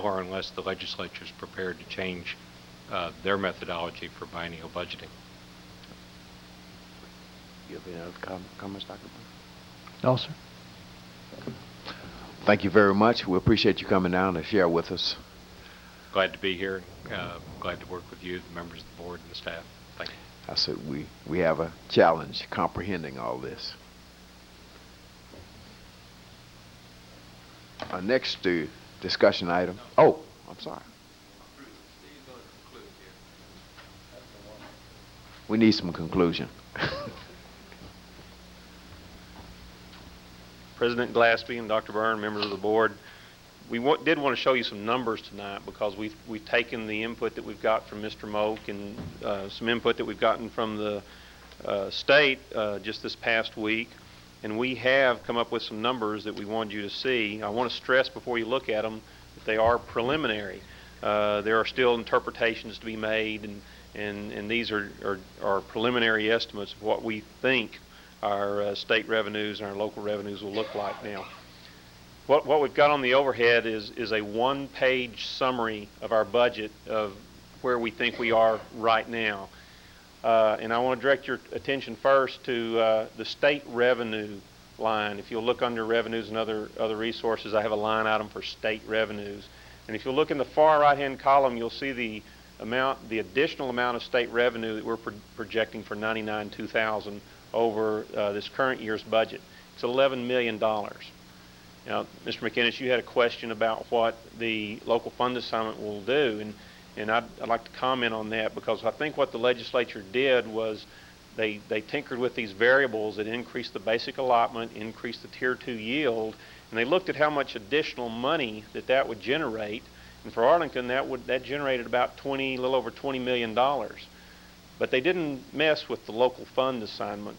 or unless the legislature is prepared to change their methodology for biennial budgeting. You have any other comments, Dr. Brown? No, sir. Thank you very much. We appreciate you coming down to share with us. Glad to be here. Glad to work with you, the members of the board, and the staff. Thank you. I said we have a challenge comprehending all this. Our next discussion item. Oh, I'm sorry. We need some conclusion. President Glaspie and Dr. Byrne, members of the board, we did want to show you some numbers tonight because we've taken the input that we've got from Mr. Moak and some input that we've gotten from the state just this past week, and we have come up with some numbers that we wanted you to see. I want to stress before you look at them that they are preliminary. There are still interpretations to be made, and these are preliminary estimates of what we think our state revenues and our local revenues will look like now. What we've got on the overhead is a one-page summary of our budget of where we think we are right now. And I want to direct your attention first to the state revenue line. If you'll look under revenues and other resources, I have a line item for state revenues. And if you look in the far right-hand column, you'll see the additional amount of state revenue that we're projecting for 99-2000 over this current year's budget. It's $11 million. Now, Mr. McInnes, you had a question about what the local fund assignment will do, and I'd like to comment on that, because I think what the legislature did was they tinkered with these variables that increased the basic allotment, increased the Tier 2 yield, and they looked at how much additional money that would generate. And for Arlington, that generated about a little over $20 million. But they didn't mess with the local fund assignment.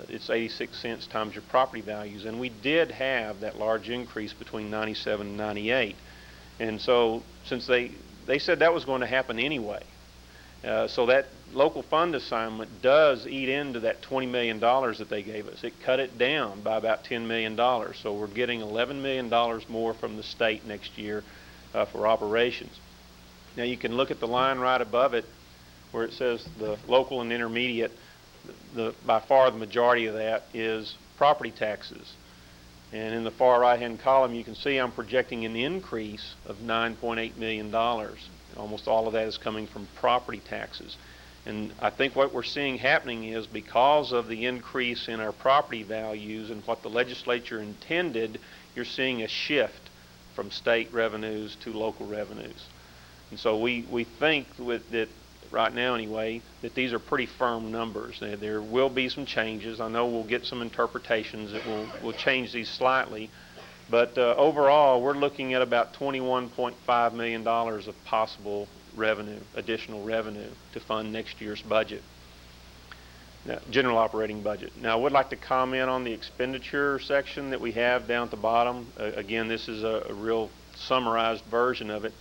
It's 86 cents times your property values, and we did have that large increase between 97 and 98. And so since they said that was going to happen anyway, so that local fund assignment does eat into that $20 million that they gave us. It cut it down by about $10 million. So we're getting $11 million more from the state next year for operations. Now you can look at the line right above it where it says the local and intermediate. By far the majority of that is property taxes. And in the far right-hand column, you can see I'm projecting an increase of $9.8 million. Almost all of that is coming from property taxes. And I think what we're seeing happening is, because of the increase in our property values and what the legislature intended, you're seeing a shift from state revenues to local revenues. And so we think that right now anyway, that these are pretty firm numbers. There will be some changes. I know we'll get some interpretations that will change these slightly. But overall, we're looking at about $21.5 million of possible revenue, additional revenue, to fund next year's budget, general operating budget. Now, I would like to comment on the expenditure section that we have down at the bottom. Again, this is a real summarized version of it.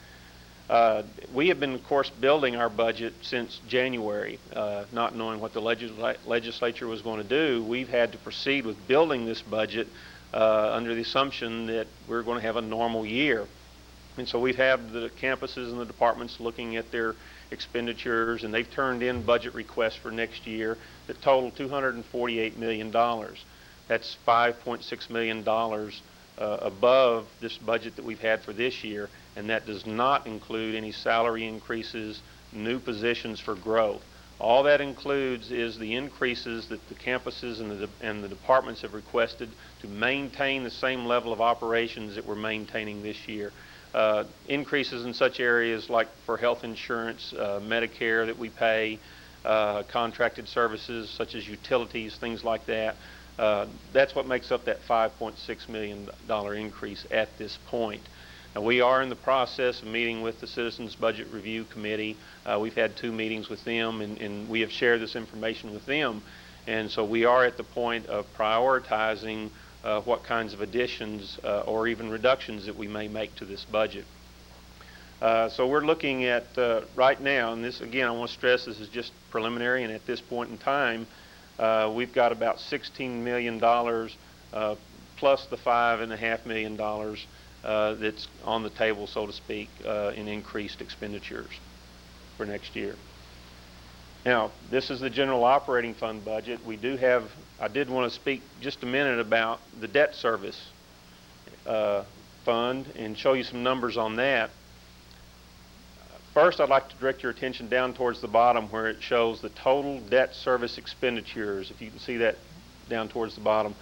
We have been, of course, building our budget since January, not knowing what the legislature was going to do. We've had to proceed with building this budget under the assumption that we're going to have a normal year. And so we've had the campuses and the departments looking at their expenditures, and they've turned in budget requests for next year that total $248 million. That's $5.6 million above this budget that we've had for this year, and that does not include any salary increases, new positions for growth. All that includes is the increases that the campuses and the departments have requested to maintain the same level of operations that we're maintaining this year. Increases in such areas like for health insurance, Medicare that we pay, contracted services such as utilities, things like that. That's what makes up that $5.6 million increase at this point. Now, we are in the process of meeting with the Citizens Budget Review Committee. We've had 2 meetings with them, and we have shared this information with them. And so we are at the point of prioritizing what kinds of additions or even reductions that we may make to this budget. So we're looking at right now, and this again I want to stress this is just preliminary, and at this point in time we've got about $16 million plus the $5.5 million that's on the table, so to speak, in increased expenditures for next year. Now, this is the general operating fund budget. We do have, I did want to speak just a minute about the debt service fund and show you some numbers on that. First, I'd like to direct your attention down towards the bottom where it shows the total debt service expenditures, if you can see that down towards the bottom.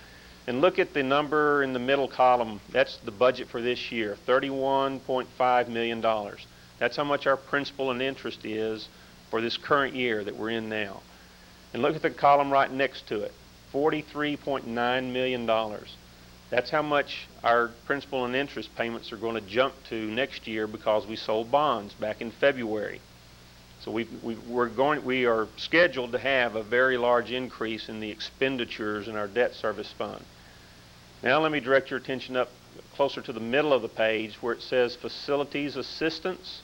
And look at the number in the middle column. That's the budget for this year, $31.5 million. That's how much our principal and interest is for this current year that we're in now. And look at the column right next to it, $43.9 million. That's how much our principal and interest payments are going to jump to next year because we sold bonds back in February. So we are scheduled to have a very large increase in the expenditures in our debt service fund. Now let me direct your attention up closer to the middle of the page where it says facilities assistance.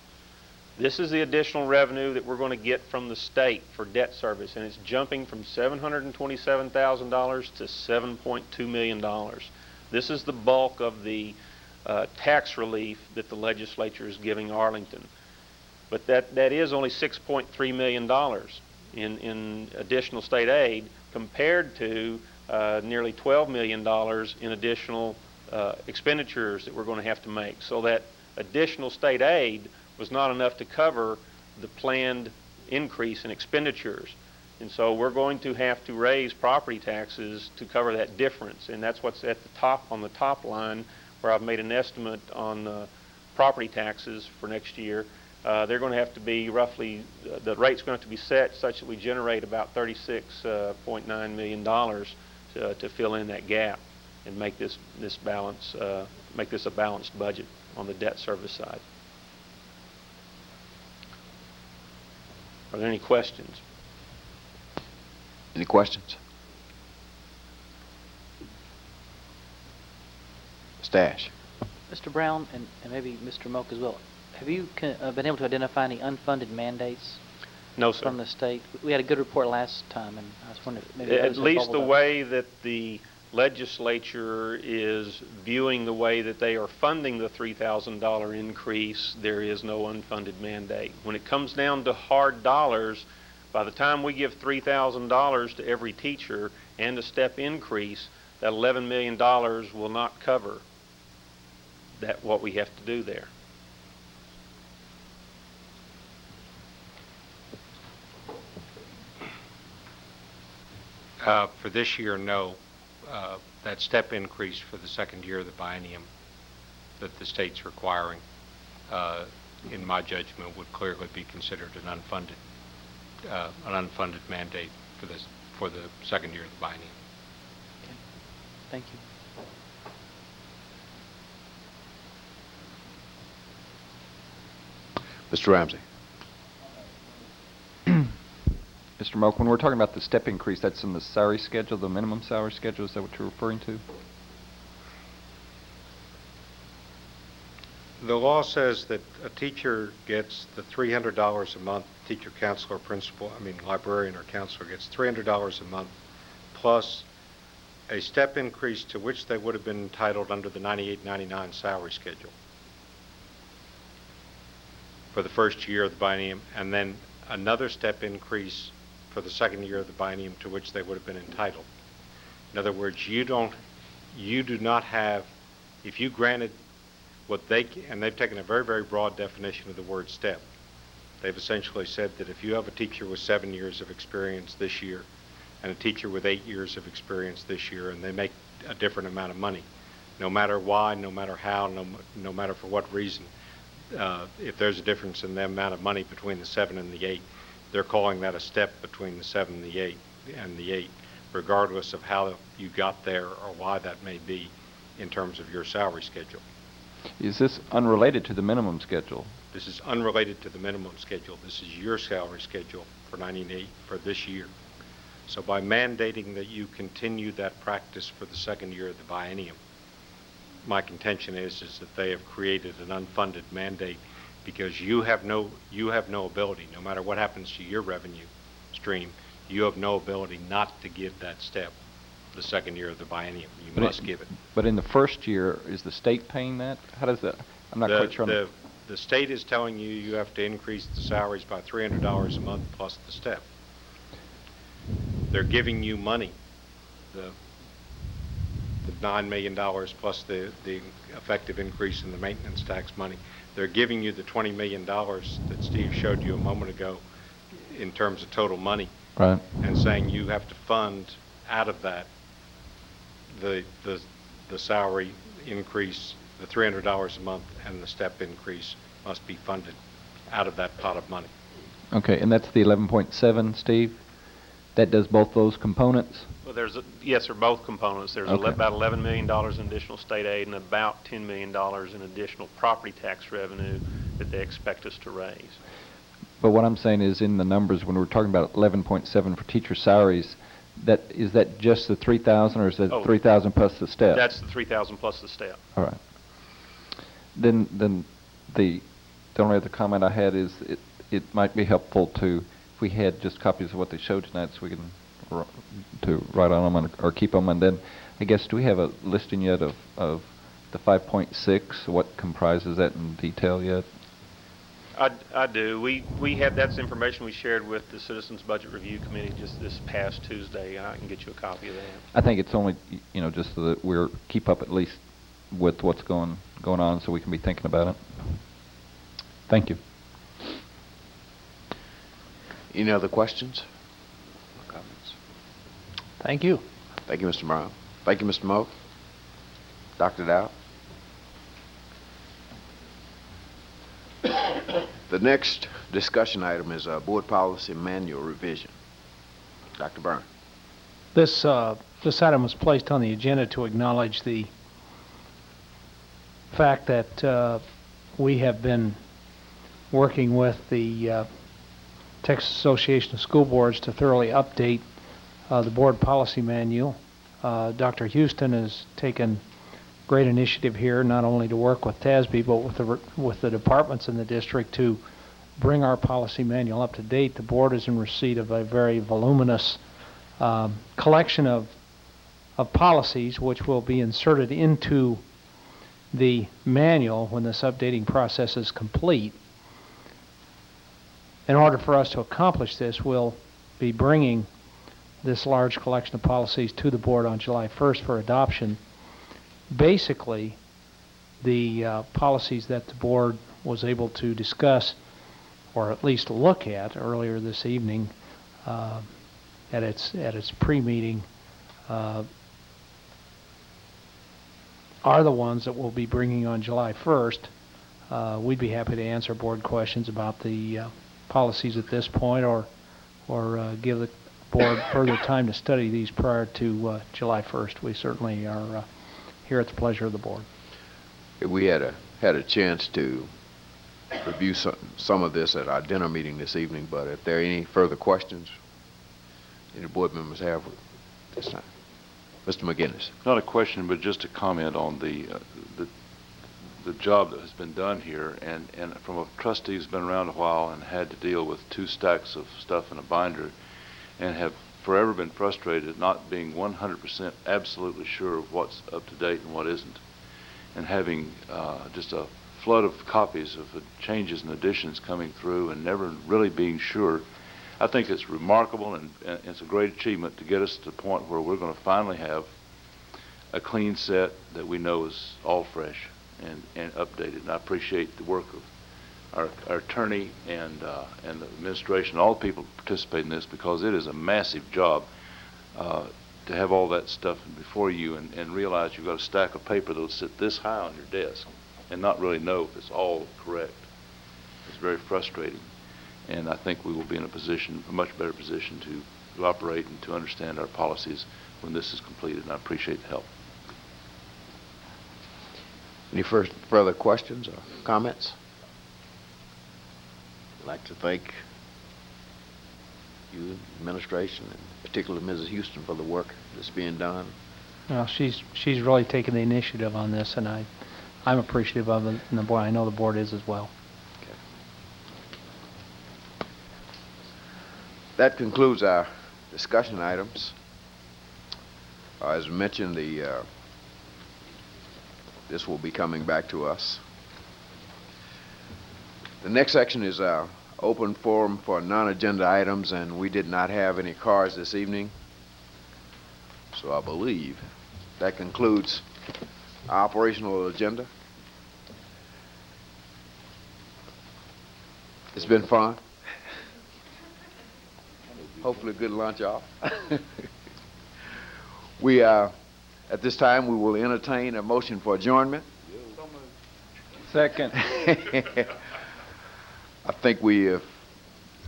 This is the additional revenue that we're going to get from the state for debt service, and it's jumping from $727,000 to $7.2 million. This is the bulk of the tax relief that the legislature is giving Arlington. But that is only $6.3 million. in additional state aid compared to nearly $12 million in additional expenditures that we're going to have to make. So that additional state aid was not enough to cover the planned increase in expenditures. And so we're going to have to raise property taxes to cover that difference. And that's what's at the top, on the top line, where I've made an estimate on property taxes for next year. They're going to have to be roughly, the rate's going to have to be set such that we generate about $36.9 million to fill in that gap and make this balance, make this a balanced budget on the debt service side. Are there any questions? Any questions? Stash. Mr. Brown and maybe Mr. Moak as well, have you been able to identify any unfunded mandates No, sir. from the state? We had a good report last time, and I was wondering if maybe At others have least the followed up. way that the legislature is viewing the way that they are funding the $3,000 increase, there is no unfunded mandate. When it comes down to hard dollars, by the time we give $3,000 to every teacher and a step increase, that $11 million will not cover what we have to do there. For this year, no. That step increase for the second year of the biennium that the state's requiring, in my judgment, would clearly be considered an unfunded mandate for the second year of the biennium. Okay. Thank you. Mr. Ramsey. Mr. Moak, when we're talking about the step increase, that's in the salary schedule, the minimum salary schedule, is that what you're referring to? The law says that a teacher gets the $300 a month, teacher, counselor, principal, librarian or counselor gets $300 a month plus a step increase to which they would have been entitled under the 98-99 salary schedule for the first year of the biennium, and then another step increase for the second year of the biennium to which they would have been entitled. In other words, you do not have, if you granted what and they've taken a very, very broad definition of the word step. They've essentially said that if you have a teacher with 7 years of experience this year and a teacher with 8 years of experience this year, and they make a different amount of money, no matter why, no matter how, no matter for what reason, if there's a difference in the amount of money between the 7 and the 8, they're calling that a step between the 7 and the 8, regardless of how you got there or why that may be in terms of your salary schedule. Is this unrelated to the minimum schedule? This is unrelated to the minimum schedule. This is your salary schedule for 98 for this year. So by mandating that you continue that practice for the second year of the biennium, my contention is that they have created an unfunded mandate because you have no ability, no matter what happens to your revenue stream, you have no ability not to give that step the second year of the biennium. You must give it. But in the first year, is the state paying that? How does that? I'm not quite sure. The state is telling you you have to increase the salaries by $300 a month plus the step. They're giving you money, the $9 million plus the effective increase in the maintenance tax money. They're giving you the $20 million that Steve showed you a moment ago in terms of total money. Right. And saying you have to fund out of that the salary increase, the $300 a month, and the step increase must be funded out of that pot of money. Okay, and that's the 11.7, Steve? That does both those components? Well, yes, sir, both components. There's Okay. about $11 million in additional state aid and about $10 million in additional property tax revenue that they expect us to raise. But what I'm saying is in the numbers, when we're talking about 11.7 for teacher salaries, is that just the 3,000 or is that 3,000 plus the step? That's the 3,000 plus the step. All right. Then the only other comment I had is it might be helpful to, if we had just copies of what they showed tonight so we can to write on them or keep them. And then I guess, do we have a listing yet of the 5.6, what comprises that in detail yet? I do. We had, that's information we shared with the Citizens Budget Review Committee just this past Tuesday. I can get you a copy of that. I think it's only, just so that we're keep up at least with what's going on, so we can be thinking about it. Thank you. Any other questions or comments? Thank you. Thank you, Mr. Brown. Thank you, Mr. Moak. Dr. Dow. The next discussion item is Board Policy Manual Revision. Dr. Byrne. This item was placed on the agenda to acknowledge the fact that we have been working with the Texas Association of School Boards to thoroughly update the Board Policy Manual. Dr. Houston has taken great initiative here, not only to work with TASB, but with the departments in the district to bring our policy manual up to date. The board is in receipt of a very voluminous collection of policies, which will be inserted into the manual when this updating process is complete. In order for us to accomplish this, we'll be bringing this large collection of policies to the board on July 1st for adoption. Basically, the policies that the board was able to discuss, or at least look at earlier this evening at its pre-meeting, are the ones that we'll be bringing on July 1st. We'd be happy to answer board questions about the policies at this point, or give the board further time to study these prior to July 1st. We certainly are here at the pleasure of the board. We had a chance to review some of this at our dinner meeting this evening, but if there are any further questions any board members have this time. Mr. McGinnis. Not a question, but just a comment on the job that has been done here, and from a trustee who's been around a while and had to deal with 2 stacks of stuff in a binder, and have forever been frustrated at not being 100% absolutely sure of what's up to date and what isn't, and having just a flood of copies of the changes and additions coming through and never really being sure. I think it's remarkable, and it's a great achievement to get us to the point where we're going to finally have a clean set that we know is all fresh and updated. And I appreciate the work of our attorney and the administration, all the people who participate in this, because it is a massive job to have all that stuff before you and realize you've got a stack of paper that'll sit this high on your desk and not really know if it's all correct. It's very frustrating. And I think we will be in a much better position to operate and to understand our policies when this is completed, and I appreciate the help. Any further questions or comments? I'd like to thank you, administration, and particularly Mrs. Houston, for the work that's being done. Well, she's really taken the initiative on this, and I'm appreciative of it, and I know the board is as well. That concludes our discussion items. As mentioned, this will be coming back to us. The next section is our open forum for non-agenda items, and we did not have any cards this evening. So I believe that concludes our operational agenda. It's been fun. Hopefully a good lunch off. At this time, we will entertain a motion for adjournment. Second. I think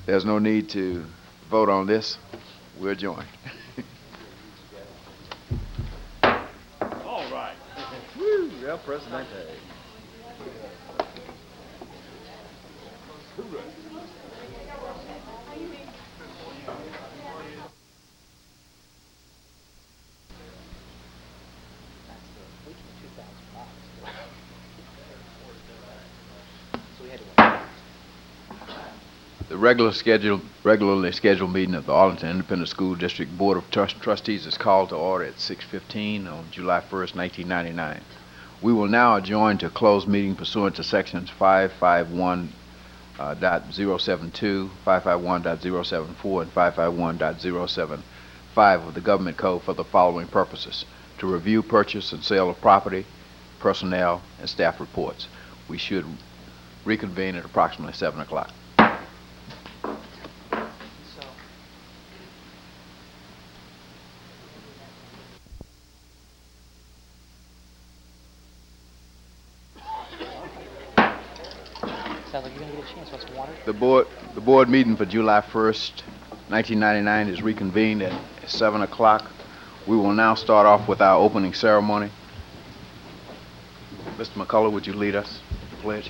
there's no need to vote on this. We're adjourned. All right. Woo, El Presidente. The regularly scheduled meeting of the Arlington Independent School District Board of Trustees is called to order at 6:15 on July 1st, 1999. We will now adjourn to a closed meeting pursuant to sections 551 .072, 551.074, and 551.075 of the Government Code for the following purposes: to review, purchase, and sale of property, personnel, and staff reports. We should reconvene at approximately 7 o'clock. Sounds like you're going to get a chance. Want some water? The board meeting for July 1st, 1999 is reconvened at 7 o'clock. We will now start off with our opening ceremony. Mr. McCullough, would you lead us in the pledge?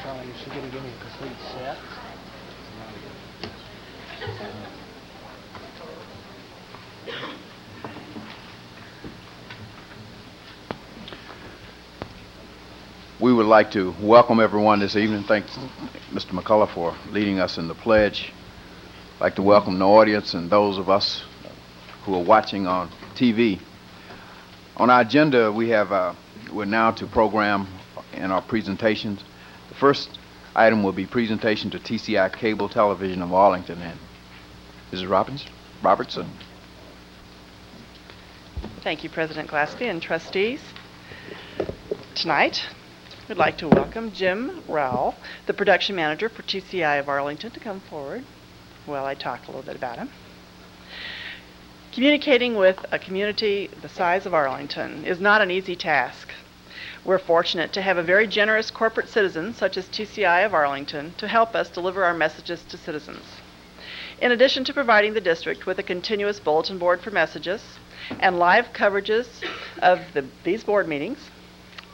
Charlie, you should give me a complete set. We would like to welcome everyone this evening. Thanks, Mr. McCullough, for leading us in the pledge. I'd like to welcome the audience and those of us who are watching on TV. On our agenda, we're now to program in our presentations. The first item will be presentation to TCI Cable Television of Arlington and Mrs. Robertson. Thank you, President Glaspie and trustees. Tonight, we'd like to welcome Jim Rowell, the production manager for TCI of Arlington, to come forward while I talk a little bit about him. Communicating with a community the size of Arlington is not an easy task. We're fortunate to have a very generous corporate citizen such as TCI of Arlington to help us deliver our messages to citizens. In addition to providing the district with a continuous bulletin board for messages and live coverages of these board meetings,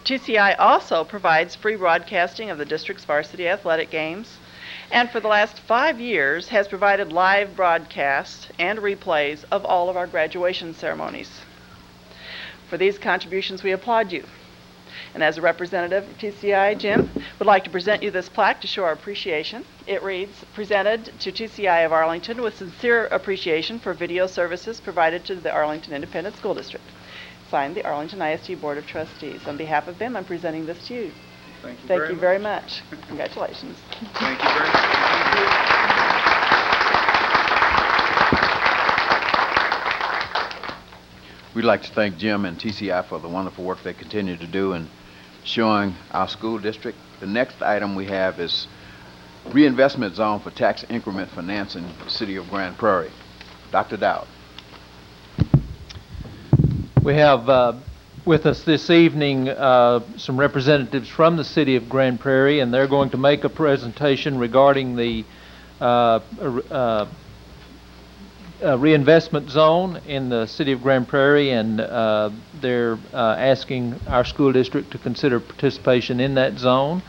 TCI also provides free broadcasting of the district's varsity athletic games, and for the last 5 years has provided live broadcasts and replays of all of our graduation ceremonies. For these contributions, we applaud you. And as a representative of TCI, Jim would like to present you this plaque to show our appreciation. It reads, "Presented to TCI of Arlington with sincere appreciation for video services provided to the Arlington Independent School District." Signed, the Arlington ISD Board of Trustees. On behalf of them, I'm presenting this to you. Thank you very much. Congratulations. Thank you very much. We'd like to thank Jim and TCI for the wonderful work they continue to do in showing our school district. The next item we have is reinvestment zone for tax increment financing in the city of Grand Prairie. Dr. Dowd. We have with us this evening some representatives from the city of Grand Prairie, and they're going to make a presentation regarding the reinvestment zone in the city of Grand Prairie, and they're asking our school district to consider participation in that zone.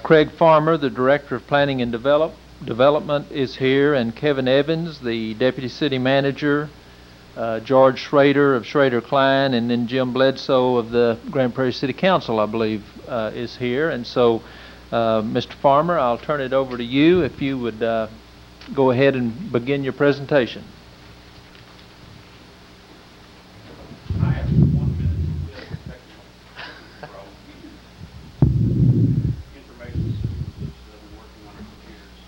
Craig Farmer, the Director of Planning and Development, is here, and Kevin Evans, the Deputy City Manager, George Schrader of Schrader Klein, and then Jim Bledsoe of the Grand Prairie City Council, I believe, is here. And so, Mr. Farmer, I'll turn it over to you if you would go ahead and begin your presentation. I have 1 minute. Information systems that we're working on our computers.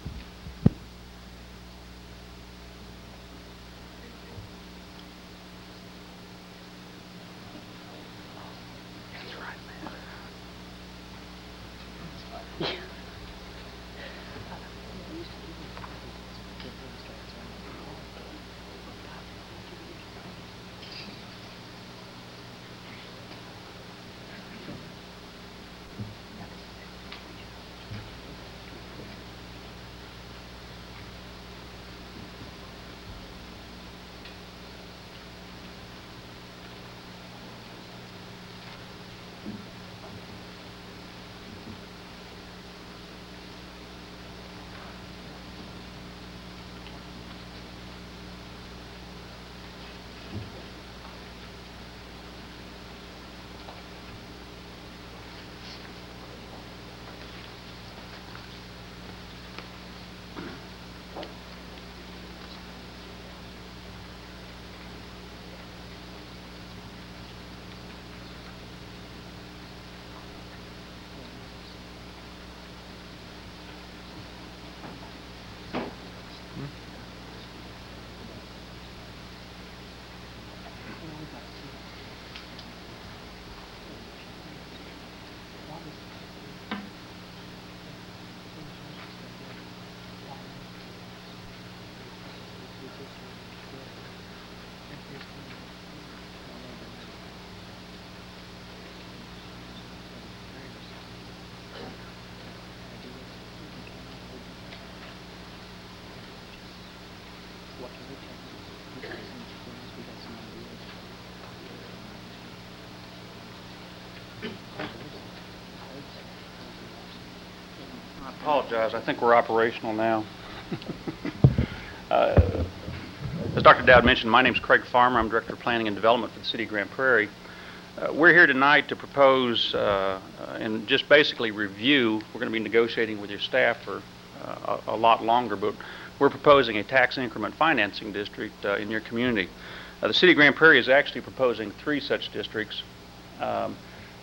That's right, man. apologize. I think we're operational now. As Dr. Dowd mentioned, my name is Craig Farmer. I'm Director of Planning and Development for the City of Grand Prairie. We're here tonight to propose and just basically review. We're going to be negotiating with your staff for a lot longer, but we're proposing a tax increment financing district in your community. The City of Grand Prairie is actually proposing 3 such districts.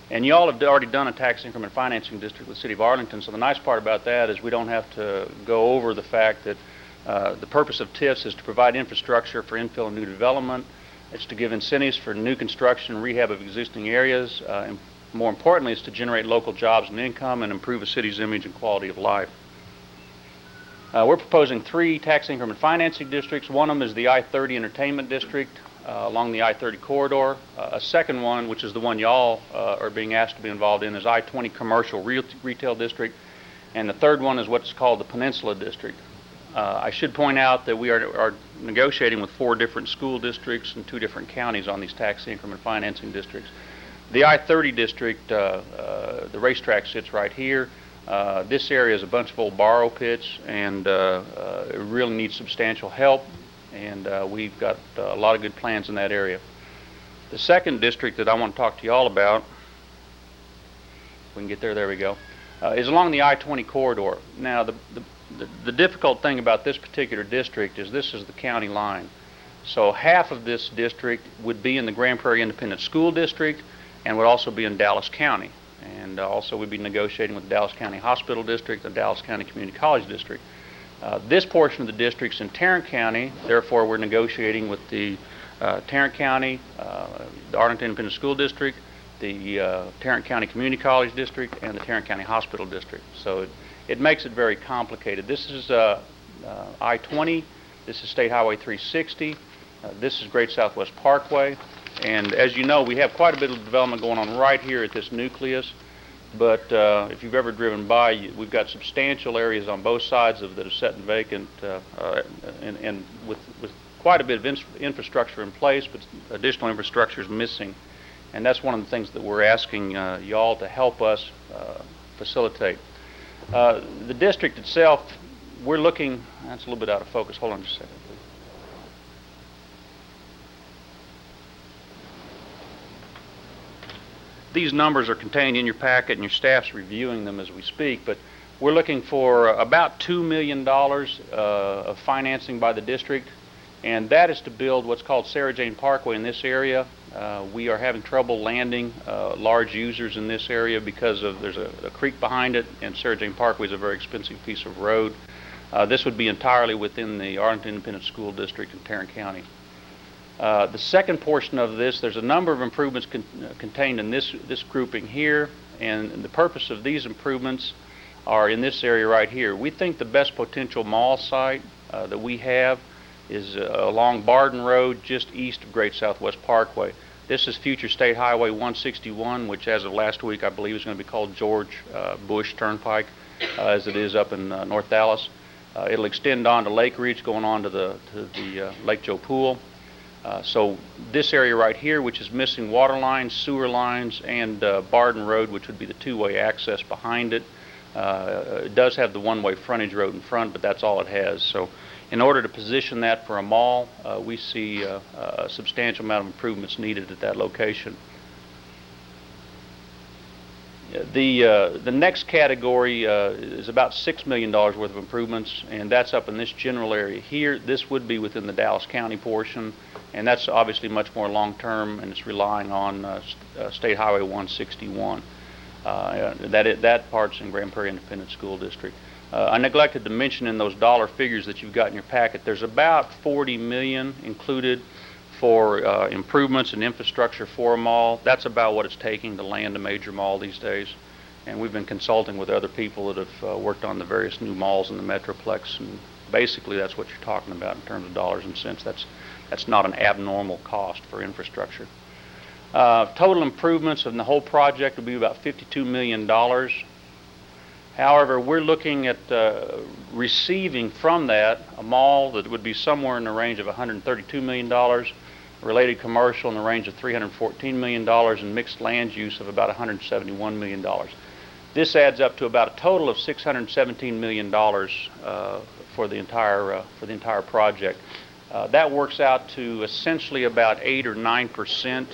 And you all have already done a tax increment financing district with the City of Arlington, so the nice part about that is we don't have to go over the fact that the purpose of TIFs is to provide infrastructure for infill and new development. It's to give incentives for new construction and rehab of existing areas, and more importantly, it's to generate local jobs and income and improve a city's image and quality of life. We're proposing 3 tax increment financing districts. One of them is the I-30 Entertainment District along the I-30 corridor. A second one, which is the one y'all are being asked to be involved in, is I-20 Commercial Retail District. And the third one is what's called the Peninsula District. I should point out that we are negotiating with 4 different school districts and 2 different counties on these tax increment financing districts. The I-30 district, the racetrack sits right here. This area is a bunch of old borrow pits, and it really needs substantial help, and we've got a lot of good plans in that area. The second district that I want to talk to you all about, if we can get there, there we go, is along the I-20 corridor. Now, the difficult thing about this particular district is this is the county line. So half of this district would be in the Grand Prairie Independent School District and would also be in Dallas County. And also we'd be negotiating with the Dallas County Hospital District, the Dallas County Community College District. This portion of the district's in Tarrant County, therefore we're negotiating with the Tarrant County, the Arlington Independent School District, the Tarrant County Community College District, and the Tarrant County Hospital District. So it makes it very complicated. This is I-20, this is State Highway 360, this is Great Southwest Parkway, and as you know, we have quite a bit of development going on right here at this nucleus, but if you've ever driven by, we've got substantial areas on both sides of that are set and vacant, and with quite a bit of infrastructure in place, but additional infrastructure is missing, and that's one of the things that we're asking y'all to help us facilitate. The district itself, we're looking, that's a little bit out of focus, hold on just a second, please. These numbers are contained in your packet and your staff's reviewing them as we speak, but we're looking for about $2 million of financing by the district, and that is to build what's called Sarah Jane Parkway in this area. We are having trouble landing large users in this area because there's a creek behind it, and Sarah Jane Parkway is a very expensive piece of road. This would be entirely within the Arlington Independent School District in Tarrant County. The second portion of this, there's a number of improvements contained in this grouping here, and the purpose of these improvements are in this area right here. We think the best potential mall site that we have is along Barden Road, just east of Great Southwest Parkway. This is future State Highway 161, which as of last week I believe is going to be called George Bush Turnpike, as it is up in North Dallas. It'll extend on to Lake Ridge, going on to the Lake Joe Pool. So this area right here, which is missing water lines, sewer lines, and Barden Road, which would be the 2-way access behind it, it does have the 1-way frontage road in front, but that's all it has. So in order to position that for a mall, we see a substantial amount of improvements needed at that location. The next category is about $6 million worth of improvements, and that's up in this general area here. This would be within the Dallas County portion, and that's obviously much more long-term, and it's relying on State Highway 161. That part's in Grand Prairie Independent School District. I neglected to mention in those dollar figures that you've got in your packet, there's about $40 million included for improvements and infrastructure for a mall. That's about what it's taking to land a major mall these days. And we've been consulting with other people that have worked on the various new malls in the Metroplex, and basically that's what you're talking about in terms of dollars and cents. That's not an abnormal cost for infrastructure. Total improvements in the whole project will be about $52 million. However, we're looking at receiving from that a mall that would be somewhere in the range of $132 million, related commercial in the range of $314 million, and mixed land use of about $171 million. This adds up to about a total of $617 million for the entire project. That works out to essentially about 8 or 9%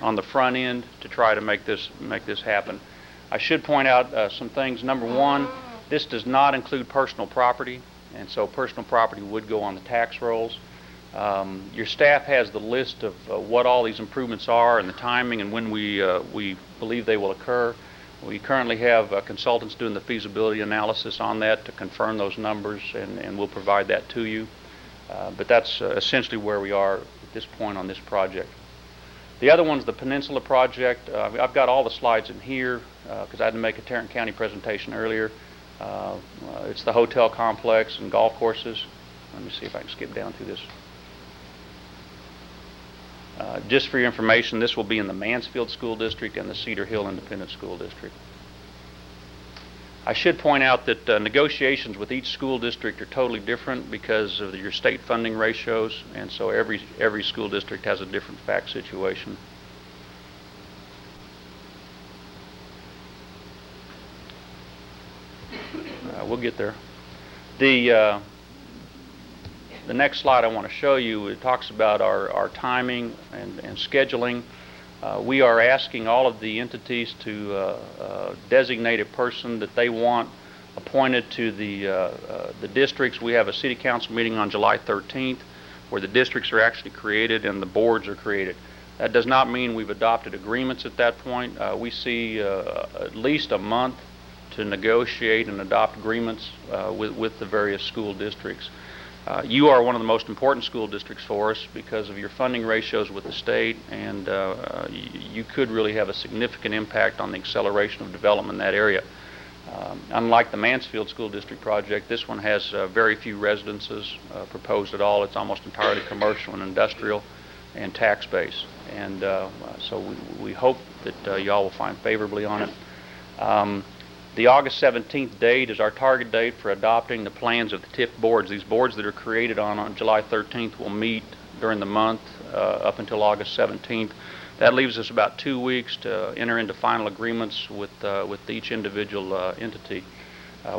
on the front end to try to make this happen. I should point out some things. Number one, this does not include personal property, and so personal property would go on the tax rolls. Your staff has the list of what all these improvements are and the timing and when we believe they will occur. We currently have consultants doing the feasibility analysis on that to confirm those numbers, and we'll provide that to you. But that's essentially where we are at this point on this project. The other one's the Peninsula project. I've got all the slides in here because I had to make a Tarrant County presentation earlier. It's the hotel complex and golf courses. Let me see if I can skip down through this. Just for your information, this will be in the Mansfield School District and the Cedar Hill Independent School District. I should point out that negotiations with each school district are totally different because of your state funding ratios, and so every school district has a different fact situation. We'll get there. The next slide I want to show you, it talks about our timing and scheduling. We are asking all of the entities to designate a person that they want appointed to the districts. We have a city council meeting on July 13th where the districts are actually created and the boards are created. That does not mean we've adopted agreements at that point. We see at least a month to negotiate and adopt agreements with the various school districts. You are one of the most important school districts for us because of your funding ratios with the state, and you could really have a significant impact on the acceleration of development in that area. Unlike the Mansfield School District project, this one has very few residences proposed at all. It's almost entirely commercial and industrial and tax base. And so we hope that y'all will find favorably on it. The August 17th date is our target date for adopting the plans of the TIF boards. These boards that are created on July 13th will meet during the month up until August 17th. That leaves us about 2 weeks to enter into final agreements with each individual entity.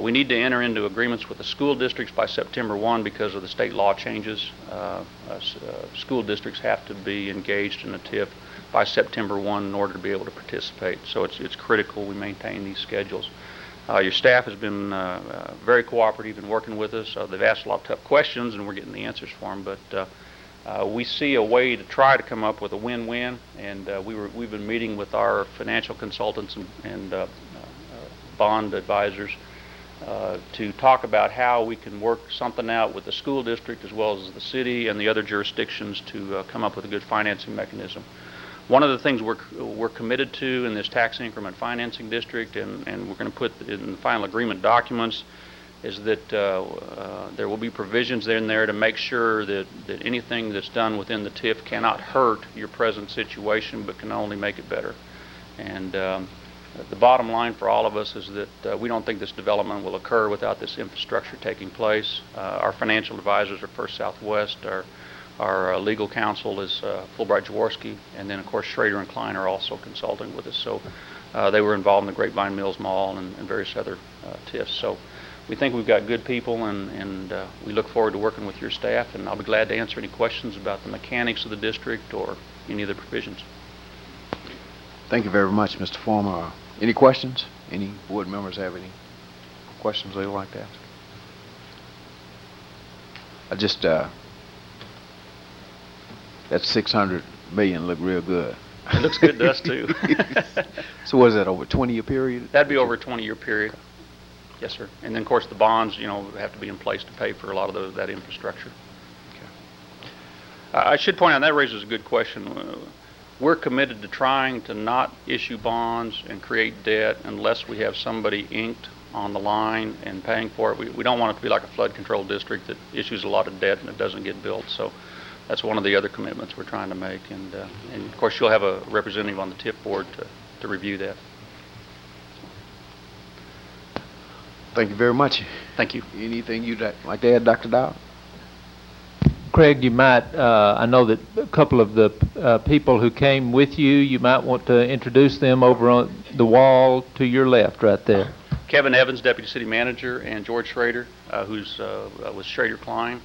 We need to enter into agreements with the school districts by September 1 because of the state law changes. School districts have to be engaged in a TIF by September 1 in order to be able to participate. So it's critical we maintain these schedules. Your staff has been very cooperative in working with us. They've asked a lot of tough questions and we're getting the answers for them, but we see a way to try to come up with a win-win, and we've been meeting with our financial consultants and bond advisors to talk about how we can work something out with the school district as well as the city and the other jurisdictions to come up with a good financing mechanism. One of the things we're committed to in this tax increment financing district, and we're going to put in the final agreement documents, is that there will be provisions in there to make sure that anything that's done within the TIF cannot hurt your present situation but can only make it better. And the bottom line for all of us is that we don't think this development will occur without this infrastructure taking place. Our financial advisors are First Southwest. Our legal counsel is Fulbright Jaworski, and then of course Schrader and Klein are also consulting with us. So they were involved in the Grapevine Mills Mall and various other TIFs. So we think we've got good people, and we look forward to working with your staff, and I'll be glad to answer any questions about the mechanics of the district or any of the provisions. Thank you very much, Mr. Former. Any questions? Any board members have any questions they'd like to ask? I just that 600 million look real good. It looks good to us too. So what is that, over a 20-year period? That'd be over a 20-year period. Yes, sir. And then of course the bonds, have to be in place to pay for a lot of that infrastructure. Okay. I should point out, that raises a good question. We're committed to trying to not issue bonds and create debt unless we have somebody inked on the line and paying for it. We don't want it to be like a flood control district that issues a lot of debt and it doesn't get built. So that's one of the other commitments we're trying to make. And of course you'll have a representative on the TIF board to review that. Thank you very much. Thank you. Anything you'd like to add, Dr. Dow? Craig, you might, I know that a couple of the people who came with you, you might want to introduce them over the wall to your left right there. Kevin Evans, Deputy City Manager, and George Schrader, who's with Schrader Klein,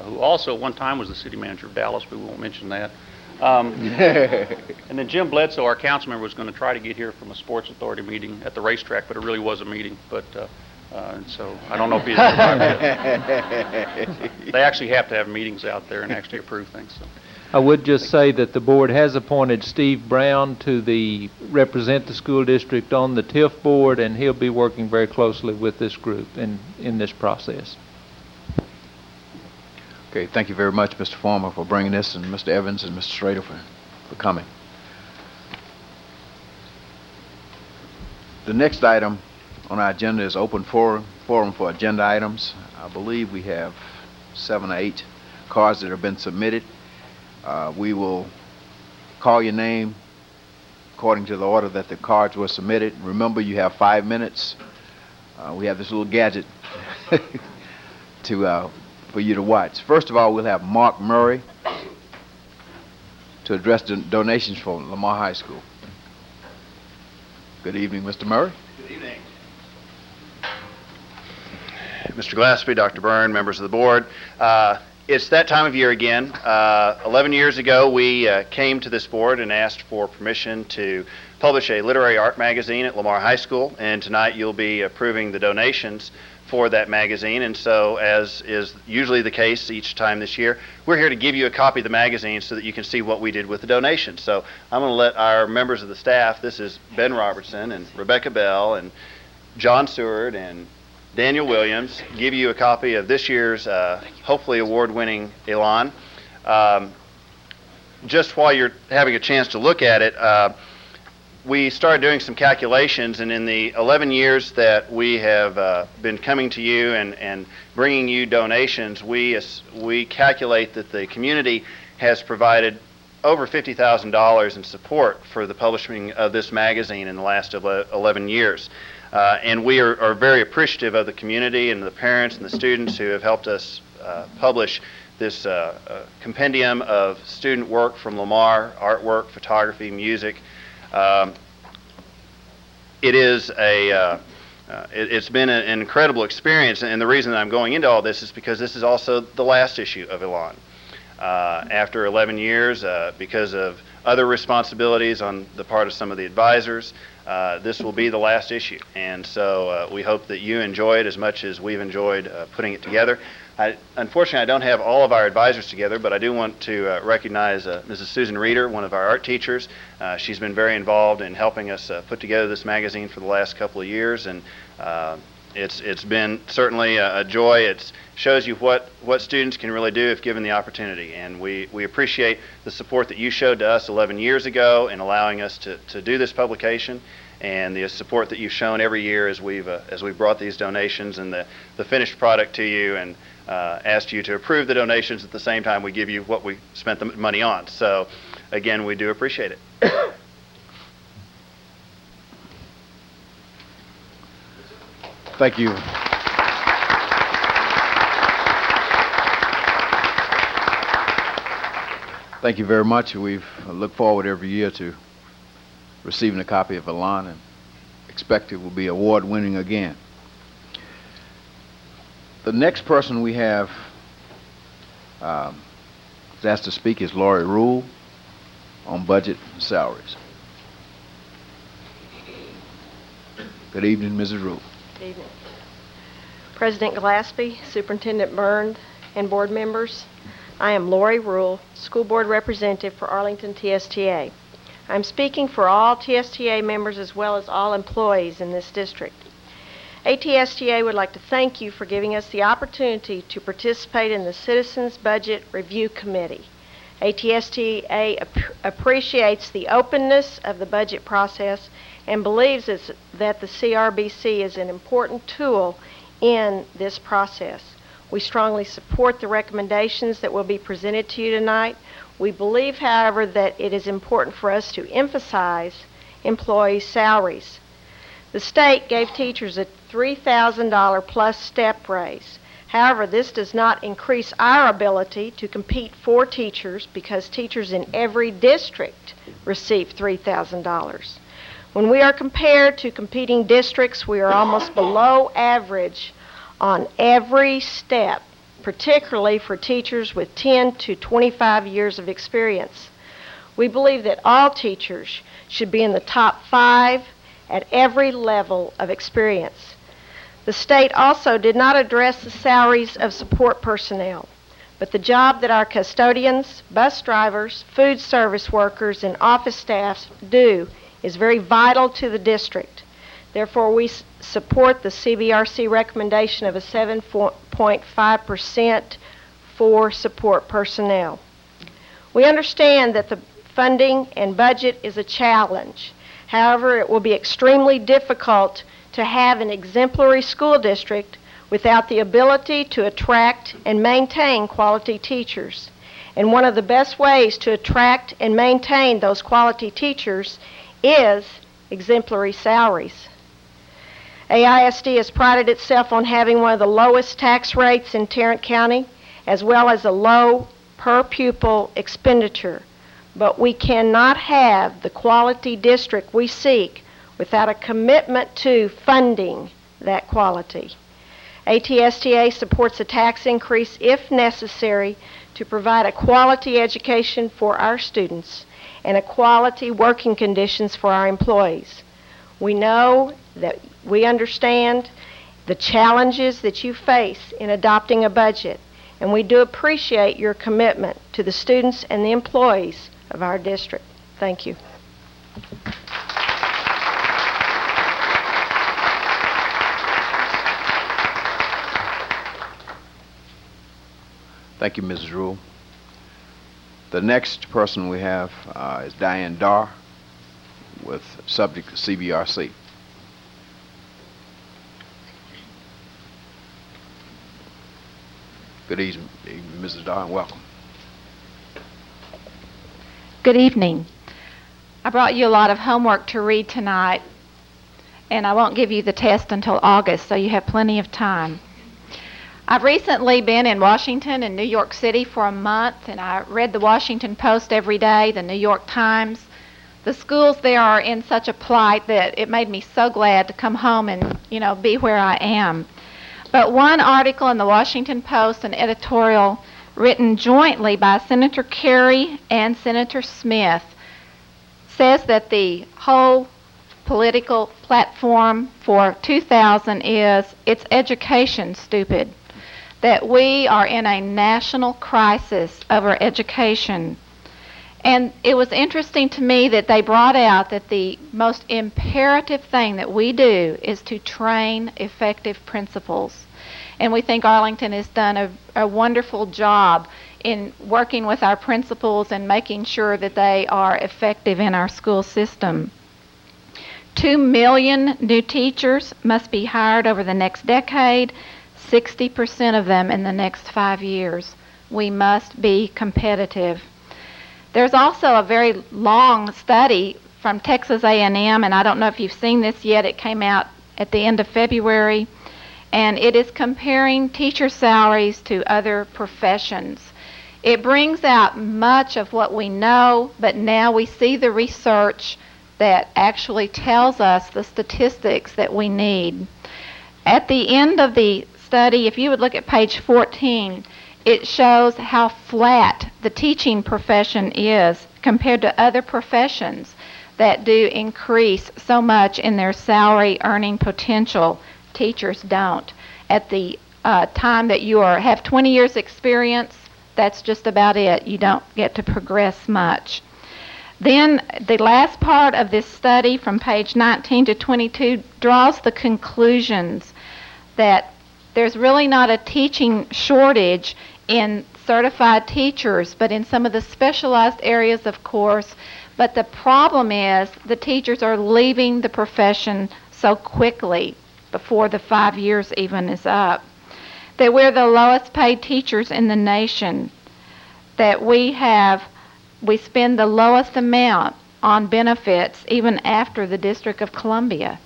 who also at one time was the City Manager of Dallas, but we won't mention that. And then Jim Bledsoe, our council member, was going to try to get here from a Sports Authority meeting at the racetrack, but it really was a meeting. But so I don't know if he's. They actually have to have meetings out there and actually approve things. So. I would just say that the board has appointed Steve Brown to represent the school district on the TIF board, and he'll be working very closely with this group in this process. Okay, thank you very much, Mr. Farmer, for bringing this, and Mr. Evans and Mr. Schrader for coming. The next item on our agenda is open forum for agenda items. I believe we have 7 or 8 cards that have been submitted. We will call your name according to the order that the cards were submitted. Remember, you have 5 minutes. We have this little gadget for you to watch. First of all, we'll have Mark Murray to address the donations for Lamar High School. Good evening, Mr. Murray. Good evening. Mr. Glaspie, Dr. Byrne, members of the board. It's that time of year again. 11 years ago, we came to this board and asked for permission to publish a literary art magazine at Lamar High School, and tonight you'll be approving the donations for that magazine. And so, as is usually the case each time this year, we're here to give you a copy of the magazine so that you can see what we did with the donations. So I'm going to let our members of the staff, this is Ben Robertson and Rebecca Bell and John Seward and Daniel Williams, give you a copy of this year's hopefully award-winning Elan. Just while you're having a chance to look at it, we started doing some calculations, and in the 11 years that we have been coming to you and bringing you donations, we calculate that the community has provided over $50,000 in support for the publishing of this magazine in the last 11 years. And we are very appreciative of the community and the parents and the students who have helped us publish this compendium of student work from Lamar, artwork, photography, music. It's been an incredible experience, and the reason that I'm going into all this is because this is also the last issue of Elan. After 11 years, because of other responsibilities on the part of some of the advisors, this will be the last issue, and so we hope that you enjoy it as much as we've enjoyed putting it together. Unfortunately, I don't have all of our advisors together, but I do want to recognize Mrs. Susan Reeder, one of our art teachers. She's been very involved in helping us put together this magazine for the last couple of years, and it's been certainly a joy. It shows you what students can really do if given the opportunity, and we appreciate the support that you showed to us 11 years ago in allowing us to do this publication, and the support that you've shown every year as we've brought these donations and the finished product to you, and asked you to approve the donations at the same time we give you what we spent the money on. So again, we do appreciate it. Thank you. Thank you very much. We look forward every year to receiving a copy of Elan and expect it will be award-winning again. The next person we have asked to speak is Lori Rule on budget and salaries. Good evening, Mrs. Rule. Good evening. President Glaspie, Superintendent Byrne, and board members, I am Lori Rule, School Board Representative for Arlington TSTA. I'm speaking for all TSTA members as well as all employees in this district. ATSTA would like to thank you for giving us the opportunity to participate in the Citizens Budget Review Committee. ATSTA appreciates the openness of the budget process and believes that the CRBC is an important tool in this process. We strongly support the recommendations that will be presented to you tonight. We believe, however, that it is important for us to emphasize employee salaries. The state gave teachers a $3,000 plus step raise. However, this does not increase our ability to compete for teachers because teachers in every district receive $3,000. When we are compared to competing districts, we are almost below average on every step, particularly for teachers with 10 to 25 years of experience. We believe that all teachers should be in the top 5 at every level of experience. The state also did not address the salaries of support personnel, but the job that our custodians, bus drivers, food service workers, and office staffs do is very vital to the district. Therefore, we support the CBRC recommendation of a 7.5% for support personnel. We understand that the funding and budget is a challenge. However, it will be extremely difficult to have an exemplary school district without the ability to attract and maintain quality teachers. And one of the best ways to attract and maintain those quality teachers is exemplary salaries. AISD has prided itself on having one of the lowest tax rates in Tarrant County, as well as a low per pupil expenditure. But we cannot have the quality district we seek without a commitment to funding that quality. ATSTA supports a tax increase if necessary to provide a quality education for our students and a quality working conditions for our employees. We know that we understand the challenges that you face in adopting a budget, and we do appreciate your commitment to the students and the employees of our district. Thank you. Thank you, Mrs. Rule. The next person we have is Diane Darr with subject CBRC. Good evening, Mrs. Darr, and welcome. Good evening. I brought you a lot of homework to read tonight, and I won't give you the test until August, so you have plenty of time. I've recently been in Washington and New York City for a month, and I read the Washington Post every day, the New York Times. The schools there are in such a plight that it made me so glad to come home and, be where I am. But one article in the Washington Post, an editorial written jointly by Senator Kerry and Senator Smith, says that the whole political platform for 2000 is "It's education, stupid." That we are in a national crisis over education. And it was interesting to me that they brought out that the most imperative thing that we do is to train effective principals. And we think Arlington has done a wonderful job in working with our principals and making sure that they are effective in our school system. 2 million new teachers must be hired over the next decade, 60% of them in the next 5 years. We must be competitive. There's also a very long study from Texas A&M, and I don't know if you've seen this yet. It came out at the end of February, and it is comparing teacher salaries to other professions. It brings out much of what we know, but now we see the research that actually tells us the statistics that we need. At the end of the study, if you would look at page 14, it shows how flat the teaching profession is compared to other professions that do increase so much in their salary earning potential. Teachers don't. At the time that you have 20 years experience, that's just about it. You don't get to progress much. Then the last part of this study from page 19 to 22 draws the conclusions that there's really not a teaching shortage in certified teachers, but in some of the specialized areas, of course. But the problem is the teachers are leaving the profession so quickly before the 5 years even is up. That we're the lowest paid teachers in the nation. That we spend the lowest amount on benefits even after the District of Columbia.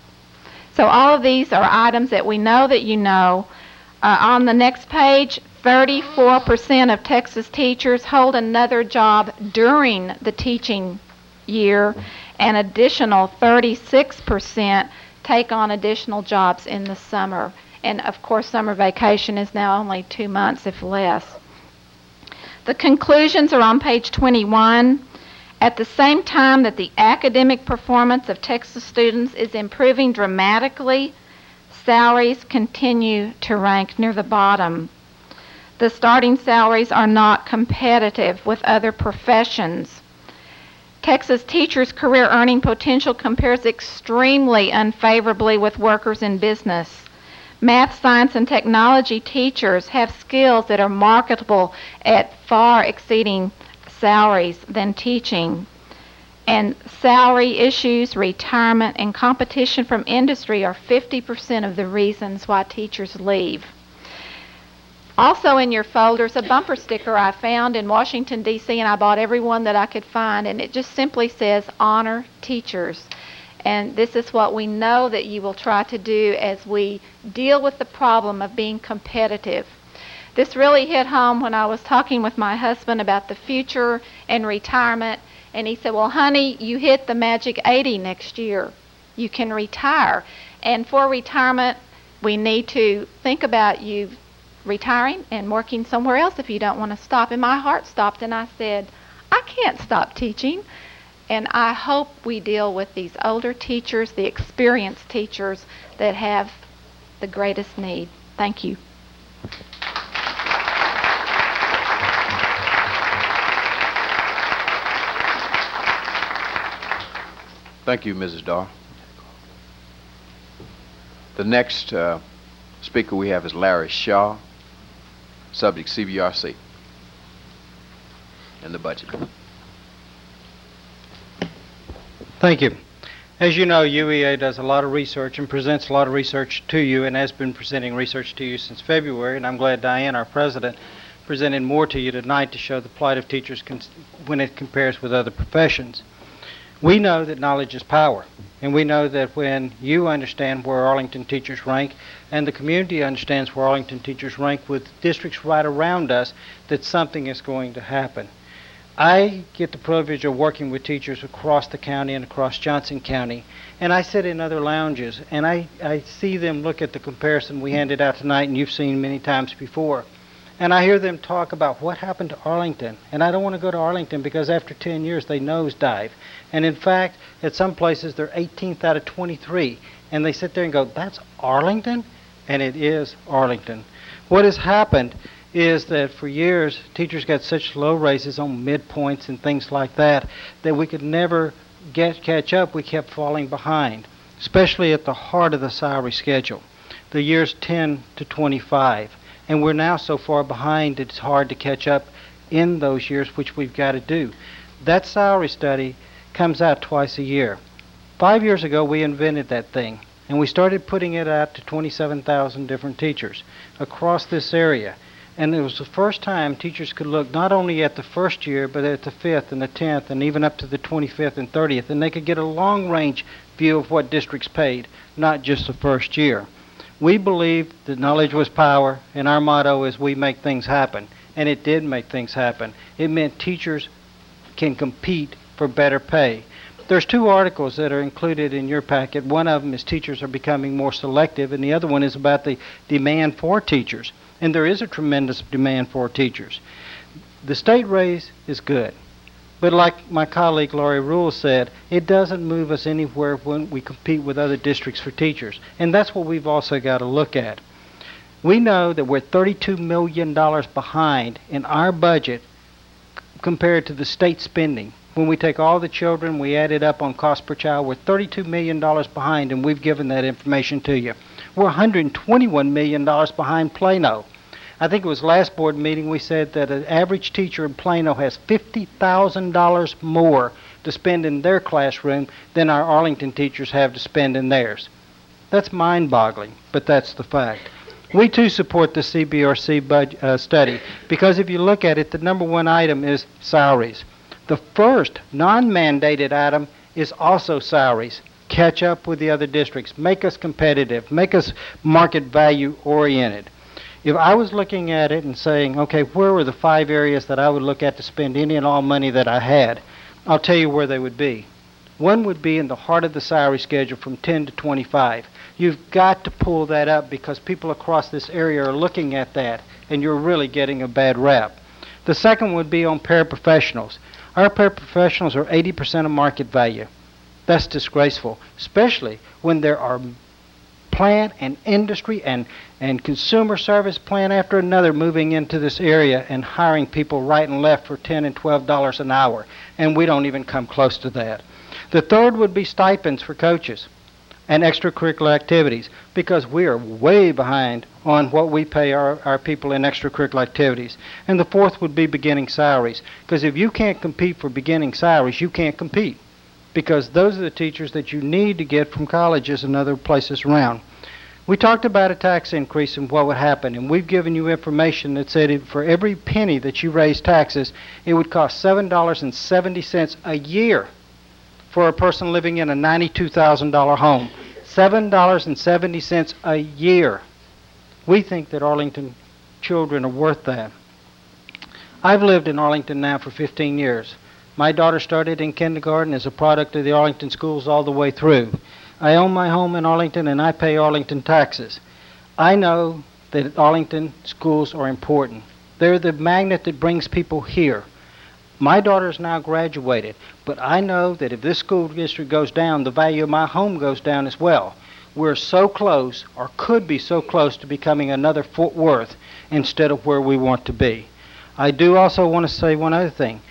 So all of these are items that we know that you know. On the next page, 34% of Texas teachers hold another job during the teaching year, an additional 36% take on additional jobs in the summer. And of course, summer vacation is now only 2 months, if less. The conclusions are on page 21. At the same time that the academic performance of Texas students is improving dramatically, salaries continue to rank near the bottom. The starting salaries are not competitive with other professions. Texas teachers' career earning potential compares extremely unfavorably with workers in business. Math, science, and technology teachers have skills that are marketable at far exceeding salaries than teaching. And salary issues, retirement, and competition from industry are 50% of the reasons why teachers leave. Also in your folders, a bumper sticker I found in Washington, D.C., and I bought every one that I could find, and it just simply says, "Honor Teachers." And this is what we know that you will try to do as we deal with the problem of being competitive. This really hit home when I was talking with my husband about the future and retirement, and he said, "Well, honey, you hit the magic 80 next year. You can retire. And for retirement, we need to think about you retiring and working somewhere else if you don't want to stop." And my heart stopped, and I said, I can't stop teaching. And I hope we deal with these older teachers, the experienced teachers that have the greatest need. Thank you. Thank you, Mrs. Darr. The next speaker we have is Larry Shaw, subject CBRC and the budget. Thank you. As you know, UEA does a lot of research and presents a lot of research to you, and has been presenting research to you since February, and I'm glad Diane, our president, presented more to you tonight to show the plight of teachers when it compares with other professions. We know that knowledge is power, and we know that when you understand where Arlington teachers rank, and the community understands where Arlington teachers rank with districts right around us, that something is going to happen. I get the privilege of working with teachers across the county and across Johnson County, and I sit in other lounges, and I see them look at the comparison we handed out tonight, and you've seen many times before. And I hear them talk about what happened to Arlington. And I don't want to go to Arlington because after 10 years they nosedive. And in fact, at some places they're 18th out of 23. And they sit there and go, "That's Arlington?" And it is Arlington. What has happened is that for years teachers got such low raises on midpoints and things like that that we could never catch up. We kept falling behind, especially at the heart of the salary schedule, the years 10 to 25. And we're now so far behind it's hard to catch up in those years, which we've got to do. That salary study comes out twice a year. 5 years ago, we invented that thing, and we started putting it out to 27,000 different teachers across this area. And it was the first time teachers could look not only at the first year, but at the 5th and the 10th and even up to the 25th and 30th, and they could get a long-range view of what districts paid, not just the first year. We believed that knowledge was power, and our motto is we make things happen. And it did make things happen. It meant teachers can compete for better pay. There's 2 articles that are included in your packet. One of them is teachers are becoming more selective, and the other one is about the demand for teachers. And there is a tremendous demand for teachers. The state raise is good. But like my colleague Laurie Rule said, it doesn't move us anywhere when we compete with other districts for teachers. And that's what we've also got to look at. We know that we're $32 million behind in our budget compared to the state spending. When we take all the children, we add it up on cost per child, we're $32 million behind, and we've given that information to you. We're $121 million behind Plano. I think it was last board meeting we said that an average teacher in Plano has $50,000 more to spend in their classroom than our Arlington teachers have to spend in theirs. That's mind-boggling, but that's the fact. We too support the CBRC study because if you look at it, the number 1 item is salaries. The first non-mandated item is also salaries. Catch up with the other districts. Make us competitive. Make us market value oriented. If I was looking at it and saying, okay, where were the 5 areas that I would look at to spend any and all money that I had, I'll tell you where they would be. One would be in the heart of the salary schedule from 10 to 25. You've got to pull that up because people across this area are looking at that, and you're really getting a bad rap. The second would be on paraprofessionals. Our paraprofessionals are 80% of market value. That's disgraceful, especially when there are plant and industry and consumer service plan after another moving into this area and hiring people right and left for $10 and $12 an hour, and we don't even come close to that. The third would be stipends for coaches and extracurricular activities, because we are way behind on what we pay our people in extracurricular activities. And the fourth would be beginning salaries, because if you can't compete for beginning salaries, you can't compete, because those are the teachers that you need to get from colleges and other places around. We talked about a tax increase and what would happen, and we've given you information that said for every penny that you raise taxes, it would cost $7.70 a year for a person living in a $92,000 home. $7.70 a year. We think that Arlington children are worth that. I've lived in Arlington now for 15 years. My daughter started in kindergarten as a product of the Arlington schools all the way through. I own my home in Arlington and I pay Arlington taxes. I know that Arlington schools are important. They're the magnet that brings people here. My daughter's now graduated, but I know that if this school district goes down, the value of my home goes down as well. We're so close, or could be so close, to becoming another Fort Worth instead of where we want to be. I do also want to say one other thing.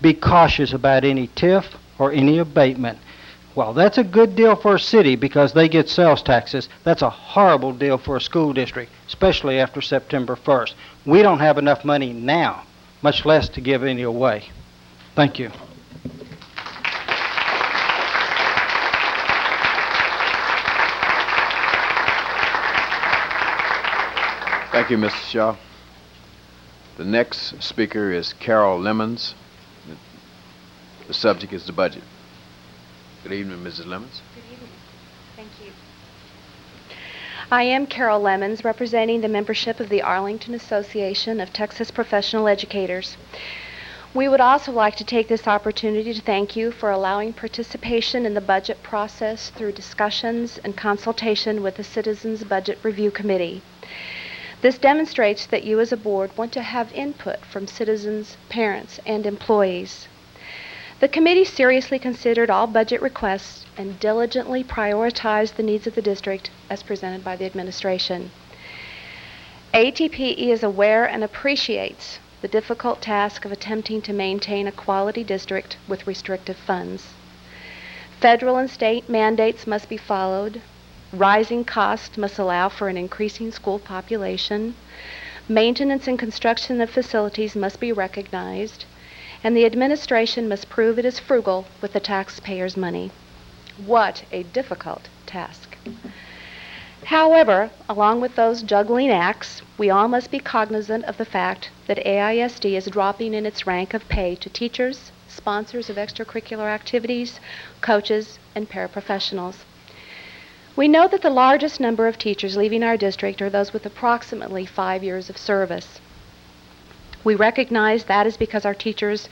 Be cautious about any TIF or any abatement. Well, that's a good deal for a city because they get sales taxes. That's a horrible deal for a school district, especially after September 1st. We don't have enough money now, much less to give any away. Thank you. Thank you, Mr. Shaw. The next speaker is Carol Lemons. The subject is the budget. Good evening, Mrs. Lemons. Good evening. Thank you. I am Carol Lemons, representing the membership of the Arlington Association of Texas Professional Educators. We would also like to take this opportunity to thank you for allowing participation in the budget process through discussions and consultation with the Citizens Budget Review Committee. This demonstrates that you as a board want to have input from citizens, parents, and employees. The committee seriously considered all budget requests and diligently prioritized the needs of the district as presented by the administration. ATPE is aware and appreciates the difficult task of attempting to maintain a quality district with restrictive funds. Federal and state mandates must be followed. Rising costs must allow for an increasing school population. Maintenance and construction of facilities must be recognized. And the administration must prove it is frugal with the taxpayers' money. What a difficult task. However, along with those juggling acts, we all must be cognizant of the fact that AISD is dropping in its rank of pay to teachers, sponsors of extracurricular activities, coaches, and paraprofessionals. We know that the largest number of teachers leaving our district are those with approximately 5 years of service. We recognize that is because our teachers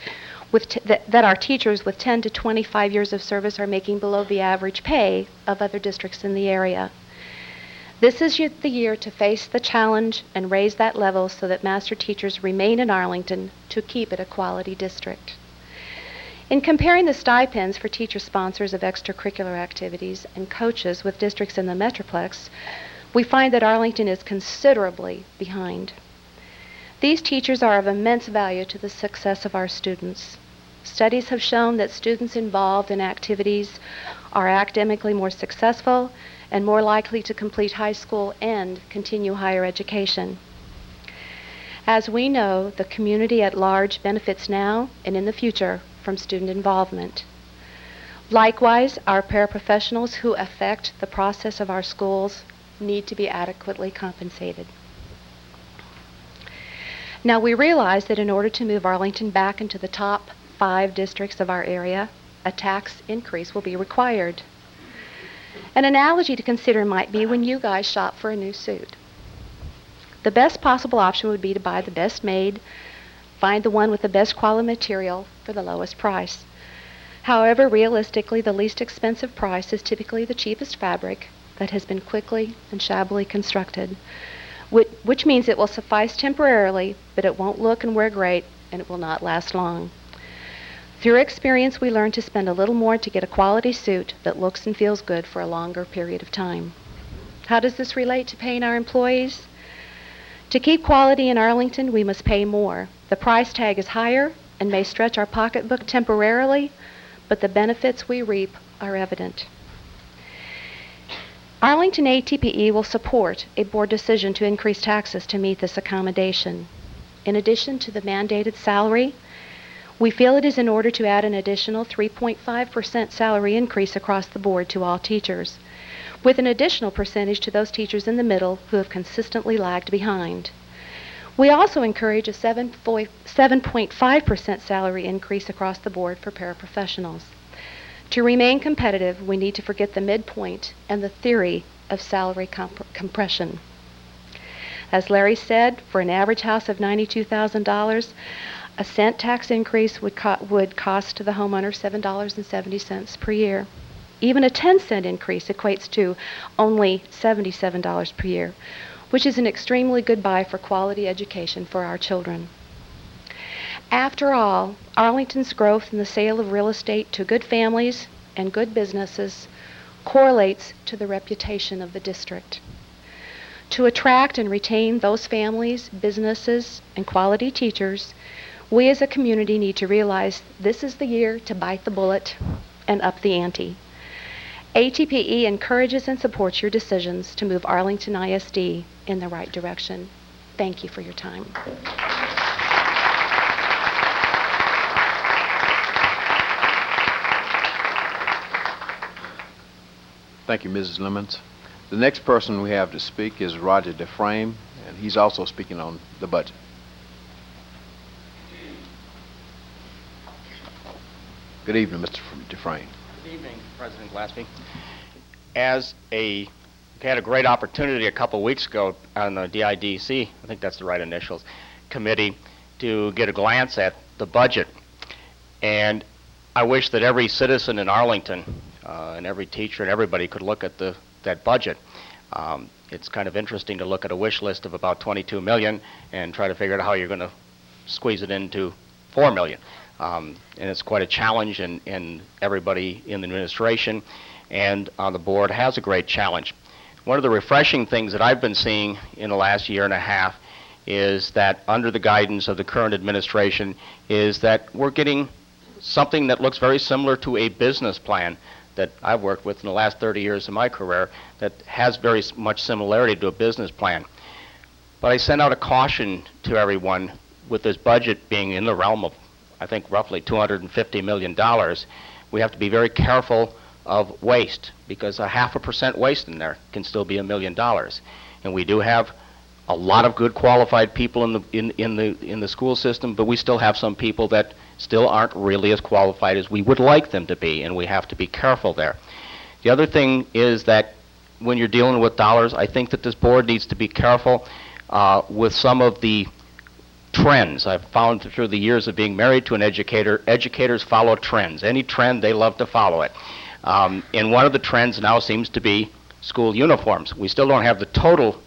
with 10 to 25 years of service are making below the average pay of other districts in the area. This is the year to face the challenge and raise that level so that master teachers remain in Arlington to keep it a quality district. In comparing the stipends for teacher sponsors of extracurricular activities and coaches with districts in the Metroplex, we find that Arlington is considerably behind. These teachers are of immense value to the success of our students. Studies have shown that students involved in activities are academically more successful and more likely to complete high school and continue higher education. As we know, the community at large benefits now and in the future from student involvement. Likewise, our paraprofessionals who affect the process of our schools need to be adequately compensated. Now, we realize that in order to move Arlington back into the top 5 districts of our area, a tax increase will be required. An analogy to consider might be when you guys shop for a new suit. The best possible option would be to buy the best made, find the one with the best quality material for the lowest price. However, realistically, the least expensive price is typically the cheapest fabric that has been quickly and shabbily constructed, which means it will suffice temporarily, but it won't look and wear great, and it will not last long. Through experience, we learn to spend a little more to get a quality suit that looks and feels good for a longer period of time. How does this relate to paying our employees? To keep quality in Arlington, we must pay more. The price tag is higher and may stretch our pocketbook temporarily, but the benefits we reap are evident. Arlington ATPE will support a board decision to increase taxes to meet this accommodation. In addition to the mandated salary, we feel it is in order to add an additional 3.5% salary increase across the board to all teachers, with an additional percentage to those teachers in the middle who have consistently lagged behind. We also encourage a 7.5% salary increase across the board for paraprofessionals. To remain competitive, we need to forget the midpoint and the theory of salary compression. As Larry said, for an average house of $92,000, a cent tax increase would cost the homeowner $7.70 per year. Even a 10-cent increase equates to only $77 per year, which is an extremely good buy for quality education for our children. After all, Arlington's growth in the sale of real estate to good families and good businesses correlates to the reputation of the district. To attract and retain those families, businesses, and quality teachers, we as a community need to realize this is the year to bite the bullet and up the ante. ATPE encourages and supports your decisions to move Arlington ISD in the right direction. Thank you for your time. Thank you, Mrs. Lemons. The next person we have to speak is Roger Dufresne, and he's also speaking on the budget. Good evening, Mr. Dufresne. Good evening, President Glaspie. We had a great opportunity a couple weeks ago on the DIDC, I think that's the right initials, committee to get a glance at the budget. And I wish that every citizen in Arlington and every teacher and everybody could look at that budget. It's kind of interesting to look at a wish list of about $22 million and try to figure out how you're going to squeeze it into $4 million. And it's quite a challenge, and everybody in the administration and on the board has a great challenge. One of the refreshing things that I've been seeing in the last year and a half is that under the guidance of the current administration is that we're getting something that looks very similar to a business plan that I've worked with in the last 30 years of my career that has very much similarity to a business plan. But I sent out a caution to everyone with this budget being in the realm of, I think, roughly $250 million. We have to be very careful of waste, because a 0.5% waste in there can still be $1 million. And we do have a lot of good qualified people in the school system, but we still have some people that still aren't really as qualified as we would like them to be, and we have to be careful there. The other thing is that when you're dealing with dollars, I think that this board needs to be careful with some of the trends. I've found through the years of being married to an educator, educators follow trends. Any trend, they love to follow it. And one of the trends now seems to be school uniforms. We still don't have the total